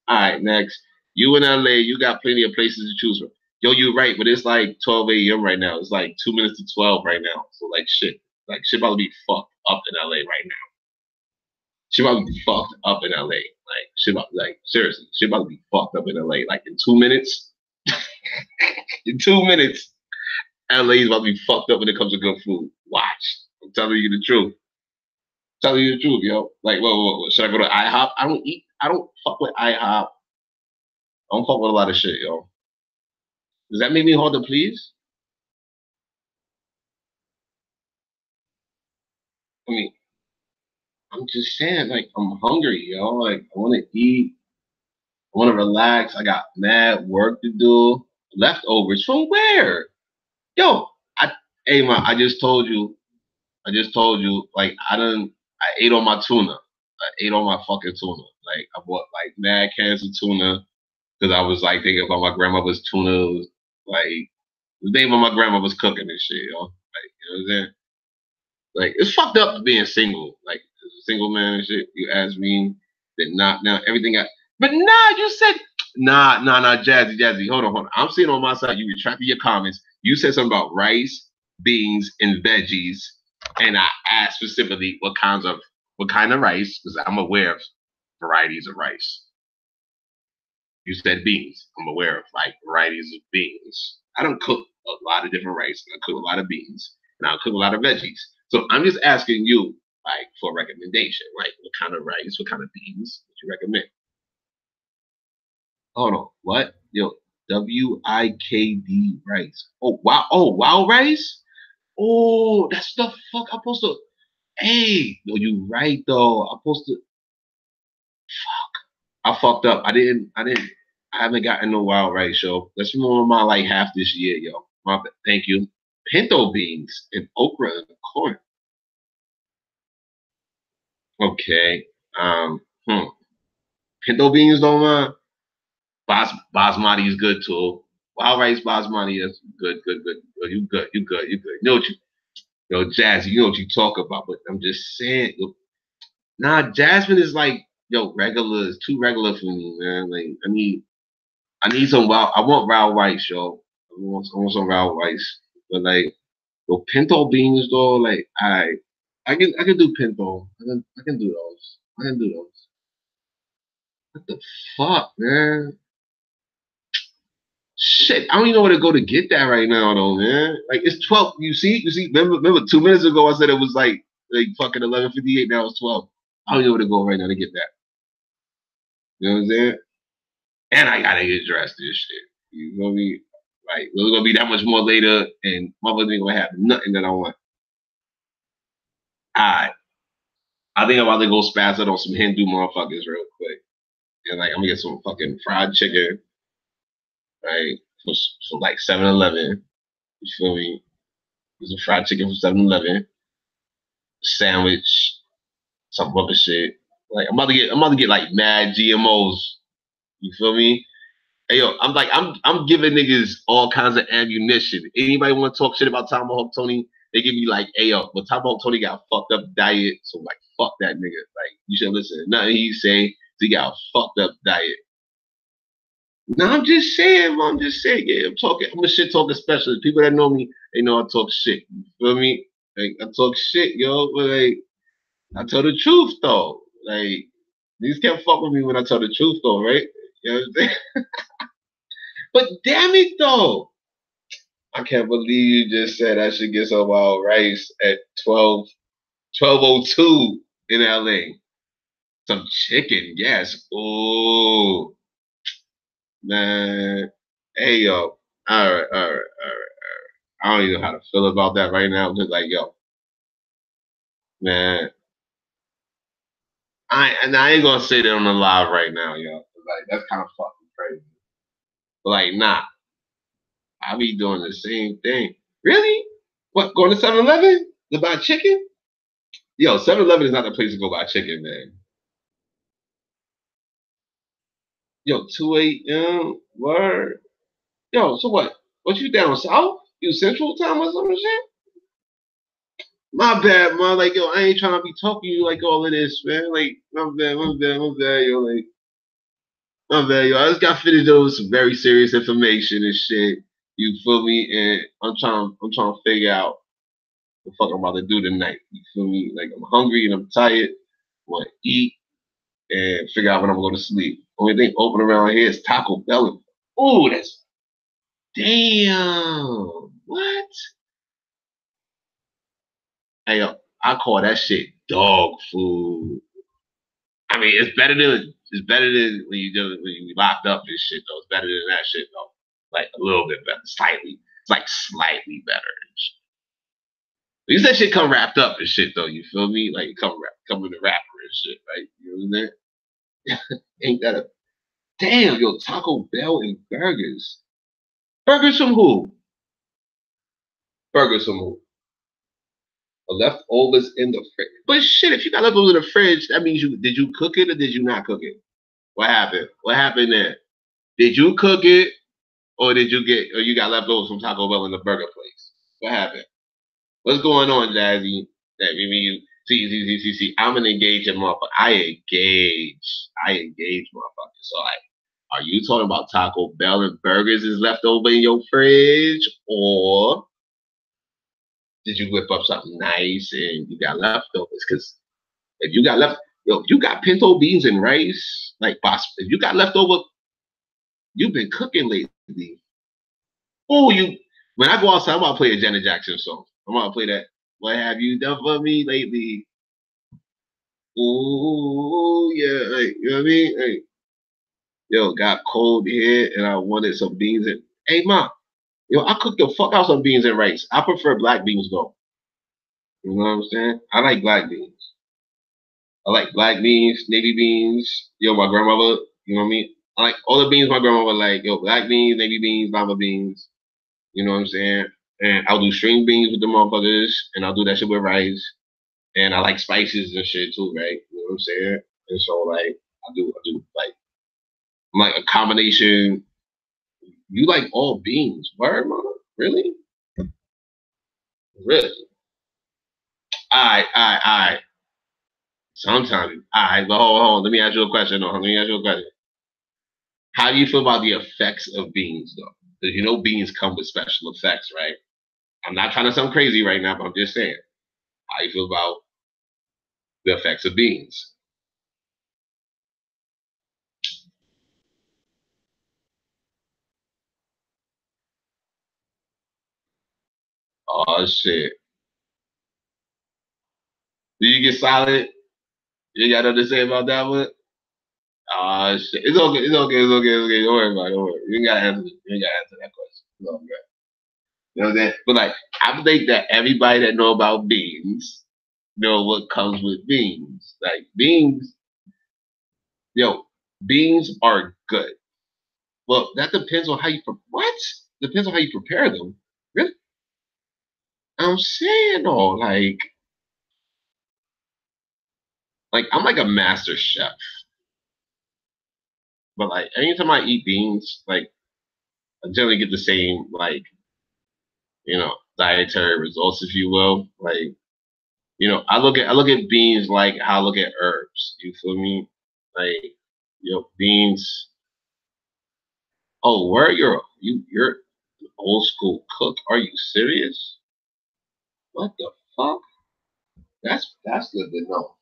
All right, next. You in LA, you got plenty of places to choose from. Yo, you're right, but it's like 12 a.m. right now. It's like 2 minutes to 12 right now. So like shit about to be fucked up in LA right now. Shit about to be fucked up in LA. Like shit about seriously, shit about to be fucked up in LA. Like in 2 minutes. In 2 minutes. LA is about to be fucked up when it comes to good food. Watch. I'm telling you the truth. Telling you the truth, yo. Like, whoa. Should I go to IHOP? I don't fuck with IHOP. I don't fuck with a lot of shit, yo. Does that make me hard to please? I mean, I'm just saying, like, I'm hungry, yo. Like, I want to eat. I want to relax. I got mad work to do. Leftovers from where? Yo, hey, man, like, I ate on my tuna. I ate on my fucking tuna. Like, I bought, like, mad cans of tuna because I was, like, thinking about my grandmother's tuna. Like, the day when my grandma was cooking this shit, yo. Like, you know what I'm saying? Like, it's fucked up being single. Like, as a single man and shit, you ask me, then not now, everything but nah, you said, nah, Jazzy, hold on. I'm sitting on my side, you retracted your comments. You said something about rice, beans, and veggies. And I asked specifically what kind of rice, because I'm aware of varieties of rice. You said beans. I'm aware of like varieties of beans. I don't cook a lot of different rice. I cook a lot of beans, and I cook a lot of veggies. So I'm just asking you, like, for a recommendation, right? What kind of rice, what kind of beans would you recommend? Hold on, what? Yo, WIKD rice. Oh wow, wow rice. Oh, that's the fuck I'm supposed to. Hey, yo, you right though. I'm supposed to. I fucked up. I haven't gotten no wild rice, yo. That's more my like half this year, yo. Thank you. Pinto beans and okra and corn. Okay. Um. Hmm. Pinto beans though, man. Basmati is good too. Wild rice basmati is good, good, good. Yo, you good, you good, you good. You know what you, yo, Jazz, you know what you talk about, but I'm just saying, yo, nah, Jasmine is like, yo, regular is too regular for me, man. Like, I need some wild. I want wild rice, yo. I want some wild rice. But like, yo, pinto beans though, like, I can do pinto. I can do those. I can do those. What the fuck, man? Shit, I don't even know where to go to get that right now, though, man. Like, it's 12. You see. Remember, 2 minutes ago I said it was like fucking 11:58. Now it's 12. I don't know where to go right now to get that. You know what I'm saying? And I gotta get dressed this shit. You know what I mean? Like, it's gonna be that much more later, and motherfuckers ain't gonna have nothing that I want. Alright. I think I'm about to go spaz it on some Hindu motherfuckers real quick. And like, I'm gonna get some fucking fried chicken, right? For like 7-Eleven. You feel me? Get some fried chicken from 7-Eleven. Sandwich, some other shit. Like, I'm about to get like mad GMOs. You feel me? Hey yo, I'm giving niggas all kinds of ammunition. Anybody want to talk shit about Tomahawk Tony? They give me like, hey yo, but Tomahawk Tony got a fucked up diet, so like fuck that nigga. Like, you should listen to nothing he say. He got a fucked up diet. No, I'm just saying, man, I'm just saying. Yeah, I'm a shit talking specialist. People that know me, they know I talk shit. You feel me? Like, I talk shit, yo, but like, I tell the truth though. Like, these can't fuck with me when I tell the truth though, right? You know what I'm saying? But damn it though. I can't believe you just said I should get some wild rice at 12:02 in LA. Some chicken, yes. Oh man. Hey yo. All right. I don't even know how to feel about that right now. I'm just like, yo, man. I ain't gonna say that on the live right now, yo. Like, that's kind of fucking crazy. But like, nah, I be doing the same thing. Really? What? Going to 7-Eleven to buy chicken? Yo, 7-Eleven is not the place to go buy chicken, man. Yo, 2 a.m. Word. Yo, so what? What, you down south? You central time or some shit? My bad, man. Like, yo, I ain't trying to be talking to you like all of this, man. Like, my bad, yo. Like, my bad, yo. I just got finished doing some very serious information and shit. You feel me? And I'm trying to figure out what the fuck I'm about to do tonight. You feel me? Like, I'm hungry and I'm tired. Want to eat and figure out when I'm going to sleep. Only thing open around here is Taco Bell. Oh, that's damn. What? Hey, yo, I call that shit dog food. I mean, it's better than when you locked up and shit though. It's better than that shit though. Like a little bit better, slightly. It's like slightly better. At least that shit come wrapped up and shit though. You feel me? Like it come in the wrapper and shit, right? You know what I'm saying? Ain't that a damn, yo, Taco Bell and burgers. Burgers from who? Burgers from who? The leftovers in the fridge. But shit, if you got leftovers in the fridge, that means did you cook it or did you not cook it? What happened? What happened there? Did you cook it or you got leftovers from Taco Bell in the burger place? What happened? What's going on, Jazzy? That mean you see. I'm an engaged motherfucker. I engage motherfucker. So like, are you talking about Taco Bell and burgers is left over in your fridge, or did you whip up something nice and you got leftovers? Because if you got pinto beans and rice, like if you got leftover, you've been cooking lately. Oh, when I go outside, I'm gonna play a Janet Jackson song. I'm gonna play that. What have you done for me lately? Oh yeah, like, you know what I mean? Hey, yo, got cold here and I wanted some beans and hey ma, yo, I cooked the fuck out some beans and rice. I prefer black beans though. You know what I'm saying? I like black beans. I like black beans, navy beans. Yo, my grandmother, you know what I mean? I like all the beans my grandmother like. Yo, black beans, navy beans, lima beans. You know what I'm saying? And I'll do string beans with the motherfuckers, and I'll do that shit with rice. And I like spices and shit too, right? You know what I'm saying? And so like I do like I'm like a combination. You like all beans, word, mama? Really? Really? Alright. Sometimes, alright, but hold on. Let me ask you a question. No, let me ask you a question. How do you feel about the effects of beans, though? Because you know beans come with special effects, right? I'm not trying to sound crazy right now, but I'm just saying. How do you feel about the effects of beans? Oh shit! Do you get solid? You got nothing to say about that one? Oh shit! It's okay. It's okay. It's okay. It's okay. Don't worry about it. Don't worry. You ain't gotta answer. You ain't gotta answer that question. It's all good. You know what I'm saying? But like, I think that everybody that know about beans know what comes with beans. Like beans, yo, beans are good. Well, that depends on how you what? Depends on how you prepare them. Really? I'm saying though, like I'm like a master chef. But like anytime I eat beans, like I generally get the same like, you know, dietary results, if you will. Like, you know, I look at beans like how I look at herbs. You feel me? Like, you know, beans. Oh, where you're an old school cook? Are you serious? What the fuck? That's good to know.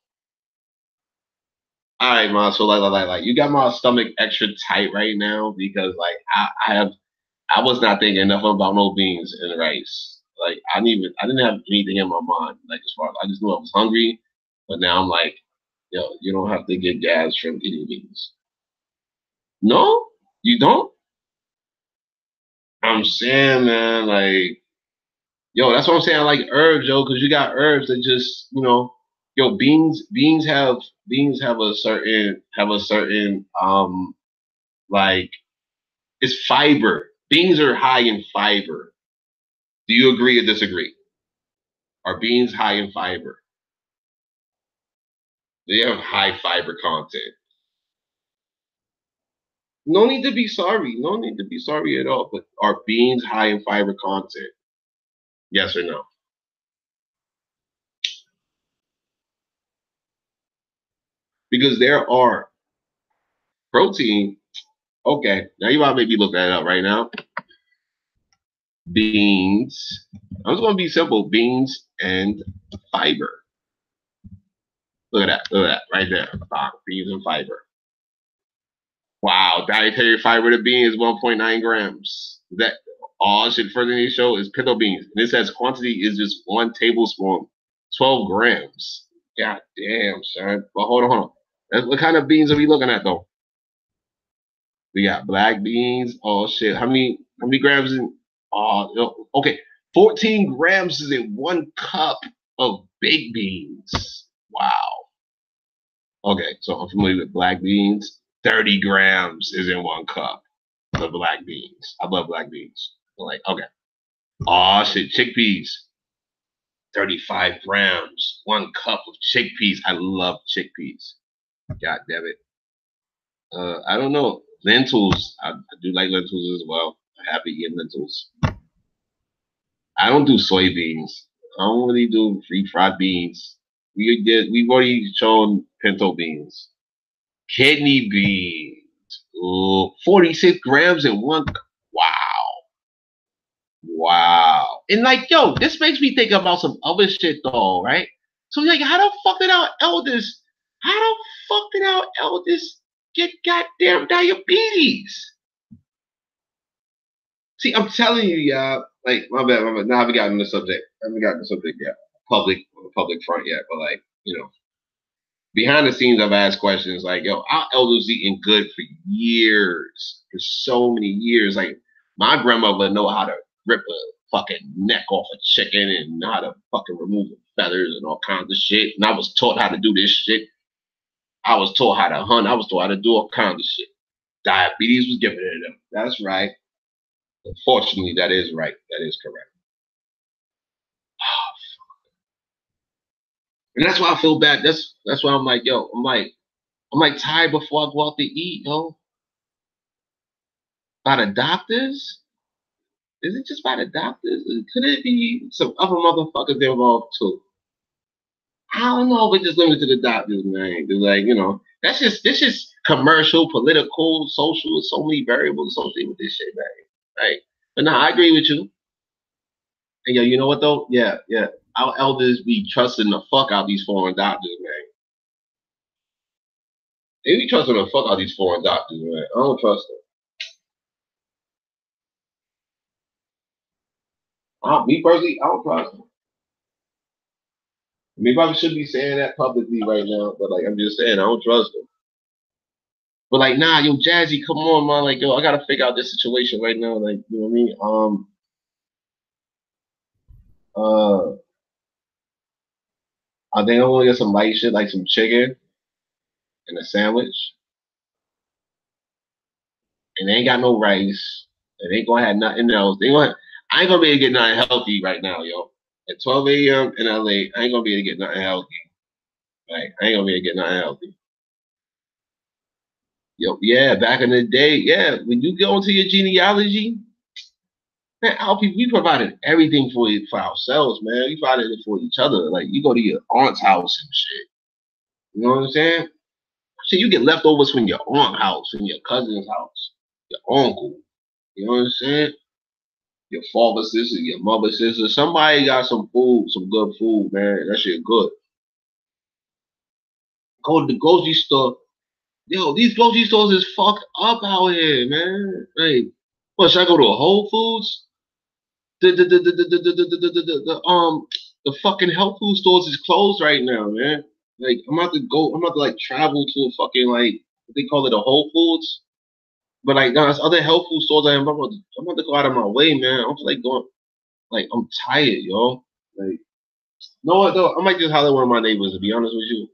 All right, man. So like, you got my stomach extra tight right now because like I was not thinking nothing about no beans and rice. Like I didn't have anything in my mind. Like as far as I just knew I was hungry, but now I'm like, yo, you don't have to get gas from eating beans. No, you don't. I'm saying, man, like, yo, that's what I'm saying. I like herbs, yo, because you got herbs that just, you know, yo, beans have a certain like it's fiber. Beans are high in fiber. Do you agree or disagree? Are beans high in fiber? They have high fiber content. No need to be sorry. No need to be sorry at all. But are beans high in fiber content? Yes or no? Because there are protein. Okay, now you want to make me look that up right now. Beans. I'm just gonna be simple. Beans and fiber. Look at that. Look at that right there. Beans and fiber. Wow, dietary fiber to beans 1.9 grams. That all should further need to show is pinto beans. And it says quantity is just 1 tablespoon, 12 grams. God damn, son. But hold on. What kind of beans are we looking at though? We got black beans. Oh shit. How many grams in okay. 14 grams is in 1 cup of baked beans. Wow. Okay, so I'm familiar with black beans. 30 grams is in 1 cup of black beans. I love black beans. Like, okay. Oh shit, chickpeas. 35 grams. 1 cup of chickpeas. I love chickpeas. God damn it. I don't know. Lentils. I do like lentils as well. I'm happy eating lentils. I don't do soybeans. I don't really do refried beans. We've already shown pinto beans. Kidney beans. Ooh, 46 grams in one. Wow. Wow. And like, yo, this makes me think about some other shit though, right? So like, how the fuck did our elders, how the fuck did our elders get goddamn diabetes? See, I'm telling you, y'all. Like, my bad. Now I haven't gotten the subject. I haven't gotten the subject yet. On the public front yet. But like, behind the scenes, I've asked questions like, yo, our elders eating good for years, for so many years. Like, my grandmother know how to rip a fucking neck off a chicken and know how to fucking remove the feathers and all kinds of shit. And I was taught how to do this shit. I was taught how to hunt. I was taught how to do all kinds of shit. Diabetes was given to them. That's right. Unfortunately, that is right. That is correct. And that's why I feel bad. That's why I'm like, yo, I'm like tired before I go out to eat, yo. By the doctors? Is it just by the doctors? Could it be some other motherfuckers involved too? I don't know if it's just limited to the doctors, man. Cause like, this just commercial, political, social, so many variables associated with this shit, man. Right? But no, I agree with you. And yo, you know what though? Yeah. Our elders be trusting the fuck out these foreign doctors, man. They be trusting the fuck out these foreign doctors, man. I don't trust them. Me personally, I don't trust them. I mean, probably shouldn't be saying that publicly right now, but like I'm just saying, I don't trust them. But like, nah, yo, Jazzy, come on, man. Like, yo, I gotta figure out this situation right now. Like, you know what I mean? I think I'm gonna get some light shit, like some chicken and a sandwich. And they ain't got no rice. And they ain't gonna have nothing else. I ain't gonna be able to get nothing healthy right now, yo. At 12 a.m. in LA, I ain't gonna be able to get nothing healthy. Like, I ain't gonna be able to get nothing healthy. Yo, yeah, back in the day, yeah, when you go into your genealogy, man, our people, we provided everything for ourselves, man. We provided it for each other. Like, you go to your aunt's house and shit. You know what I'm saying? Shit, you get leftovers from your aunt's house, from your cousin's house, your uncle. You know what I'm saying? Your father's sister, your mother's sister. Somebody got some food, some good food, man. That shit good. Go to the grocery store. Yo, these grocery stores is fucked up out here, man. Like, what, should I go to a Whole Foods? The fucking health food stores is closed right now, man. Like, I'm about to like travel to a fucking like they call it a Whole Foods. But like no, there's other health food stores I'm about to go out of my way, man. I'm like going like I'm tired, yo. Like no what though, I might just holler at one of my neighbors to be honest with you.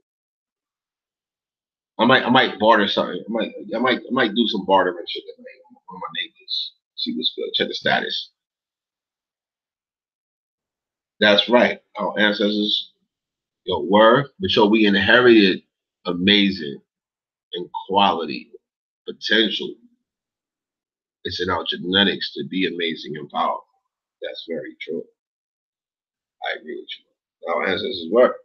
I might barter something. I might do some bartering shit with one of my neighbors. See what's good. Check the status. That's right. Our ancestors, were, but we inherited amazing and quality potential. It's in our genetics to be amazing and powerful. That's very true. I agree with you. Our ancestors were.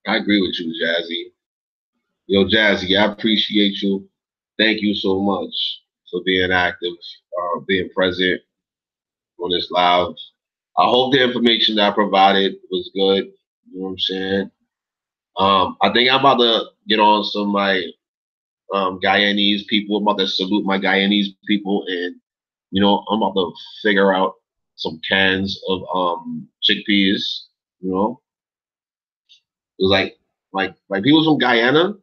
I agree with you, Jazzy. Yo, Jazzy, I appreciate you. Thank you so much for being active, being present on this live. I hope the information that I provided was good. You know what I'm saying? I think I'm about to get on some of my Guyanese people. I'm about to salute my Guyanese people, and I'm about to figure out some cans of chickpeas. You know, it was like people from Guyana.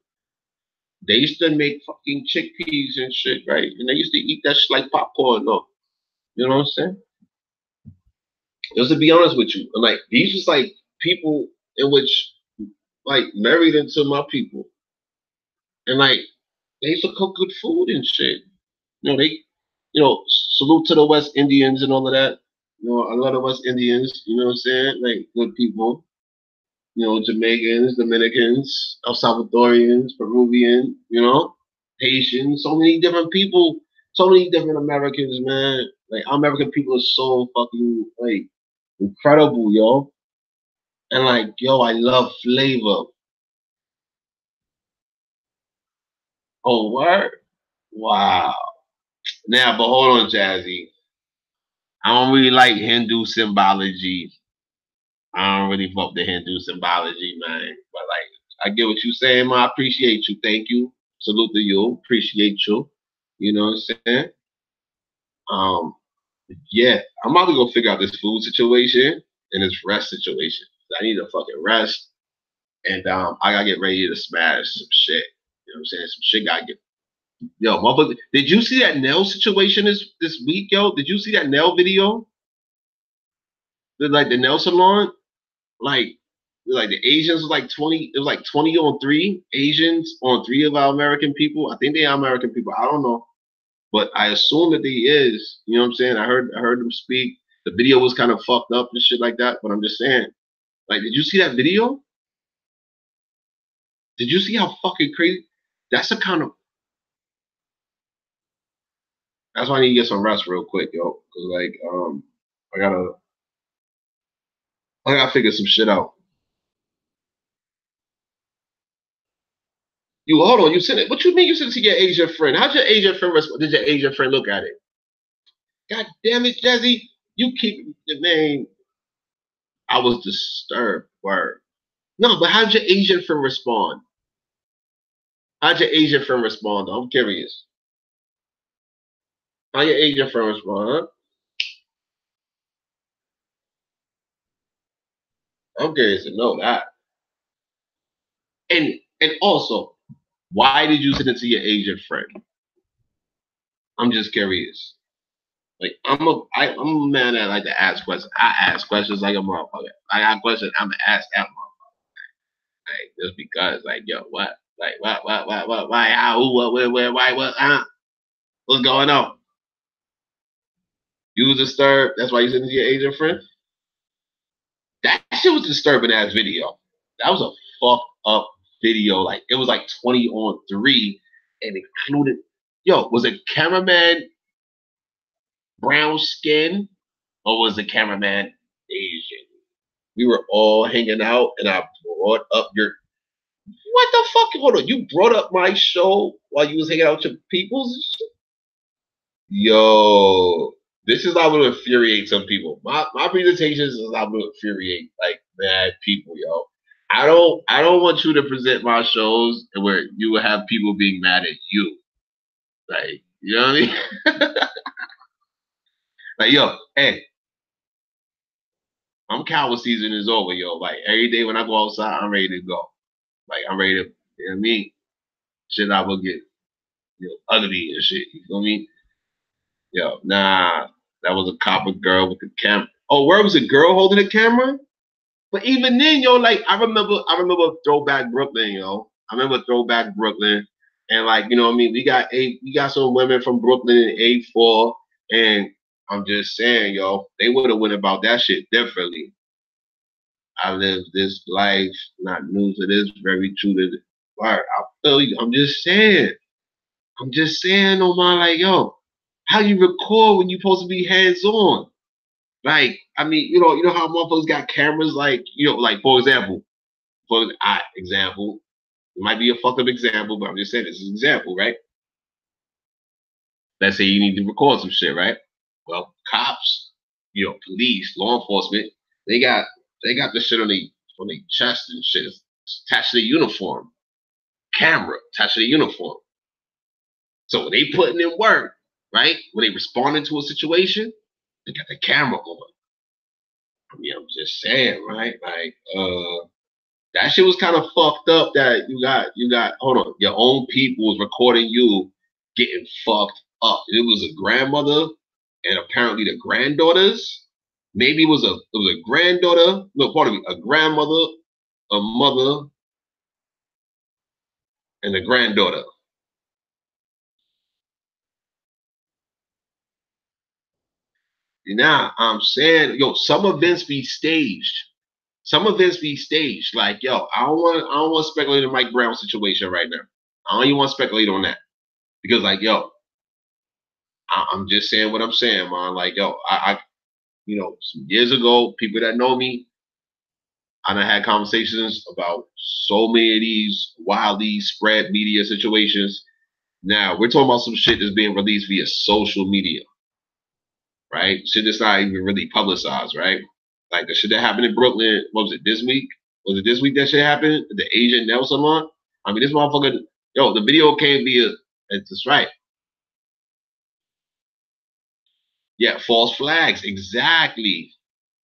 They used to make fucking chickpeas and shit, right? And they used to eat that shit like popcorn, though. You know what I'm saying? Just to be honest with you, and like these was like people in which like married into my people, and like they used to cook good food and shit. Salute to the West Indians and all of that. A lot of West Indians, you know what I'm saying? Like good people. Jamaicans, Dominicans, El Salvadorians, Peruvian, Haitians, so many different people, so many different Americans, man. Like American people are so fucking like incredible, yo. And like, yo, I love flavor. Oh, what? Wow. Now, but hold on, Jazzy. I don't really like Hindu symbology. I don't really fuck the Hindu symbology, man. But like, I get what you're saying, man. I appreciate you. Thank you. Salute to you. Appreciate you. You know what I'm saying? Yeah, I'm about to go figure out this food situation and this rest situation. I need to fucking rest, and I gotta get ready to smash some shit. You know what I'm saying? Some shit gotta get. Yo, motherfucker, did you see that nail situation this week, yo? Did you see that nail video? Like the nail salon, like the Asians was like 20. It was like 20 on 3 Asians on 3 of our American people. I think they are American people. I don't know. But I assume that he is. You know what I'm saying? I heard him speak. The video was kind of fucked up and shit like that. But I'm just saying, like, did you see that video? Did you see how fucking crazy? That's the kind of. That's why I need to get some rest real quick, yo. Cause like, I gotta figure some shit out. You hold on. You sent it. What you mean you sent it to your Asian friend? How'd your Asian friend respond? Did your Asian friend look at it? God damn it, Jazzy. You keep man. I was disturbed. Word. No, but how'd your Asian friend respond? How'd your Asian friend respond? I'm curious. How your Asian friend respond? I'm curious to know that. And also, why did you send it to your Asian friend? I'm just curious. Like I'm a man that like to ask questions. I ask questions like a motherfucker. I got questions. I'm gonna ask that motherfucker. Like just because, like yo, what? Like what? Why? How? Who? What? Where? Why? What? What's going on? You was disturbed. That's why you sent it to your Asian friend. That shit was disturbing ass video. That was a fucked up video. Like it was like 20 on 3 and included. Yo, was a cameraman brown skin or was the cameraman Asian? We were all hanging out and I brought up your. What the fuck? Hold on. You brought up my show while you was hanging out with your peoples? Yo, this is how to infuriate some people. My presentations is how to infuriate like mad people, yo. I don't want you to present my shows where you will have people being mad at you. Like, you know what I mean? Like, yo, hey, I'm coward season is over, yo. Like every day when I go outside, I'm ready to go. Like I'm ready to, you know what I mean? Shit, I will get, ugly and shit. You feel me? Yo, nah, that was a copper girl with the camera. Oh, where was a girl holding the camera? But even then, yo, like I remember Throwback Brooklyn, yo. I remember Throwback Brooklyn, and like you know what I mean. We got some women from Brooklyn in A4, and I'm just saying, yo, they would have went about that shit differently. I live this life, not new to this, very true to the part. I feel you. I'm just saying, oh my, like yo, how you record when you supposed to be hands on? Like, I mean, you know how motherfuckers got cameras, like, like for example, it might be a fucked up example, but I'm just saying this is an example, right? Let's say you need to record some shit, right? Well, cops, police, law enforcement, they got the shit on their chest and shit. It's attached to the uniform. Camera attached to the uniform. So when they putting in work, right? When they responding to a situation, they got the camera on. I mean, I'm just saying, right? Like, that shit was kind of fucked up that you got, hold on, your own people was recording you getting fucked up. It was a grandmother and apparently the granddaughters. Maybe it was a granddaughter, no, pardon me, a grandmother, a mother, and a granddaughter. Now, I'm saying, yo, some events be staged. Some events be staged. Like, yo, I don't want to speculate on Mike Brown situation right now. I don't even want to speculate on that. Because, like, yo, I'm just saying what I'm saying, man. Like, yo, I some years ago, people that know me, I done had conversations about so many of these wildly spread media situations. Now, we're talking about some shit that's being released via social media, right? Shit that's not even really publicized, right? Like the shit that happened in Brooklyn, what was it, this week? Was it this week that shit happened? The Asian nail salon? I mean, this motherfucker, yo, the video came via, it's right. Yeah, false flags. Exactly.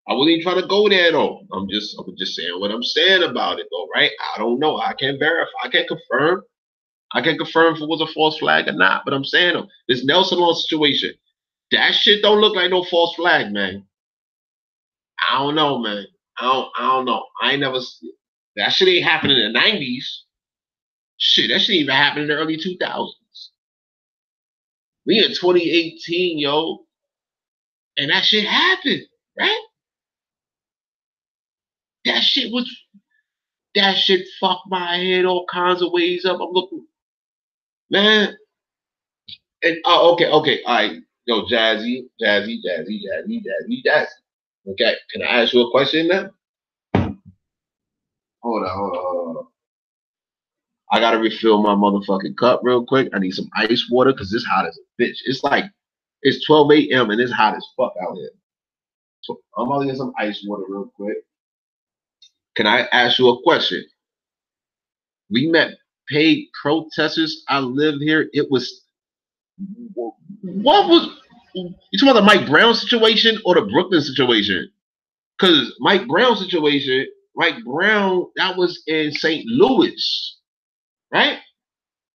I wasn't even trying to go there though. I'm just saying what I'm saying about it though, right? I don't know. I can't verify. I can't confirm. I can't confirm if it was a false flag or not. But I'm saying though, this Nelson Law situation, that shit don't look like no false flag, man. I don't know, man. I don't know. I ain't never. That shit ain't happening in the 90s. Shit, that shit even happened in the early 2000s. We in 2018, yo, and that shit happened, right? That shit fucked my head all kinds of ways up. I'm looking, man. And okay, all right, yo, Jazzy. Okay, can I ask you a question now? Hold on. I gotta refill my motherfucking cup real quick. I need some ice water because it's hot as a bitch. It's 12 a.m. and it's hot as fuck out here. So I'm gonna get some ice water real quick. Can I ask you a question? We met paid protesters. I lived here. It was what was you talking about the Mike Brown situation or the Brooklyn situation? Because Mike Brown situation, Mike Brown, that was in St. Louis, right?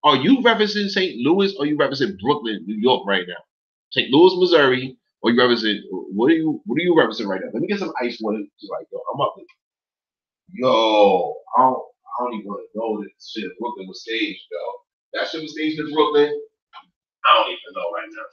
Are you representing St. Louis or you represent Brooklyn, New York right now? St. Louis, Missouri, or you represent what do you represent right now? Let me get some ice water. Like, yo, I'm up. Yo, I don't even want to know that shit in Brooklyn was staged, though. That shit was staged in Brooklyn. I don't even know right now.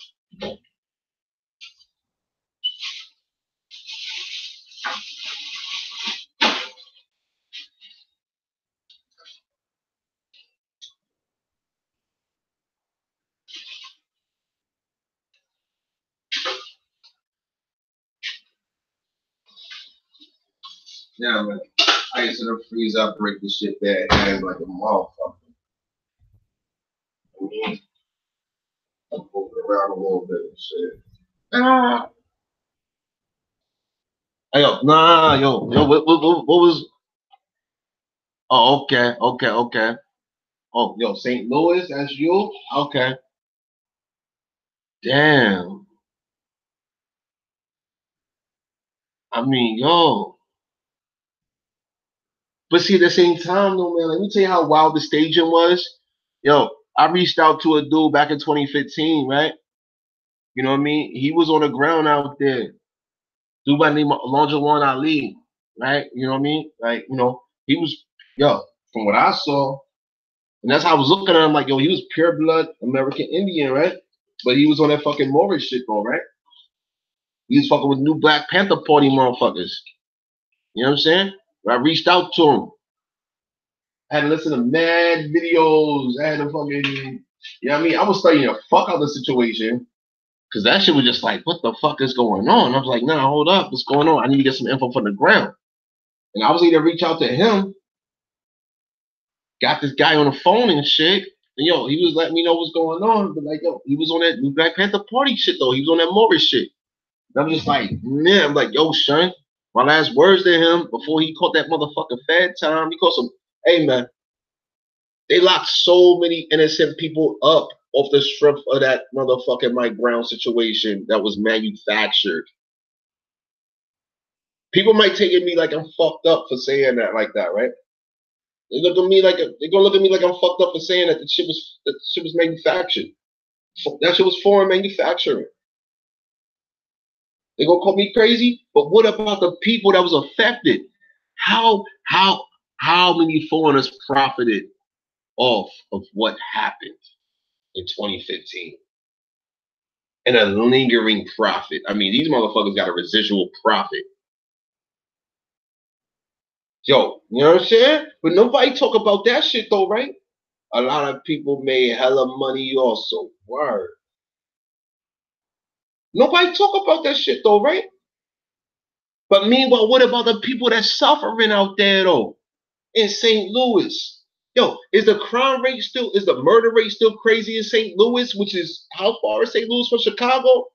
Yeah, man. Ice in the freezer, I break this shit bad hands like a motherfucker. I'm moving around a little bit and shit. Hey, yo, what was? Oh, okay. Oh, yo, St. Louis, that's you? Okay. Damn. I mean, yo. But see, at the same time, though, man, let me tell you how wild the staging was. Yo, I reached out to a dude back in 2015, right? You know what I mean? He was on the ground out there. Dude by the name of Alonzo Ali, right? You know what I mean? Like, he was, yo, from what I saw, and that's how I was looking at him, like, yo, he was pure blood American Indian, right? But he was on that fucking Morris shit, though, right? He was fucking with new Black Panther Party motherfuckers. You know what I'm saying? I reached out to him. I had to listen to mad videos. I had to fucking, you know what I mean? I was studying the fuck out of the situation. Because that shit was just like, what the fuck is going on? I was like, nah, hold up. What's going on? I need to get some info from the ground. And I was able to reach out to him. Got this guy on the phone and shit. And yo, he was letting me know what's going on. But like, yo, he was on that new Black Panther Party shit, though. He was on that Morris shit. And I'm just like, man, I'm like, yo, son. My last words to him before he caught that motherfucking Fed time, he called some, hey, man, they locked so many innocent people up off the strength of that motherfucking Mike Brown situation that was manufactured. People might take me like I'm fucked up for saying that like that, right? They're gonna look at me like I'm fucked up for saying that the shit was manufactured. That shit was foreign manufacturing. They're gonna call me crazy, but what about the people that was affected? How many foreigners profited off of what happened in 2015? And a lingering profit. I mean, these motherfuckers got a residual profit. Yo, you know what I'm saying? But nobody talk about that shit though, right? A lot of people made hella money also. Word. Nobody talk about that shit though, right? But meanwhile, what about the people that's suffering out there though? In St. Louis. Yo, is the murder rate still crazy in St. Louis, which is how far is St. Louis from Chicago?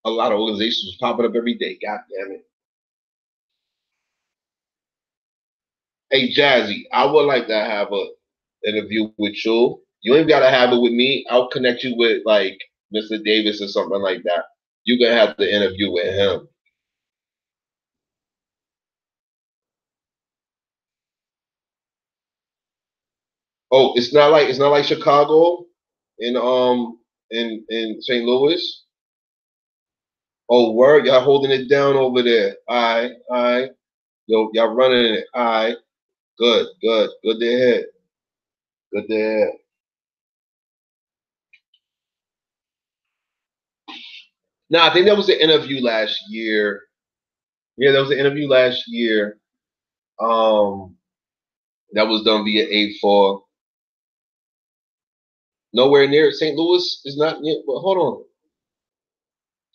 A lot of organizations was popping up every day. God damn it. Hey Jazzy, I would like to have a interview with you. You ain't gotta have it with me. I'll connect you with like Mr. Davis or something like that. You can have the interview with him. Oh, it's not like Chicago in St. Louis. Oh, word, y'all holding it down over there. All right. Yo, y'all running it. All right. Good to hear. Good to hear. Nah, I think that was the interview last year. Yeah, that was the interview last year. That was done via A4. Nowhere near St. Louis is not near. Well, hold on.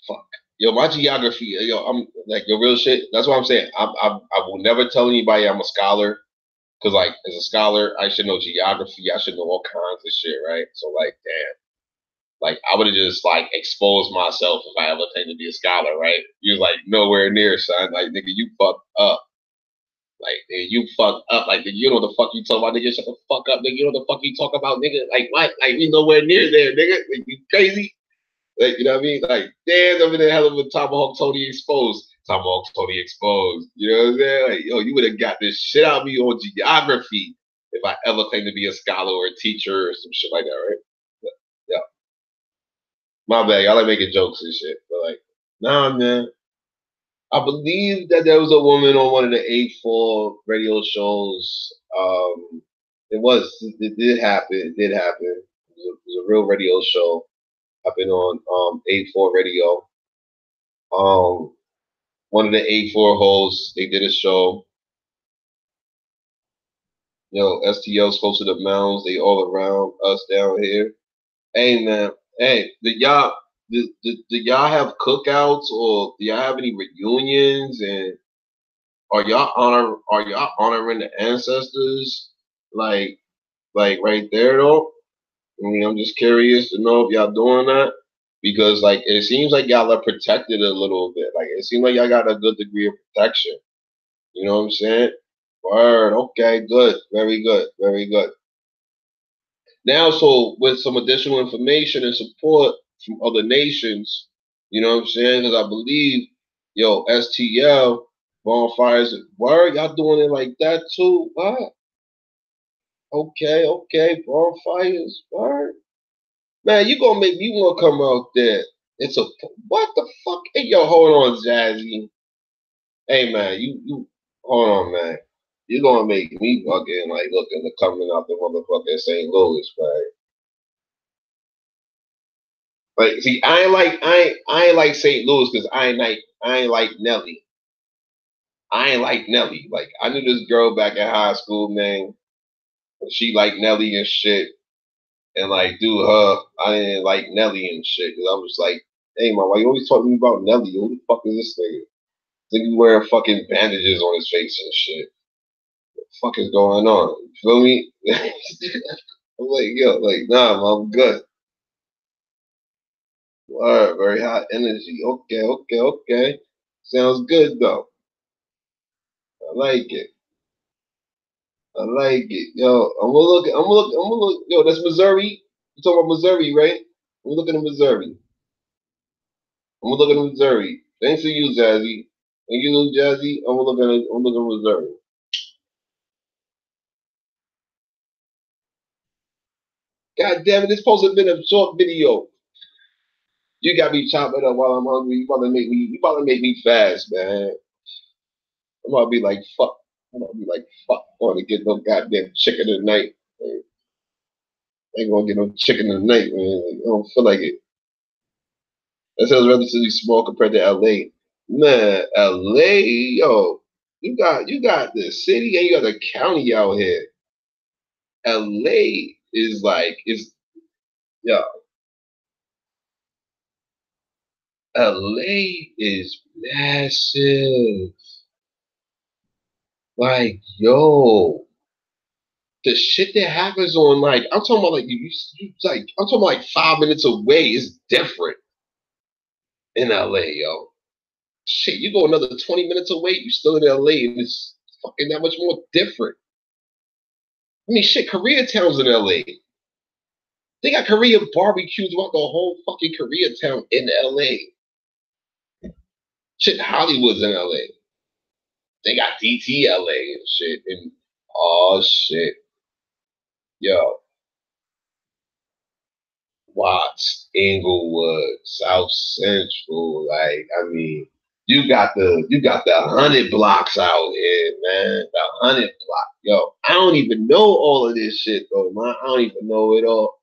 Fuck. Yo, my geography. Yo, I'm like your real shit. That's what I'm saying. I will never tell anybody I'm a scholar, because like as a scholar, I should know geography. I should know all kinds of shit, right? So like, damn. Like I would have just like exposed myself if I ever claimed to be a scholar, right? You was like nowhere near, son. Like nigga, you fucked up. Like nigga, you fucked up. Like nigga, you know what the fuck you talk about, nigga. Shut the fuck up, nigga. You know what the fuck you talk about, nigga. Like what? Like we nowhere near there, nigga. Like you crazy? Like you know what I mean? Like damn, over there, hell of a tomahawk Tony exposed. Tomahawk Tony exposed. You know what I'm saying? Like yo, you would have got this shit out of me on geography if I ever claimed to be a scholar or a teacher or some shit like that, right? But, yeah. My bad, y'all like making jokes and shit, but like, nah, man. I believe that there was a woman on one of the A4 radio shows. It did happen. It did happen. It was a real radio show. I've been on A4 radio. One of the A4 hosts, they did a show. Yo, STL's close to the mountains. They all around us down here. Hey, man. Hey, do y'all have cookouts or do y'all have any reunions, and are y'all honoring the ancestors like right there though? I mean, I'm just curious to know if y'all doing that, because like it seems like y'all are protected a little bit. Like it seems like y'all got a good degree of protection. You know what I'm saying? Word. Okay. Good. Very good. Very good. Now, so with some additional information and support from other nations, you know what I'm saying? Because I believe, yo, STL, bonfires, word, y'all doing it like that too? What? Okay, bonfires, word. Man, you gonna make me wanna come out there. It's a, what the fuck? Hey, yo, hold on, Jazzy. Hey, man, you, hold on, man. You're gonna make me fucking like looking to coming out the motherfucking St. Louis, right? Like, see, I ain't like St. Louis because I ain't like Nelly. I ain't like Nelly. Like, I knew this girl back in high school, man. She liked Nelly and shit. And like, dude, I didn't like Nelly and shit. Cause I was like, hey, man, why you always talking to me about Nelly? Who the fuck is this nigga? Think he wearing fucking bandages on his face and shit. What the fuck is going on? You feel me? I'm like, yo, like, nah, man, I'm good. Word, very hot energy. Okay. Sounds good though. I like it. Yo, I'm gonna look. Yo, that's Missouri. You talking about Missouri, right? I'm looking at Missouri. I'm looking at Missouri. Thanks to you, Jazzy. Thank you, little Jazzy. I'm looking at Missouri. God damn it, this supposed to have been a short video. You got me chopping up while I'm hungry. You about to make me fast, man. I'm gonna be like, fuck. I'm gonna be like, fuck. I want to get no goddamn chicken tonight. Man. I ain't gonna get no chicken tonight, man. I don't feel like it. That sounds relatively small compared to LA. Man, LA, yo, you got the city and you got the county out here. LA is like yo, LA is massive. Like, yo, the shit that happens on like I'm talking about like you like I'm talking about like 5 minutes away is different in LA, yo. Shit, you go another 20 minutes away, you still in LA, and it's fucking that much more different. I mean, shit, Koreatown's in LA. They got Korean barbecues throughout the whole fucking Koreatown in LA. Shit, Hollywood's in LA. They got DTLA and shit. And oh shit. Yo. Watts, Inglewood, South Central. Like, I mean, you got the 100 blocks out here, man. The 100 block. Yo, I don't even know all of this shit though, man. I don't even know it all.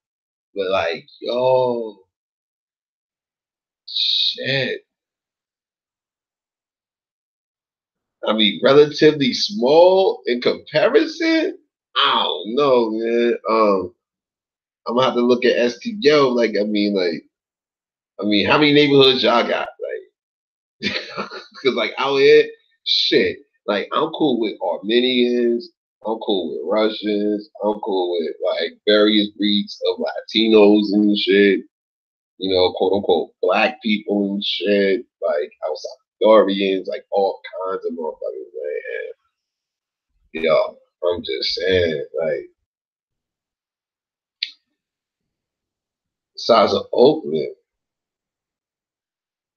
But like, yo, shit. I mean, relatively small in comparison. I don't know, man. I'm gonna have to look at STO. Like, I mean, how many neighborhoods y'all got? Like, because like out here, shit. Like, I'm cool with Armenians. I'm cool with Russians. I'm cool with like various breeds of Latinos and shit. You know, quote unquote, black people and shit. Like, outside Salvadorians, like all kinds of motherfuckers, man. Yo, I'm just saying, like, size of Oakland.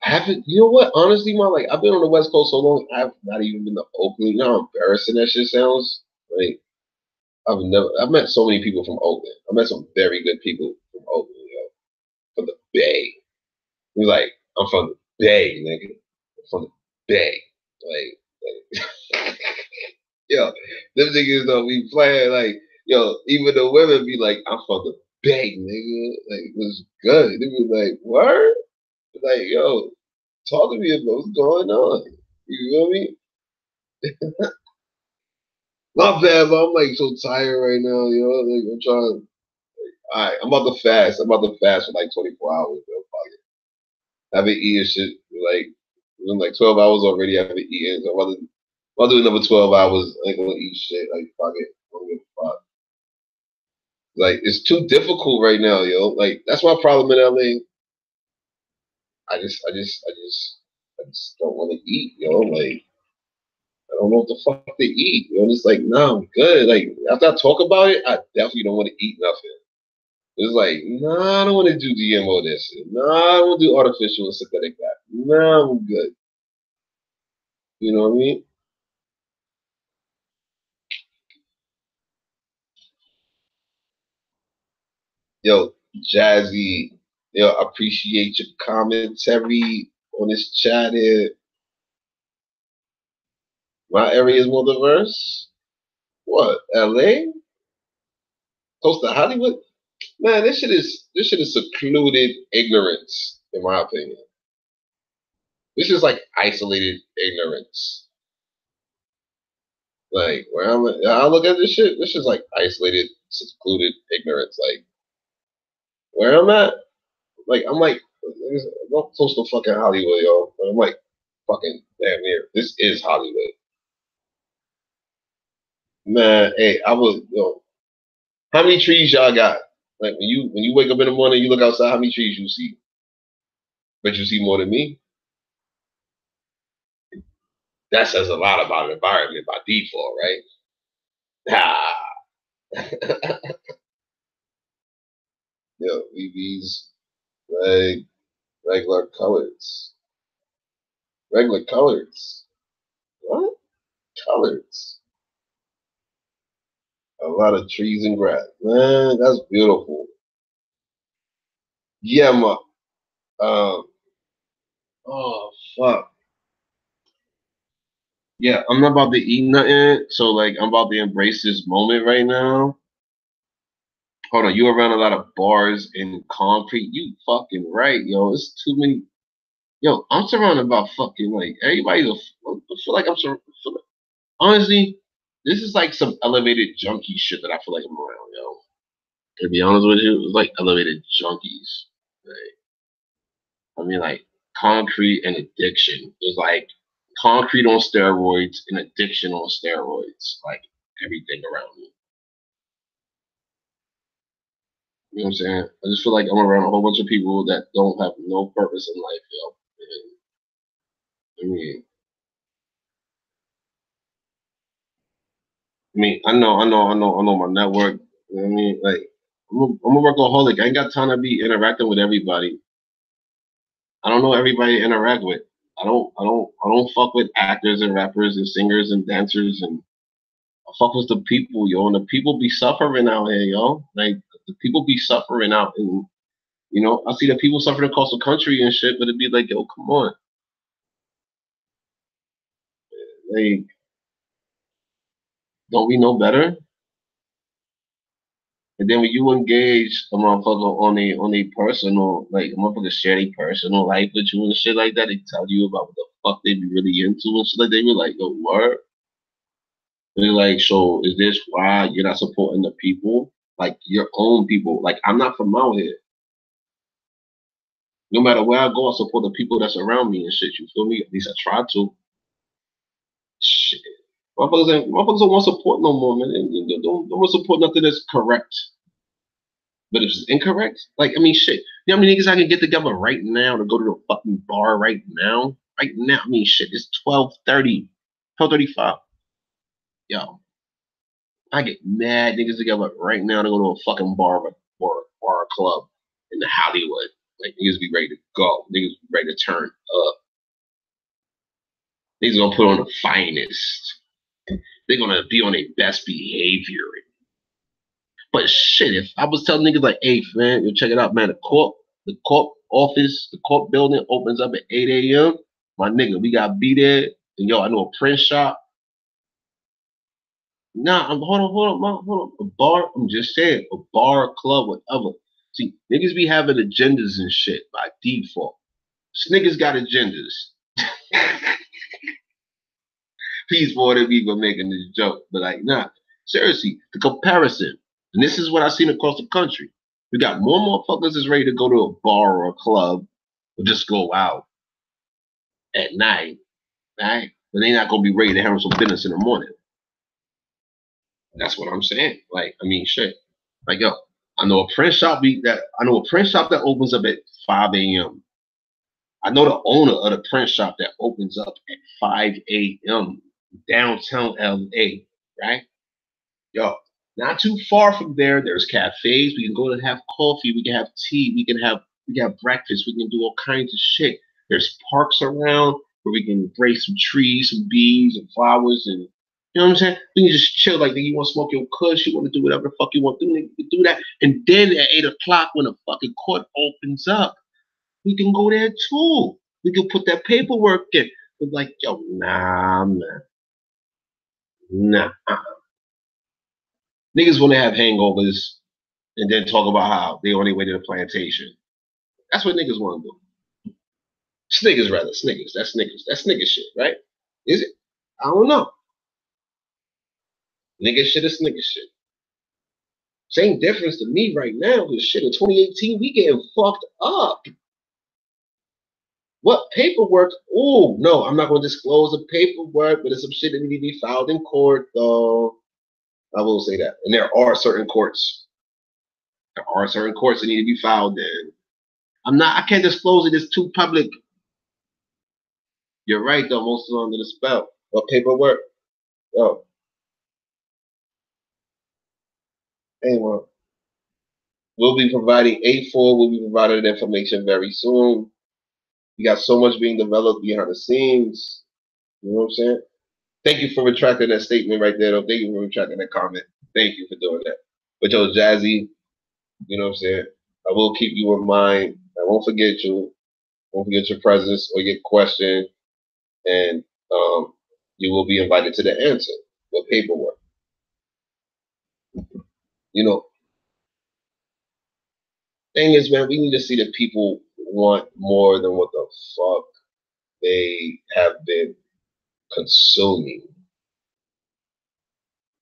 Haven't you know what? Honestly, man, like I've been on the West Coast so long, I've not even been to Oakland. You know how embarrassing that shit sounds? Like I've met so many people from Oakland. I met some very good people from Oakland, from the Bay. He's like, I'm from the Bay, nigga. I'm from the Bay. Like yo, them niggas don't be playing like, yo, even the women be like, I'm from the Bay, nigga. Like, it was good. They be like, word? Like, yo, talk to me about what's going on. You feel me? Not bad, but I'm like so tired right now, yo. Like, I'm trying. All right, I'm about to fast. I'm about to fast for like 24 hours, bro. Fuck it. I've been eating shit like within like 12 hours already. I've been eating. So I'll do another 12 hours. I ain't gonna eat shit. Like, fuck it. I don't give a fuck. Like, it's too difficult right now, yo. Like, that's my problem in LA. I just don't want to eat, yo. Like, I don't know what the fuck to eat. You know, it's like, nah, I'm good. Like, after I talk about it, I definitely don't want to eat nothing. It's like, nah, I don't want to do GMO this shit. Nah, I don't want to do artificial and synthetic that. Nah, I'm good. You know what I mean? Yo, Jazzy, yo, appreciate your commentary on this chat here. My area is more diverse. What? LA? Close to Hollywood? Man, this shit is secluded ignorance, in my opinion. This is like isolated ignorance. Like where I look at this is like isolated, secluded ignorance. Like where I'm at, like I'm like I'm close to fucking Hollywood, yo. But I'm like fucking damn near. This is Hollywood. Man, hey, I was yo. How many trees y'all got? Like when you wake up in the morning, you look outside, how many trees you see? Bet you see more than me. That says a lot about an environment by default, right? Ah. Yo, EVs, regular colors. Regular colors. What? Colors. A lot of trees and grass. Man, that's beautiful. Yeah, oh fuck. Yeah, I'm not about to eat nothing, so like I'm about to embrace this moment right now. Hold on, you around a lot of bars and concrete. You fucking right, yo. It's too many. Yo, I'm surrounded by fucking like everybody's I feel like honestly, this is like some elevated junkie shit that I feel like I'm around, yo. To be honest with you, it's like elevated junkies. Like, I mean, like concrete and addiction. It's like concrete on steroids and addiction on steroids. Like everything around me. You know what I'm saying? I just feel like I'm around a whole bunch of people that don't have no purpose in life, yo. And, I know my network. You know what I mean? Like, I'm a workaholic. I ain't got time to be interacting with everybody. I don't know everybody to interact with. I don't fuck with actors and rappers and singers and dancers, and I fuck with the people, yo. And the people be suffering out here, yo. Like the people be suffering out, and you know, I see the people suffering across the country and shit, but it'd be like, yo, come on, like, don't we know better? And then when you engage a motherfucker on a personal, like a motherfucker share their personal life with you and shit like that, they tell you about what the fuck they be really into and shit like that. They be like, yo, word. And they're like, so is this why you're not supporting the people? Like your own people. Like I'm not from out here. No matter where I go, I support the people that's around me and shit. You feel me? At least I try to. Shit. Motherfuckers don't want support no more, man. They don't want support nothing that's correct. But if it's incorrect, like, I mean, shit. You know how many niggas I can get together right now to go to the fucking bar right now? Right now, I mean, shit, it's 12:30, 12:35. Yo, I get mad niggas together right now to go to a fucking bar or club in the Hollywood. Like, niggas be ready to go. Niggas be ready to turn up. Niggas gonna put on the finest. They're gonna be on their best behavior. But shit, if I was telling niggas like, hey, man, you check it out, man, the court office, the court building opens up at 8 a.m. My nigga, we gotta be there. And yo, I know a print shop. Nah, hold on. A bar, I'm just saying, a bar, a club, whatever. See, niggas be having agendas and shit by default. This niggas got agendas. Please forward me for making this joke. But like, nah, seriously, the comparison. And this is what I've seen across the country. We got more motherfuckers is ready to go to a bar or a club or just go out at night, right? But they're not gonna be ready to handle some business in the morning. That's what I'm saying. Like, I mean, shit. Like, yo, I know a print shop that opens up at 5 a.m. I know the owner of the print shop that opens up at 5 a.m. downtown LA, right? Yo, not too far from there, there's cafes. We can go to have coffee. We can have tea. We can have breakfast. We can do all kinds of shit. There's parks around where we can embrace some trees, some bees, and flowers, and you know what I'm saying? We can just chill. Like, you want to smoke your kush, you want to do whatever the fuck you want to do, you can do that. And then at 8 o'clock, when the fucking court opens up, we can go there too. We can put that paperwork in. But like, yo, nah, man. Nah. Niggas want to have hangovers and then talk about how they on their way to the plantation. That's what niggas want to do. Snickers, rather. Snickers. That's Snickers. That's Snickers shit, right? Is it? I don't know. Nigga shit is Snickers shit. Same difference to me right now because shit in 2018, we getting fucked up. What paperwork? Oh, no, I'm not going to disclose the paperwork, but it's some shit that need to be filed in court, though. I will say that. And there are certain courts. There are certain courts that need to be filed in. I can't disclose it. It's too public. You're right, though. Most is under the spell. What paperwork? Oh. Anyway. We'll be providing A4. We'll be providing information very soon. We got so much being developed behind the scenes. You know what I'm saying? Thank you for retracting that statement right there, though. Thank you for retracting that comment. Thank you for doing that. But yo, Jazzy, you know what I'm saying? I will keep you in mind. I won't forget you. Won't forget your presence or your question. And you will be invited to the answer with paperwork. You know, thing is, man, we need to see that people want more than what the fuck they have been consuming.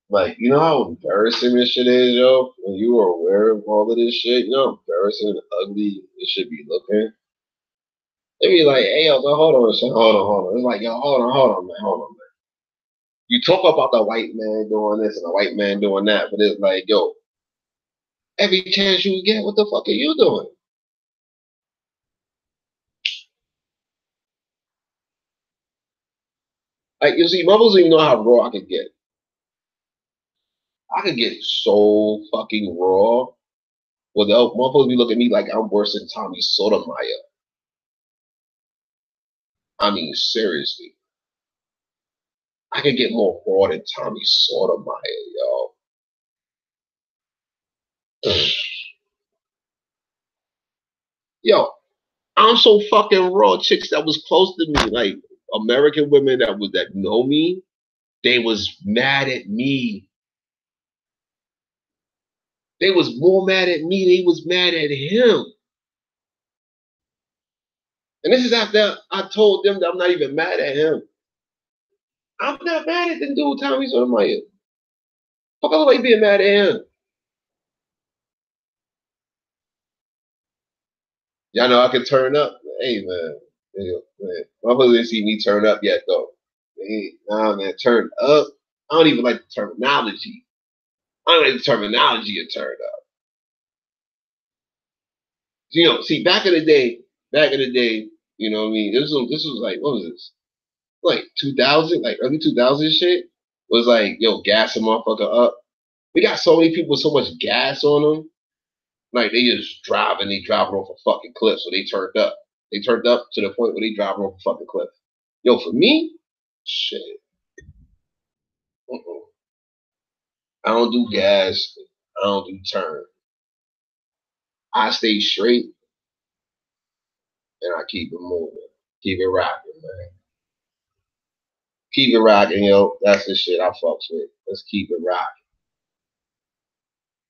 Like, you know how embarrassing this shit is, yo? When you are aware of all of this shit, you know how embarrassing and ugly this should be looking? They be like, hey, yo, hold on, hold on. It's like, yo, hold on, man. You talk about the white man doing this and the white man doing that, but it's like, yo, every chance you get, what the fuck are you doing? Like, you see, mothers don't even know how raw I could get. I could get so fucking raw Well, the motherfuckers be looking at me like I'm worse than Tommy Sotomayor. I mean, seriously. I can get more fraud than Tommy Sotomayor, yo. Yo, I'm so fucking raw. Chicks that was close to me, like American women that know me, they was mad at me. They was more mad at me. They was mad at him. And this is after I told them that I'm not even mad at him. I'm not mad at the dude, Tommy Sotomayor. Fuck, I look like being mad at him. Y'all know I can turn up. Hey, man. Motherfuckers didn't see me turn up yet, though. Hey, nah, man, turn up. I don't even like the terminology. I don't like the terminology of turn up. You know, see, back in the day, you know what I mean? This was like, what was this? Like 2000, like early 2000 shit? Was like, yo, gas a motherfucker up. We got so many people with so much gas on them. Like, they just driving off a fucking cliff, so they turned up. They turned up to the point where they driving off a fucking cliff. Yo, for me, shit. I don't do gas. I don't do turn. I stay straight and I keep it moving. Keep it rocking, man. Keep it rocking, yo. That's the shit I fucks with. Let's keep it rocking.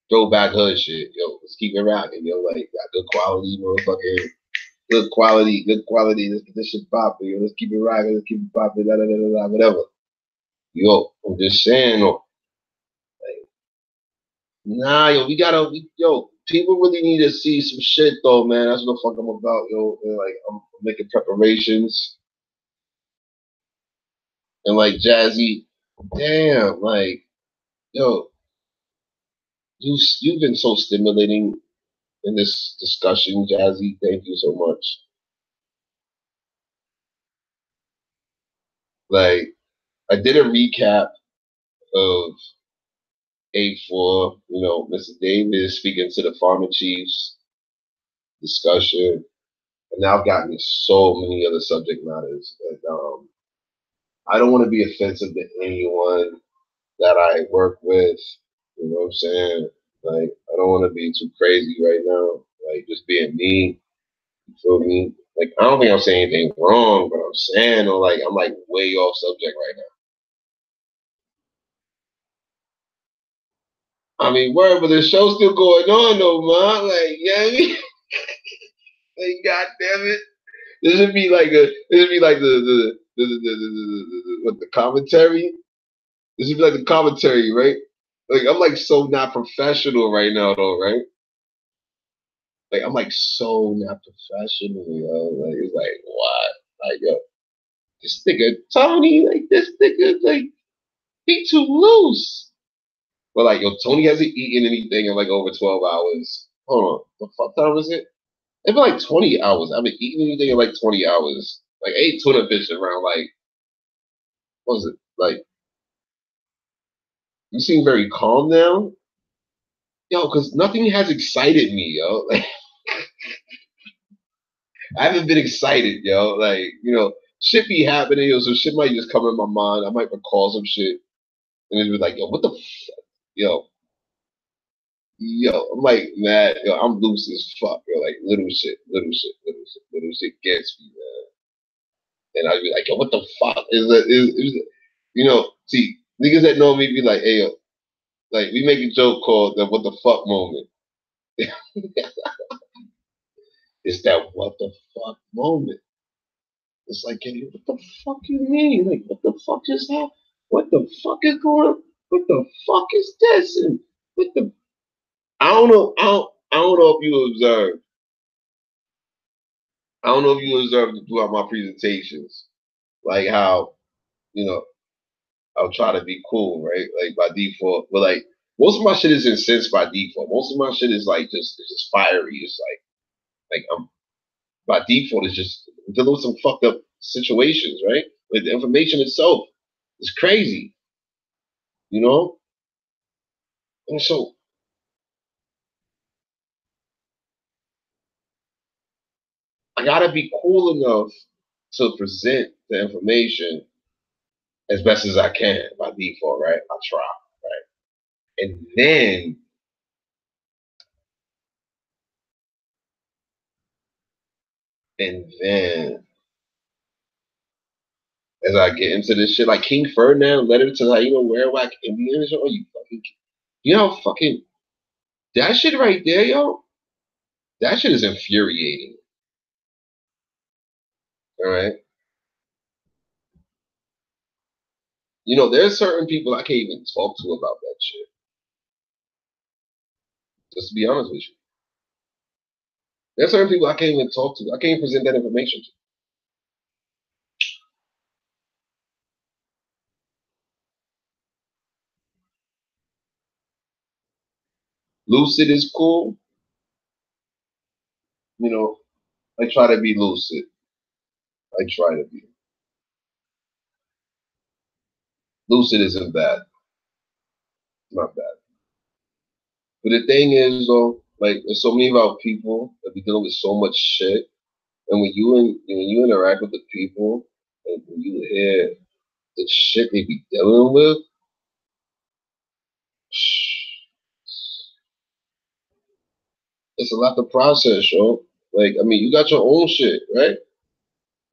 Throwback hood shit, yo. Let's keep it rocking, yo. Like, got good quality, motherfucking. Good quality. Let's get this shit popping, yo. Let's keep it rocking. Let's keep it popping. Whatever. Yo, I'm just saying, yo. Like, nah, yo, people really need to see some shit, though, man. That's what the fuck I'm about, yo. And, like, I'm making preparations. And, like, Jazzy, damn, like, yo, you've been so stimulating in this discussion, Jazzy. Thank you so much. Like, I did a recap of A4, you know, Mr. Davis speaking to the Farmer Chiefs discussion. And now I've gotten so many other subject matters. And I don't want to be offensive to anyone that I work with. You know what I'm saying? Like, I don't want to be too crazy right now. Like, just being me. You feel me? Like, I don't think I'm saying anything wrong, but I'm saying, or like, I'm like way off subject right now. I mean, word, but the show's still going on though, man. Like, you know what I mean? Like, God damn it. This would be like the commentary. This would be like the commentary, right? Like, I'm like so not professional right now though, right? Like, I'm like so not professional, yo. Like, it's like, what? Like, yo, this nigga Tony, like, this nigga, like, he too loose. But like, yo, Tony hasn't eaten anything in like over 12 hours. Hold on, the fuck time is it? It's been like 20 hours. I've been eating anything in like 20 hours. Like, I ate tuna fish around like, what was it? Like, you seem very calm now. Yo, because nothing has excited me, yo. Like, I haven't been excited, yo. Like, you know, shit be happening, yo, so shit might just come in my mind. I might recall some shit. And it'd be like, yo, what the fuck? Yo, I'm like mad. Yo, I'm loose as fuck, yo. Like, little shit gets me, man. And I'd be like, yo, what the fuck is that? You know, see, niggas that know me be like, hey, yo, like, we make a joke called the what the fuck moment. It's that what the fuck moment. It's like, hey, what the fuck you mean? Like, what the fuck just happened? What the fuck is going on? What the fuck is this? And what the I don't know. I don't know if you observed. I don't know if you observed throughout my presentations, like how, you know, I'll try to be cool, right? Like by default, but like most of my shit is incensed by default. Most of my shit is like just it's just fiery. It's like I'm by default. It's just dealing with some fucked up situations, right? Like the information itself is crazy, you know. And so I gotta be cool enough to present the information as best as I can by default, right? I try, right? And then as I get into this shit, like King Ferdinand letter to Taino Werewack Indians, oh, you know, fucking, that shit right there, yo, that shit is infuriating. All right. You know, there's certain people I can't even talk to about that shit. Just to be honest with you. There's certain people I can't even talk to. I can't even present that information to. Lucid is cool. You know, I try to be lucid. I try to be. Lucid isn't bad. Not bad. But the thing is, though, like, there's so many of our people that be dealing with so much shit. And when you interact with the people, and when you hear the shit they be dealing with, it's a lot to process, yo. Like, I mean, you got your own shit, right?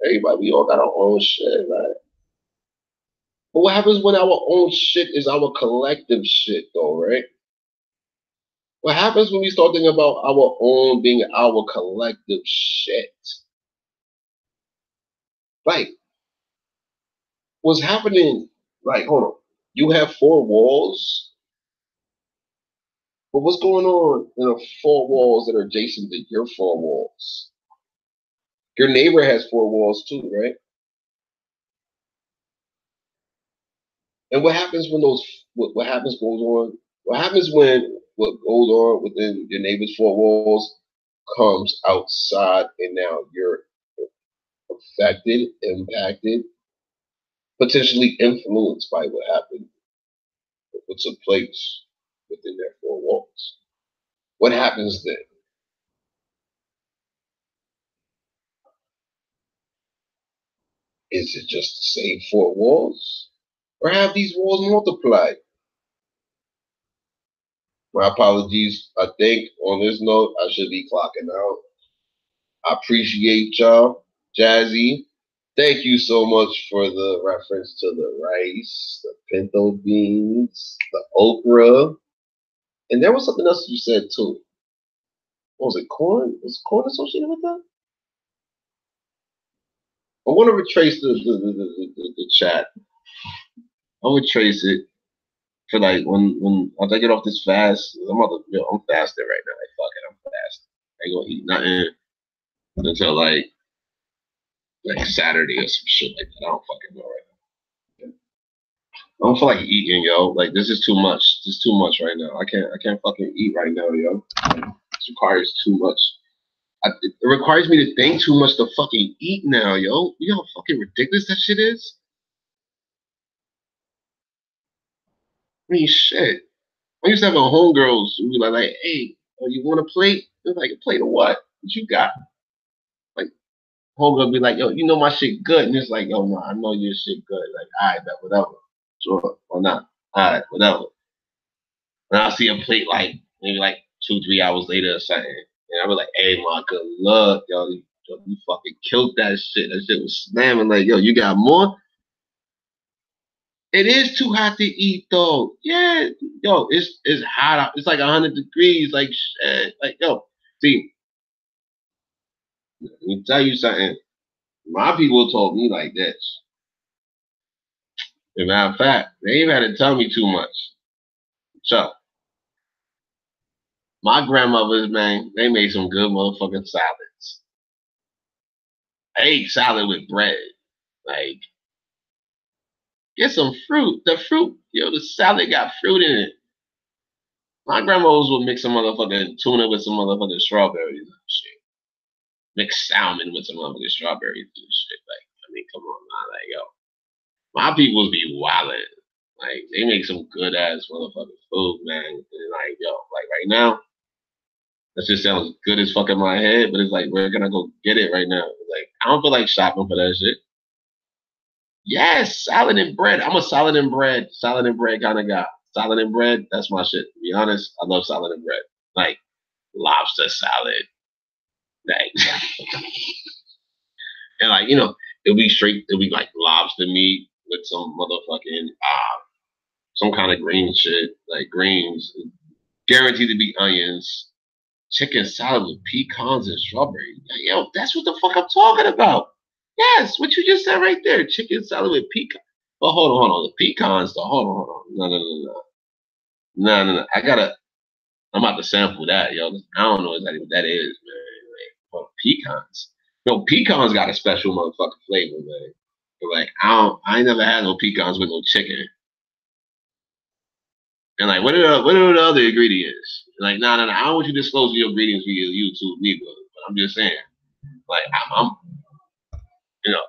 Everybody, we all got our own shit, right? But what happens when our own shit is our collective shit, though, right? What happens when we start thinking about our own being our collective shit? Like, what's happening? Like, hold on. You have 4 walls, but what's going on in the 4 walls that are adjacent to your 4 walls? Your neighbor has 4 walls too, right? And what happens when what happens goes on? What happens when what goes on within your neighbor's 4 walls comes outside and now you're affected, impacted, potentially influenced by what happened, what took place within their 4 walls? What happens then? Is it just the same 4 walls? Or have these walls multiplied? My apologies. I think on this note, I should be clocking out. I appreciate y'all. Jazzy, thank you so much for the reference to the rice, the pinto beans, the okra. And there was something else you said too. What was it, corn? Was corn associated with that? I want to retrace the chat. I would trace it for like when once I get off this fast, I'm fasting right now. Like fuck it, I'm fasting. I ain't gonna eat nothing until like Saturday or some shit like that. I don't fucking know right now. I don't feel like eating, yo. Like this is too much. This is too much right now. I can't fucking eat right now, yo. This requires too much. It requires me to think too much to fucking eat now, yo. You know how fucking ridiculous that shit is? I mean, shit. I used to have a homegirls who be like, hey, oh, you want a plate? It's like, a plate of what? What you got? Like, homegirl be like, yo, you know my shit good. And it's like, yo, man, I know your shit good. Like, all right, bet, whatever. Sure, or not. All right, whatever. And I'll see a plate like, maybe like 2-3 hours later or something. And I'll be like, hey, my good luck, yo. You fucking killed that shit. That shit was slamming. Like, yo, you got more? It is too hot to eat though. Yeah, yo, it's hot out. It's like 100 degrees. Like shit. Like yo, see, let me tell you something. My people told me like this. As a matter of fact, they ain't had to tell me too much. So, my grandmothers, man, they made some good motherfucking salads. I ate salad with bread. Like, get some fruit. The fruit, yo, the salad got fruit in it. My grandmothers would mix some motherfucking tuna with some motherfucking strawberries and shit. Mix salmon with some motherfucking strawberries and shit. Like, I mean, come on, man. Like, yo, my people be wildin'. Like, they make some good ass motherfucking food, man. And like, yo, like right now, That just sounds good as fuck in my head, but it's like, where can I go get it right now? Like, I don't feel like shopping for that shit. Yes, salad and bread. I'm a salad and bread kind of guy. Salad and bread, that's my shit. To be honest, I love salad and bread. Like lobster salad. Like, and like, it'll be like lobster meat with some motherfucking some kind of green shit, like greens, guaranteed to be onions, chicken salad with pecans and strawberries. Yo, that's what the fuck I'm talking about. Yes, what you just said right there, chicken salad with pecan. But hold on, the pecans though. Hold on. No. I'm about to sample that, yo. I don't know exactly what that is, man. Like, pecans. No, pecans got a special motherfucking flavor, man. But like, I ain't never had no pecans with no chicken. And like, what are the other ingredients? Like, nah. I don't want you disclosing your ingredients via YouTube neither. But I'm just saying, like, I'm you know,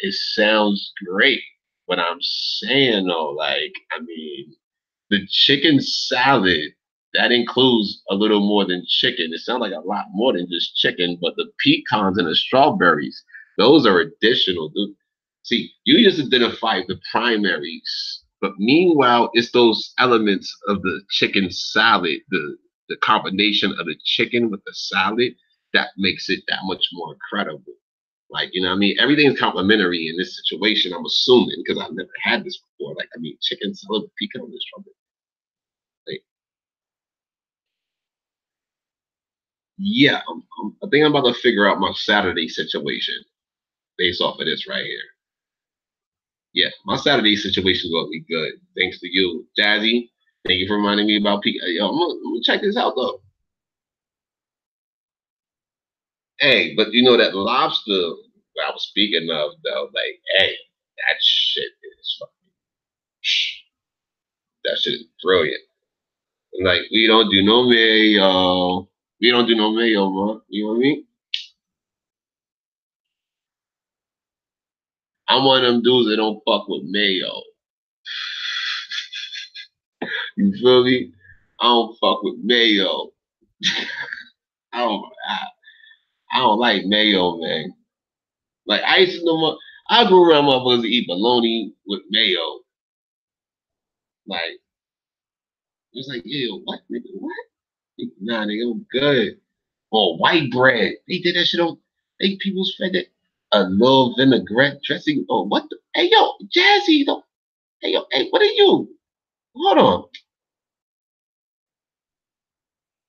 it sounds great, but I'm saying though, like, I mean, the chicken salad that includes a little more than chicken. It sounds like a lot more than just chicken, but the pecans and the strawberries, those are additional. See, you just identified the primaries, but meanwhile, it's those elements of the chicken salad, the combination of the chicken with the salad that makes it that much more incredible. Like, you know what I mean? Everything's complimentary in this situation, I'm assuming, because I've never had this before. Like, I mean, chicken salad with pecan and strawberry. Like, yeah, I think I'm about to figure out my Saturday situation based off of this right here. Yeah, my Saturday situation is going to be good. Thanks to you, Jazzy. Thank you for reminding me about pecan. Yo, I'm gonna check this out, though. Hey, but you know that lobster I was speaking of, though, like, hey, that shit is fucking, that shit is brilliant. And like, we don't do no mayo. We don't do no mayo, bro. You know what I mean? I'm one of them dudes that don't fuck with mayo. You feel me? I don't fuck with mayo. I don't. I don't like mayo, man. Like I used to know, I grew around motherfuckers to eat bologna with mayo. Like it was like, yo, what, nigga, what? Nah, nigga, I'm good. Or white bread. They did that shit on. They people's fed it a little vinaigrette dressing. Oh, what? The, hey, yo, Jazzy, though. Hey, yo, hey, what are you? Hold on.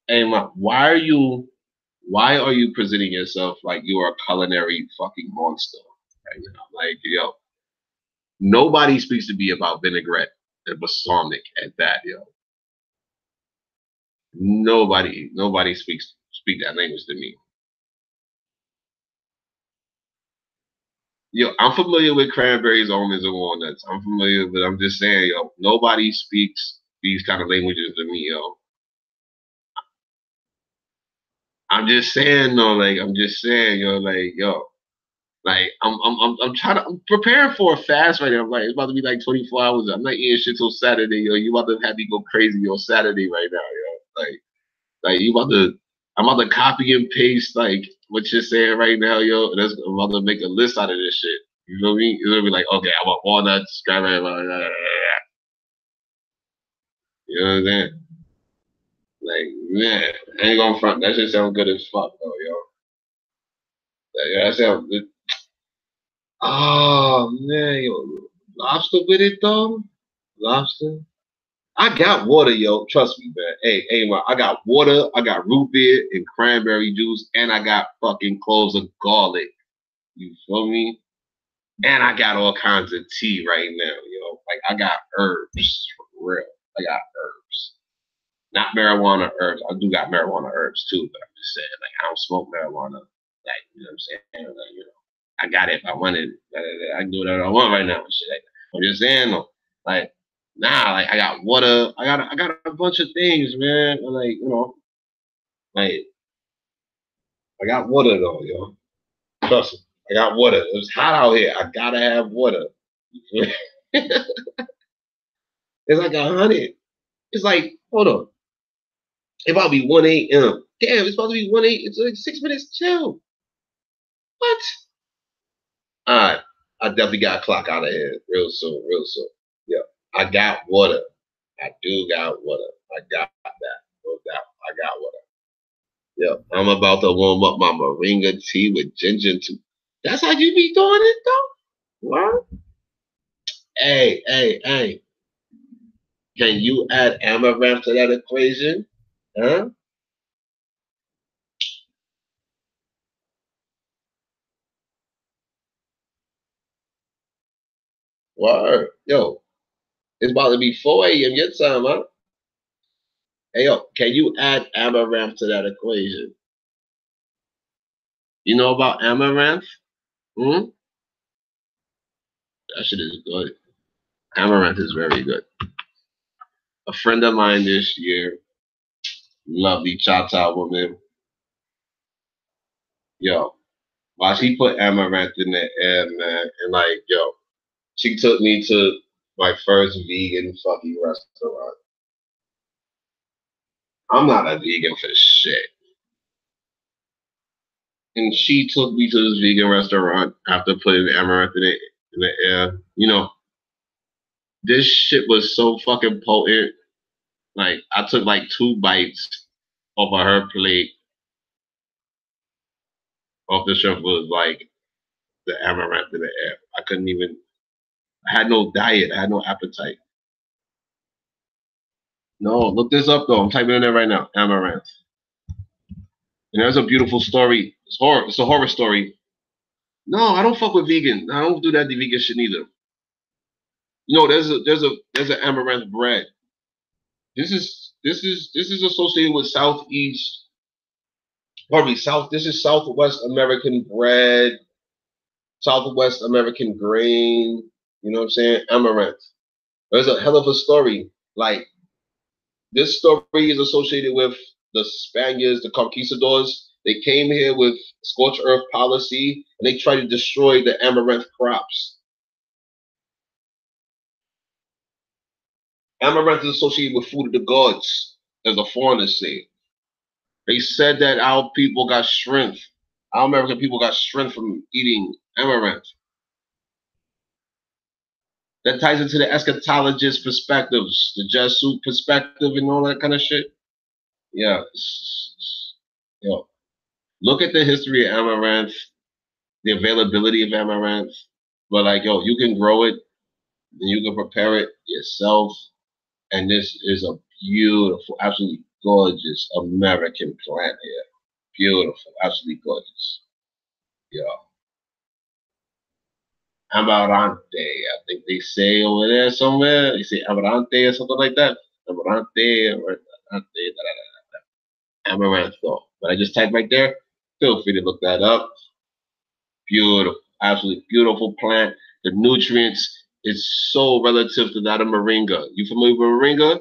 Hey, ma, why are you presenting yourself like you are a culinary fucking monster right now? Like, yo, nobody speaks to me about vinaigrette and balsamic at that, yo. Nobody speak that language to me. Yo, I'm familiar with cranberries, almonds, and walnuts. I'm familiar, but I'm just saying, yo, nobody speaks these kind of languages to me, yo. I'm just saying, though, like, I'm just saying, yo, like, yo, like, I'm trying to, I'm preparing for a fast right now. I'm like, it's about to be like 24 hours. I'm not eating shit till Saturday, yo. You about to have me go crazy on Saturday right now, yo. Like you about to, I'm about to copy and paste like what you're saying right now, yo. And I'm about to make a list out of this shit. You know what I mean? It's gonna be like, okay, I want walnuts, strawberry, blah, blah, blah, blah. You know what I'm saying? Like, man, I ain't gonna front. That shit sound good as fuck, though, yo. Like, yeah, that sounds good. Oh man, yo, lobster with it though. Lobster. I got water, yo. Trust me, man. Hey, man, I got water, I got root beer and cranberry juice, and I got fucking cloves of garlic. You feel me? And I got all kinds of tea right now, yo. Like I got herbs for real. I got herbs. Not marijuana herbs. I do got marijuana herbs too, but I'm just saying, like I don't smoke marijuana. Like, you know what I'm saying? Like, you know, I got it if I wanted. I can do whatever I want right now. Shit. Like, I'm just saying though, like, nah, like I got water. I got a bunch of things, man. Like, you know, like I got water though, yo. Trust me. I got water. It's hot out here. I gotta have water. It's like 100. It's like, hold on. It's about to be 1 a.m. Damn, it's about to be 1 a.m. It's like 6 minutes chill. What? Alright. I definitely got to clock out of here real soon, real soon. Yeah. I got water. I do got water. I got that. No doubt. I got water. Yeah. I'm about to warm up my moringa tea with ginger too. That's how you be doing it though? What? Hey, hey, hey. Can you add amaranth to that equation? Huh? Word. Yo, it's about to be 4 a.m. your time, huh? Hey, yo, can you add amaranth to that equation? You know about amaranth? Hmm? That shit is good. Amaranth is very good. A friend of mine this year, lovely Chata woman, yo, while she put amaranth in the air, man, and like, yo, she took me to my first vegan fucking restaurant. I'm not a vegan for shit. And she took me to this vegan restaurant after putting amaranth in the air. You know, this shit was so fucking potent. Like, I took like 2 bites off of her plate. Off the shrimp was like the amaranth in the air. I couldn't even, I had no diet. I had no appetite. No, look this up though. I'm typing in there right now. Amaranth. And there's a beautiful story. It's horror. It's a horror story. No, I don't fuck with vegan. I don't do that vegan shit either. You know, there's an amaranth bread. This is associated with Southeast, pardon me, this is Southwest American bread, Southwest American grain, you know what I'm saying? Amaranth. There's a hell of a story. Like, this story is associated with the Spaniards, the conquistadors. They came here with scorched earth policy and they tried to destroy the amaranth crops. Amaranth is associated with food of the gods, as the foreigners say. They said that our people got strength. Our American people got strength from eating amaranth. That ties into the eschatologist perspectives, the Jesuit perspective and all that kind of shit. Yeah. Yo, look at the history of amaranth, the availability of amaranth. But like, yo, you can grow it and you can prepare it yourself. And this is a beautiful, absolutely gorgeous American plant here. Beautiful, absolutely gorgeous. Yeah. Amarante, I think they say over there somewhere. They say Amarante or something like that. Amarante, Amaranth, though. But I just typed right there. Feel free to look that up. Beautiful, absolutely beautiful plant. The nutrients is so relative to that of moringa. You familiar with moringa?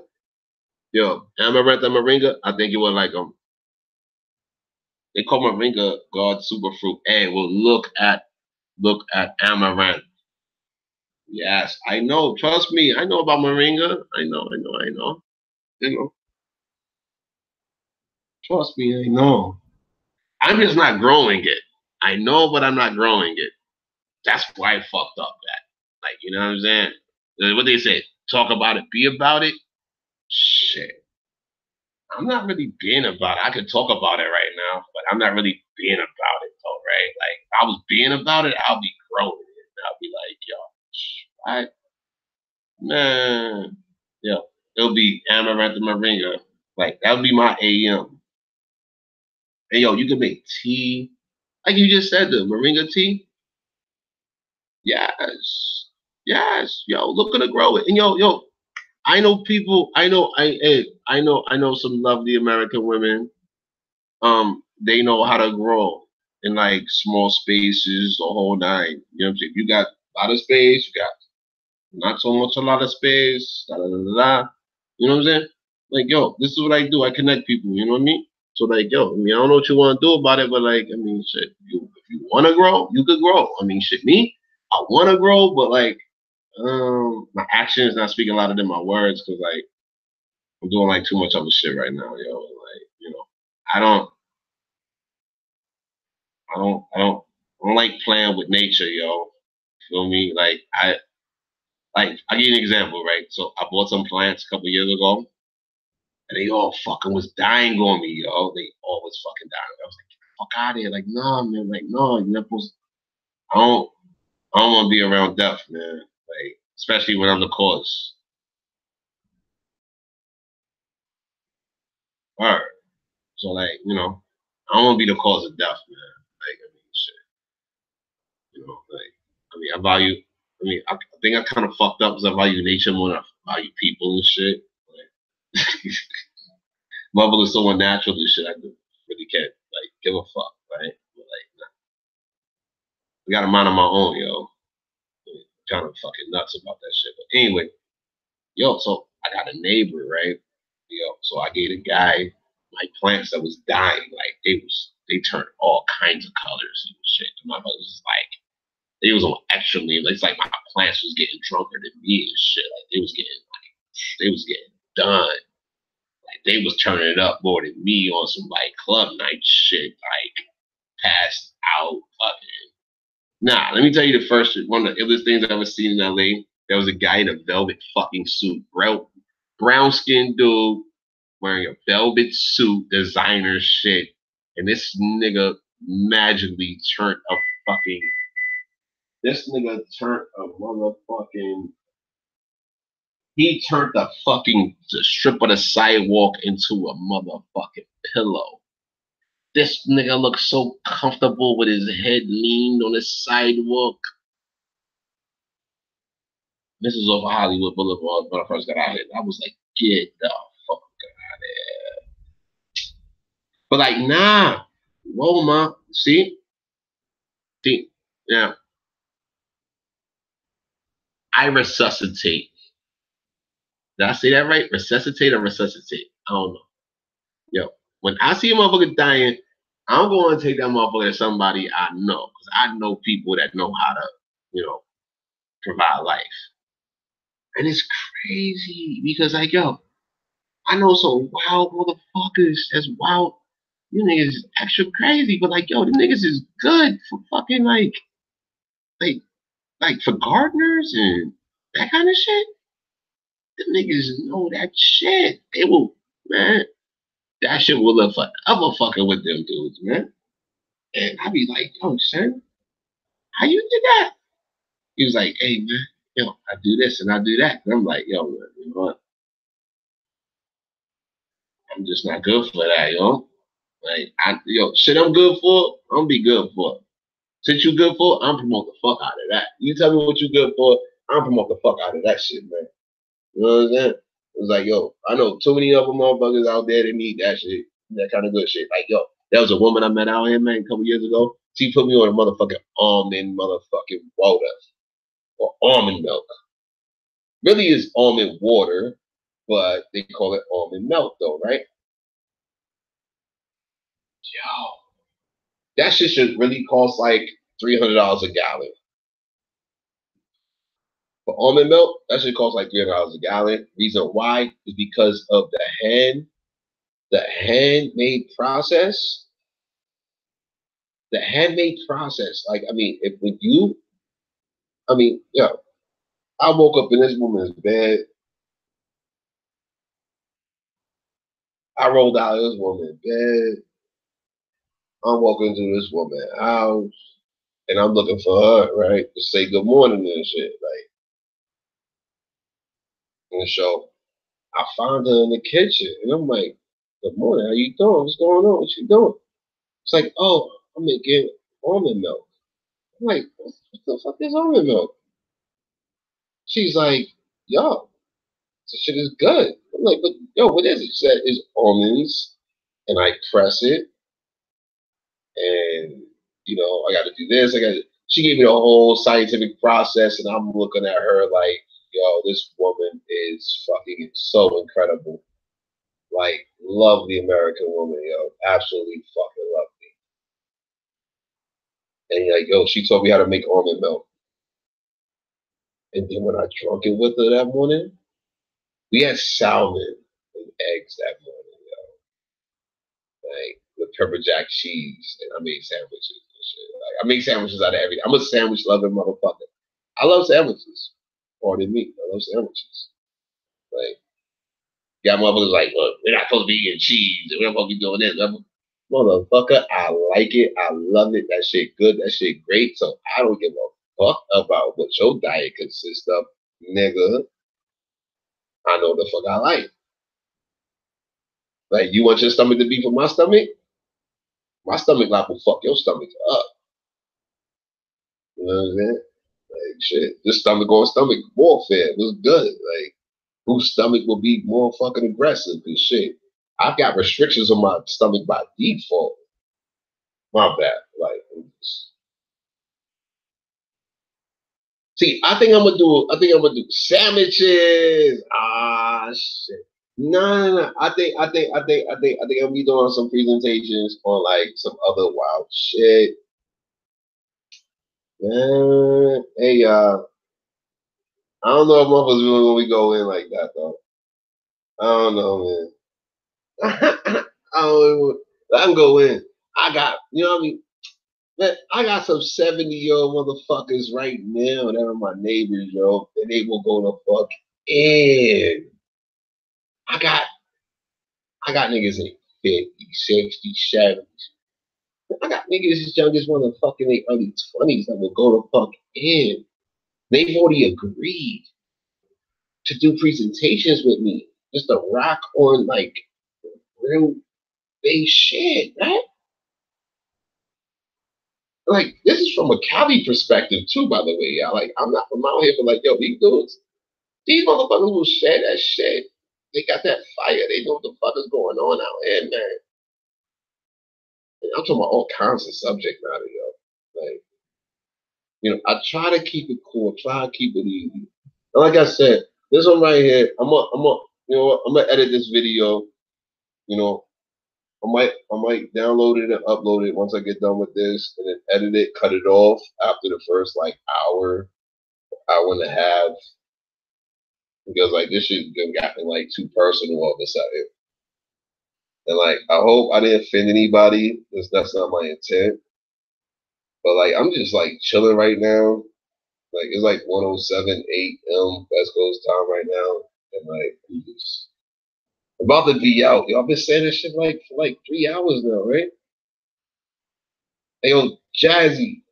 Yo, amaranth and moringa, I think you would like them. They call moringa God's superfruit. Hey, well, look at amaranth. Yes, I know. Trust me, I know about moringa. I know. You know, trust me, I know. I'm just not growing it. I know, but I'm not growing it. That's why I fucked up that. Like, you know what I'm saying? What they say, talk about it, be about it. Shit. I'm not really being about it. I could talk about it right now, but I'm not really being about it though, right? Like, if I was being about it, I'll be growing it. I'll be like, yo, I, man, yo, it'll be amaranth and moringa. Like, that would be my AM. And yo, you can make tea. Like you just said, the moringa tea. Yes. Yes. Yo, looking to grow it. And yo, I know people, I know some lovely American women. They know how to grow in like small spaces, the whole nine. You know what I'm saying? You got a lot of space, you got not so much a lot of space, da, da, da, da. You know what I'm saying? Like, yo, this is what I do. I connect people, you know what I mean? So like, yo, I mean, I don't know what you want to do about it, but like, I mean, shit, if you want to grow, you could grow. I mean, shit, me, I want to grow, but like, my actions not speaking louder than my words, because like, I'm doing like too much other shit right now, yo. Like, you know, I don't like playing with nature, yo. Feel me? I'll give you an example, right? So I bought some plants a couple years ago, and they all fucking was dying on me, yo. They all was fucking dying. I was like, get the fuck out of here. Like, no, man. Like, no, you're not supposed to. I don't want to be around death, man. Like, especially when I'm the cause. All right. So, like, you know, I don't want to be the cause of death, man. Like, I mean, shit. You know, like, I mean, I think I kind of fucked up because I value nature more than I value people and shit. Like, Marvel is so unnatural and shit. I really can't, like, give a fuck, right? But, like, nah. I got a mind of my own, yo. I'm kind of fucking nuts about that shit. But anyway, yo, so I got a neighbor, right? Yo, so I gave a guy my plants that was dying. Like, they turned all kinds of colors and shit. And my mother was like, they was on extra leave. It's like my plants was getting drunker than me and shit. Like they was getting done. Like they was turning it up more than me on some like club night shit. Like passed out fucking. Nah, let me tell you the first one of the illest things I've ever seen in LA. There was a guy in a velvet fucking suit, brown skinned dude wearing a velvet suit, designer shit, and this nigga magically turned a fucking. This nigga turned a motherfucking. He turned the strip of the sidewalk into a motherfucking pillow. This nigga looked so comfortable with his head leaned on the sidewalk. This is off of Hollywood Boulevard when I first got out here. I was like, get the fuck out of here. But like, nah. Whoa, ma. See? Yeah. I resuscitate. Did I say that right? Resuscitate or resuscitate? I don't know. Yo, when I see a motherfucker dying, I'm going to take that motherfucker to somebody I know. Because I know people that know how to, you know, provide life. And it's crazy because, like, yo, I know some wild motherfuckers that's wild. You niggas is extra crazy, but like, yo, the niggas is good for fucking like for gardeners and that kind of shit. The niggas know that shit. They will, man. That shit will live forever fucking with them dudes, man. And I be like, yo, son, how you did that? He was like, hey, man, yo, I do this and I do that. And I'm like, yo, man, you know what? I'm just not good for that, yo. Like, shit I'm good for, I'm gonna be good for. Shit you good for, I'm promote the fuck out of that. You tell me what you good for, I'm promote the fuck out of that shit, man. You know what I'm saying? It was like, yo, I know too many other motherfuckers out there that need that shit, that kind of good shit. Like, yo, there was a woman I met out here, man, a couple years ago. She put me on a motherfucking almond motherfucking water or almond milk. Really is almond water, but they call it almond milk though, right? Yo, that shit should really cost like $300 a gallon. For almond milk, that should cost like $300 a gallon. Reason why is because of the handmade process. The handmade process. Like, I mean, I woke up in this woman's bed. I rolled out of this woman's bed. I'm walking through this woman's house, and I'm looking for her, right, to say good morning and shit, like. And so I found her in the kitchen, and I'm like, good morning, how you doing? What's going on? What you doing? It's like, oh, I'm making almond milk. I'm like, what the fuck is almond milk? She's like, yo, this shit is good. I'm like, but yo, what is it? She said, it's almonds, and I press it, and you know, I got to do this. She gave me the whole scientific process, and I'm looking at her like, yo, this woman is fucking so incredible. Like, lovely American woman, yo, absolutely fucking lovely. And like, yo, she taught me how to make almond milk. And then when I drunk it with her that morning, we had salmon and eggs that morning, yo. Like with pepper jack cheese, and I made sandwiches and shit. Like I make sandwiches out of everything. I'm a sandwich loving motherfucker. I love sandwiches. Pardon me, I love sandwiches. Like, got motherfuckers like, look, we're not supposed to be eating cheese, and we're not supposed to be doing this. Motherfucker, I like it. I love it. That shit good. That shit great. So I don't give a fuck about what your diet consists of, nigga. I know the fuck I like. Like, you want your stomach to be for my stomach? My stomach like will fuck your stomach up. You know what I'm saying? Like, shit, this stomach on stomach warfare was good. Like, whose stomach will be more fucking aggressive and shit. I've got restrictions on my stomach by default. My bad. Like, see, I think I'm gonna do sandwiches. Ah, shit. No. I think I'm gonna be doing some presentations on like some other wild shit. Man, hey, I don't know if motherfuckers really when we go in like that though. I don't know, man. I don't even, I can go in. I got, you know what I mean? Man, I got some 70-year-old motherfuckers right now that are my neighbors, yo, and they will go the fuck in. I got niggas in 50, 60, 70s. I got niggas as young as motherfucking in their early 20s that will go the fuck in. They've already agreed to do presentations with me, just to rock on like real big shit, right? Like, this is from a Cali perspective too, by the way, y'all. Like, I'm not from out here, but like, yo, these dudes, these motherfuckers will share that shit. They got that fire. They know what the fuck is going on out here, man. And I'm talking about all kinds of subject matter, yo. Like, you know, I try to keep it cool, try to keep it easy. And like I said, this one right here, I'm gonna edit this video. You know, I might download it and upload it once I get done with this, and then edit it, cut it off after the first like hour and a half, because like this shit got me like too personal all of a sudden. And like I hope I didn't offend anybody, because that's not my intent. But like I'm just like chilling right now. Like it's like 1:07 a.m. West Coast time right now, and like I'm just about to be out. Y'all been saying this shit like for like 3 hours now, right? Hey yo, Jazzy,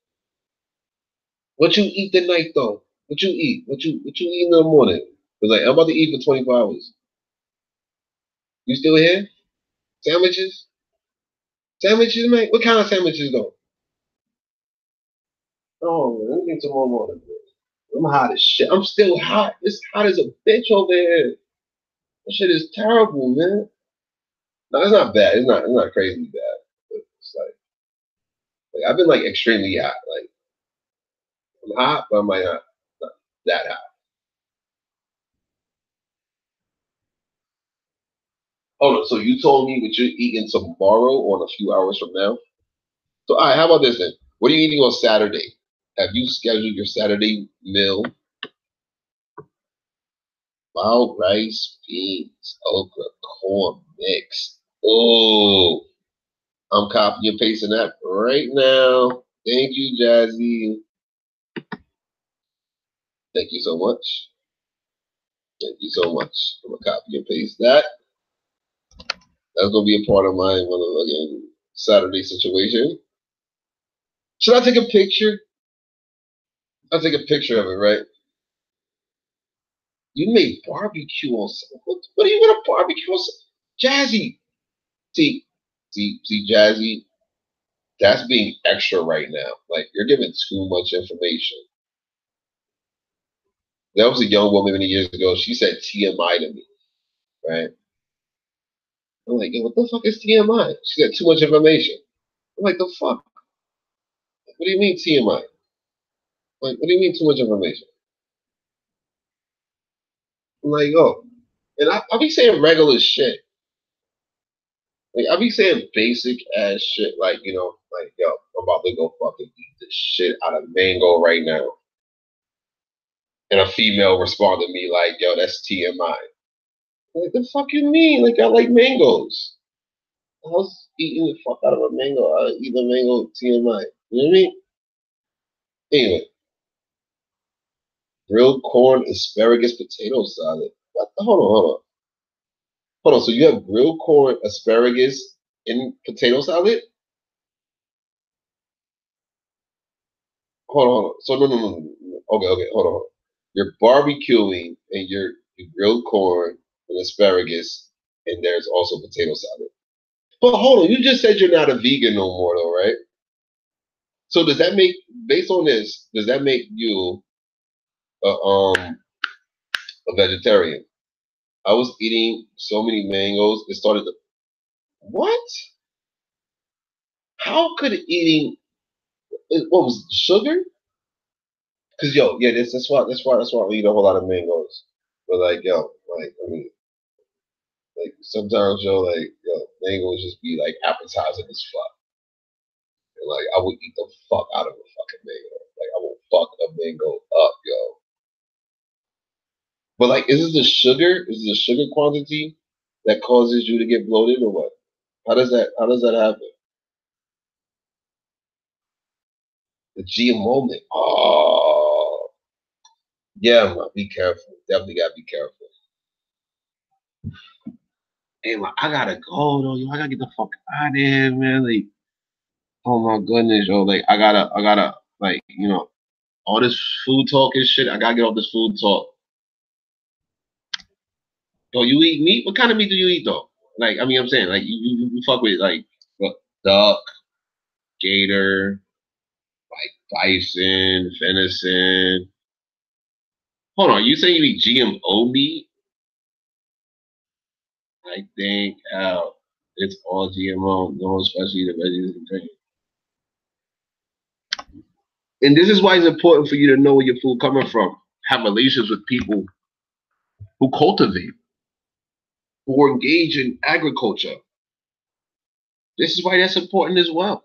what you eat tonight though? What you eat? What you eat in the morning? Cause like I'm about to eat for 24 hours. You still here? Sandwiches? Sandwiches, man? What kind of sandwiches though? Oh man, let me get tomorrow morning. I'm hot as shit. I'm still hot. It's hot as a bitch over here. That shit is terrible, man. No, it's not bad. It's not crazy bad. But it's like I've been like extremely hot. Like I'm hot, but I'm like not that hot. Oh no, so you told me what you're eating tomorrow or a few hours from now? So all right, how about this then? What are you eating on Saturday? Have you scheduled your Saturday meal? Wild rice, beans, okra, corn mix. Oh, I'm copying and pasting that right now. Thank you, Jazzy. Thank you so much. Thank you so much. I'm gonna copy and paste that. That's gonna be a part of my again Saturday situation. Should I take a picture? I'll take a picture of it, right? You made barbecue on what are you gonna barbecue on? Jazzy. See, Jazzy, that's being extra right now. Like you're giving too much information. There was a young woman many years ago. She said TMI to me, right? I'm like, yo, what the fuck is TMI? She said too much information. I'm like, the fuck? What do you mean TMI? Like, what do you mean too much information? I'm like, yo, and I be saying regular shit. Like I be saying basic ass shit. Like like yo, I'm about to go fucking eat the shit out of mango right now. And a female responded to me like, yo, that's TMI. Like, the fuck you mean? Like, I like mangoes. I was eating the fuck out of a mango. I eat the mango TMI. You know what I mean? Anyway, grilled corn, asparagus, potato salad. What? Hold on. So you have grilled corn, asparagus, and potato salad? Hold on. So no. Okay. Hold on. You're barbecuing and you grilled corn and asparagus, and there's also potato salad. But hold on, you just said you're not a vegan no more, though, right? So does that make, based on this, does that make you a vegetarian? I was eating so many mangoes, it started to, what? How could eating, what was it, sugar? Cause yo, yeah, that's why I eat a whole lot of mangoes. But like, yo, like, I mean, like sometimes mangoes just be like appetizing as fuck. And like, I would eat the fuck out of a fucking mango. Like, I will fuck a mango up, yo. But like, is it the sugar? Is it the sugar quantity that causes you to get bloated, or what? How does that happen? The GMO man. Oh, yeah, man. Be careful. Definitely gotta be careful. Hey, man, I gotta go though. Yo, I gotta get the fuck out of here, man. Like, oh my goodness, yo. Like, I gotta, like, all this food talk and shit. I gotta get off this food talk. Yo, you eat meat? What kind of meat do you eat though? Like, I mean, I'm saying, like, you fuck with like what, duck, gator, like bison, venison. Hold on, you saying you eat GMO meat? I think it's all GMO, no, especially the veggies and grains. And this is why it's important for you to know where your food coming from. Have relationships with people who cultivate, who engage in agriculture. This is why that's important as well.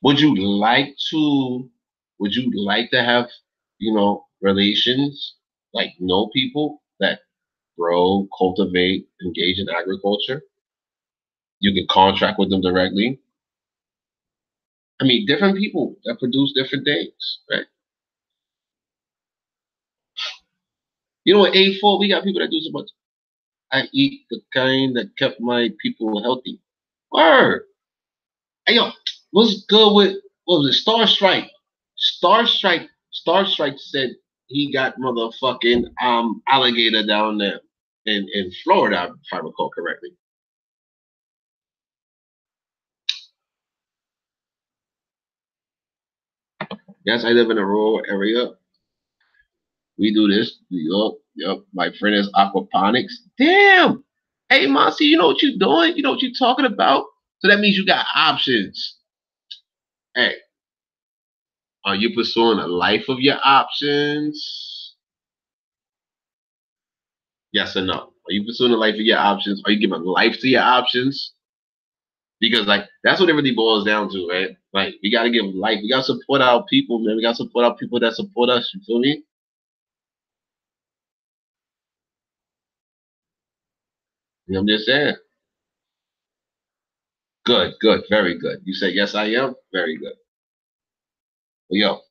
Would you like to? Would you like to have, relations, like know people that grow, cultivate, engage in agriculture? You can contract with them directly. I mean, different people that produce different things, right? You know what, A4, we got people that do so much. I eat the kind that kept my people healthy. Word. Hey, yo, what's good with, what was it, Star Strike? Star Strike said he got motherfucking alligator down there in Florida, if I recall correctly. Yes, I live in a rural area. We do this, New York. Yep. My friend is aquaponics. Damn. Hey, Mossy, you know what you're doing? You know what you're talking about? So that means you got options. Hey, are you pursuing a life of your options? Yes or no? Are you pursuing a life of your options? Are you giving life to your options? Because like that's what it really boils down to, right? Like we gotta give life. We gotta support our people, man. We gotta support our people that support us. You feel me? I'm just saying. Good, very good. You said yes, I am. Very good. Well, yo,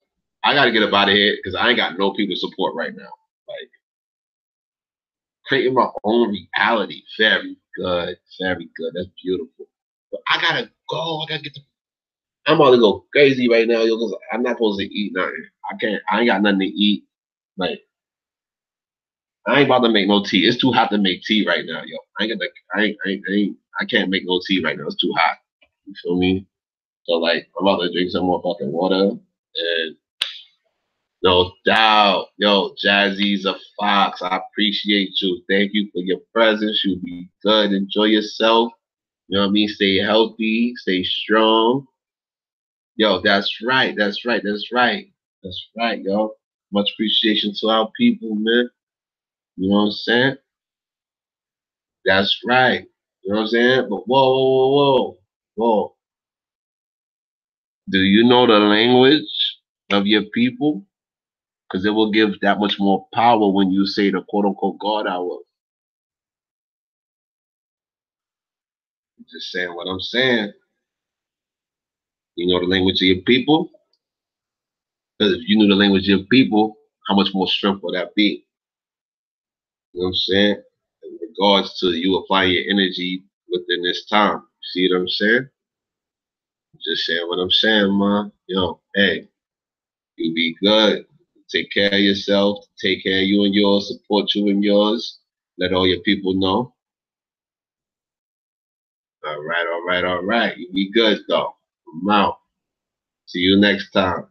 I gotta get up out of here because I ain't got no people to support right now. Like creating my own reality. Very good. Very good. That's beautiful. But I gotta go. I gotta get the. I'm about to go crazy right now, yo, because I'm not supposed to eat nothing. I can't. I ain't got nothing to eat. Like I ain't about to make no tea. It's too hot to make tea right now, yo. I ain't got the. I can't make no tea right now. It's too hot. You feel me? So like, I'm about to drink some more fucking water and. No doubt. Yo, Jazzy's a fox. I appreciate you. Thank you for your presence. You be good. Enjoy yourself. You know what I mean? Stay healthy. Stay strong. Yo, that's right. That's right. That's right. That's right, yo. Much appreciation to our people, man. You know what I'm saying? That's right. You know what I'm saying? But whoa. Do you know the language of your people? Because it will give that much more power when you say the quote-unquote God hour. Just saying what I'm saying. You know the language of your people? Because if you knew the language of your people, how much more strength would that be? You know what I'm saying? In regards to you applying your energy within this time. See what I'm saying? Just saying what I'm saying, man. Yo, hey, you be good. Take care of yourself. Take care of you and yours. Support you and yours. Let all your people know. All right, all right, all right. You be good, though. I'm out. See you next time.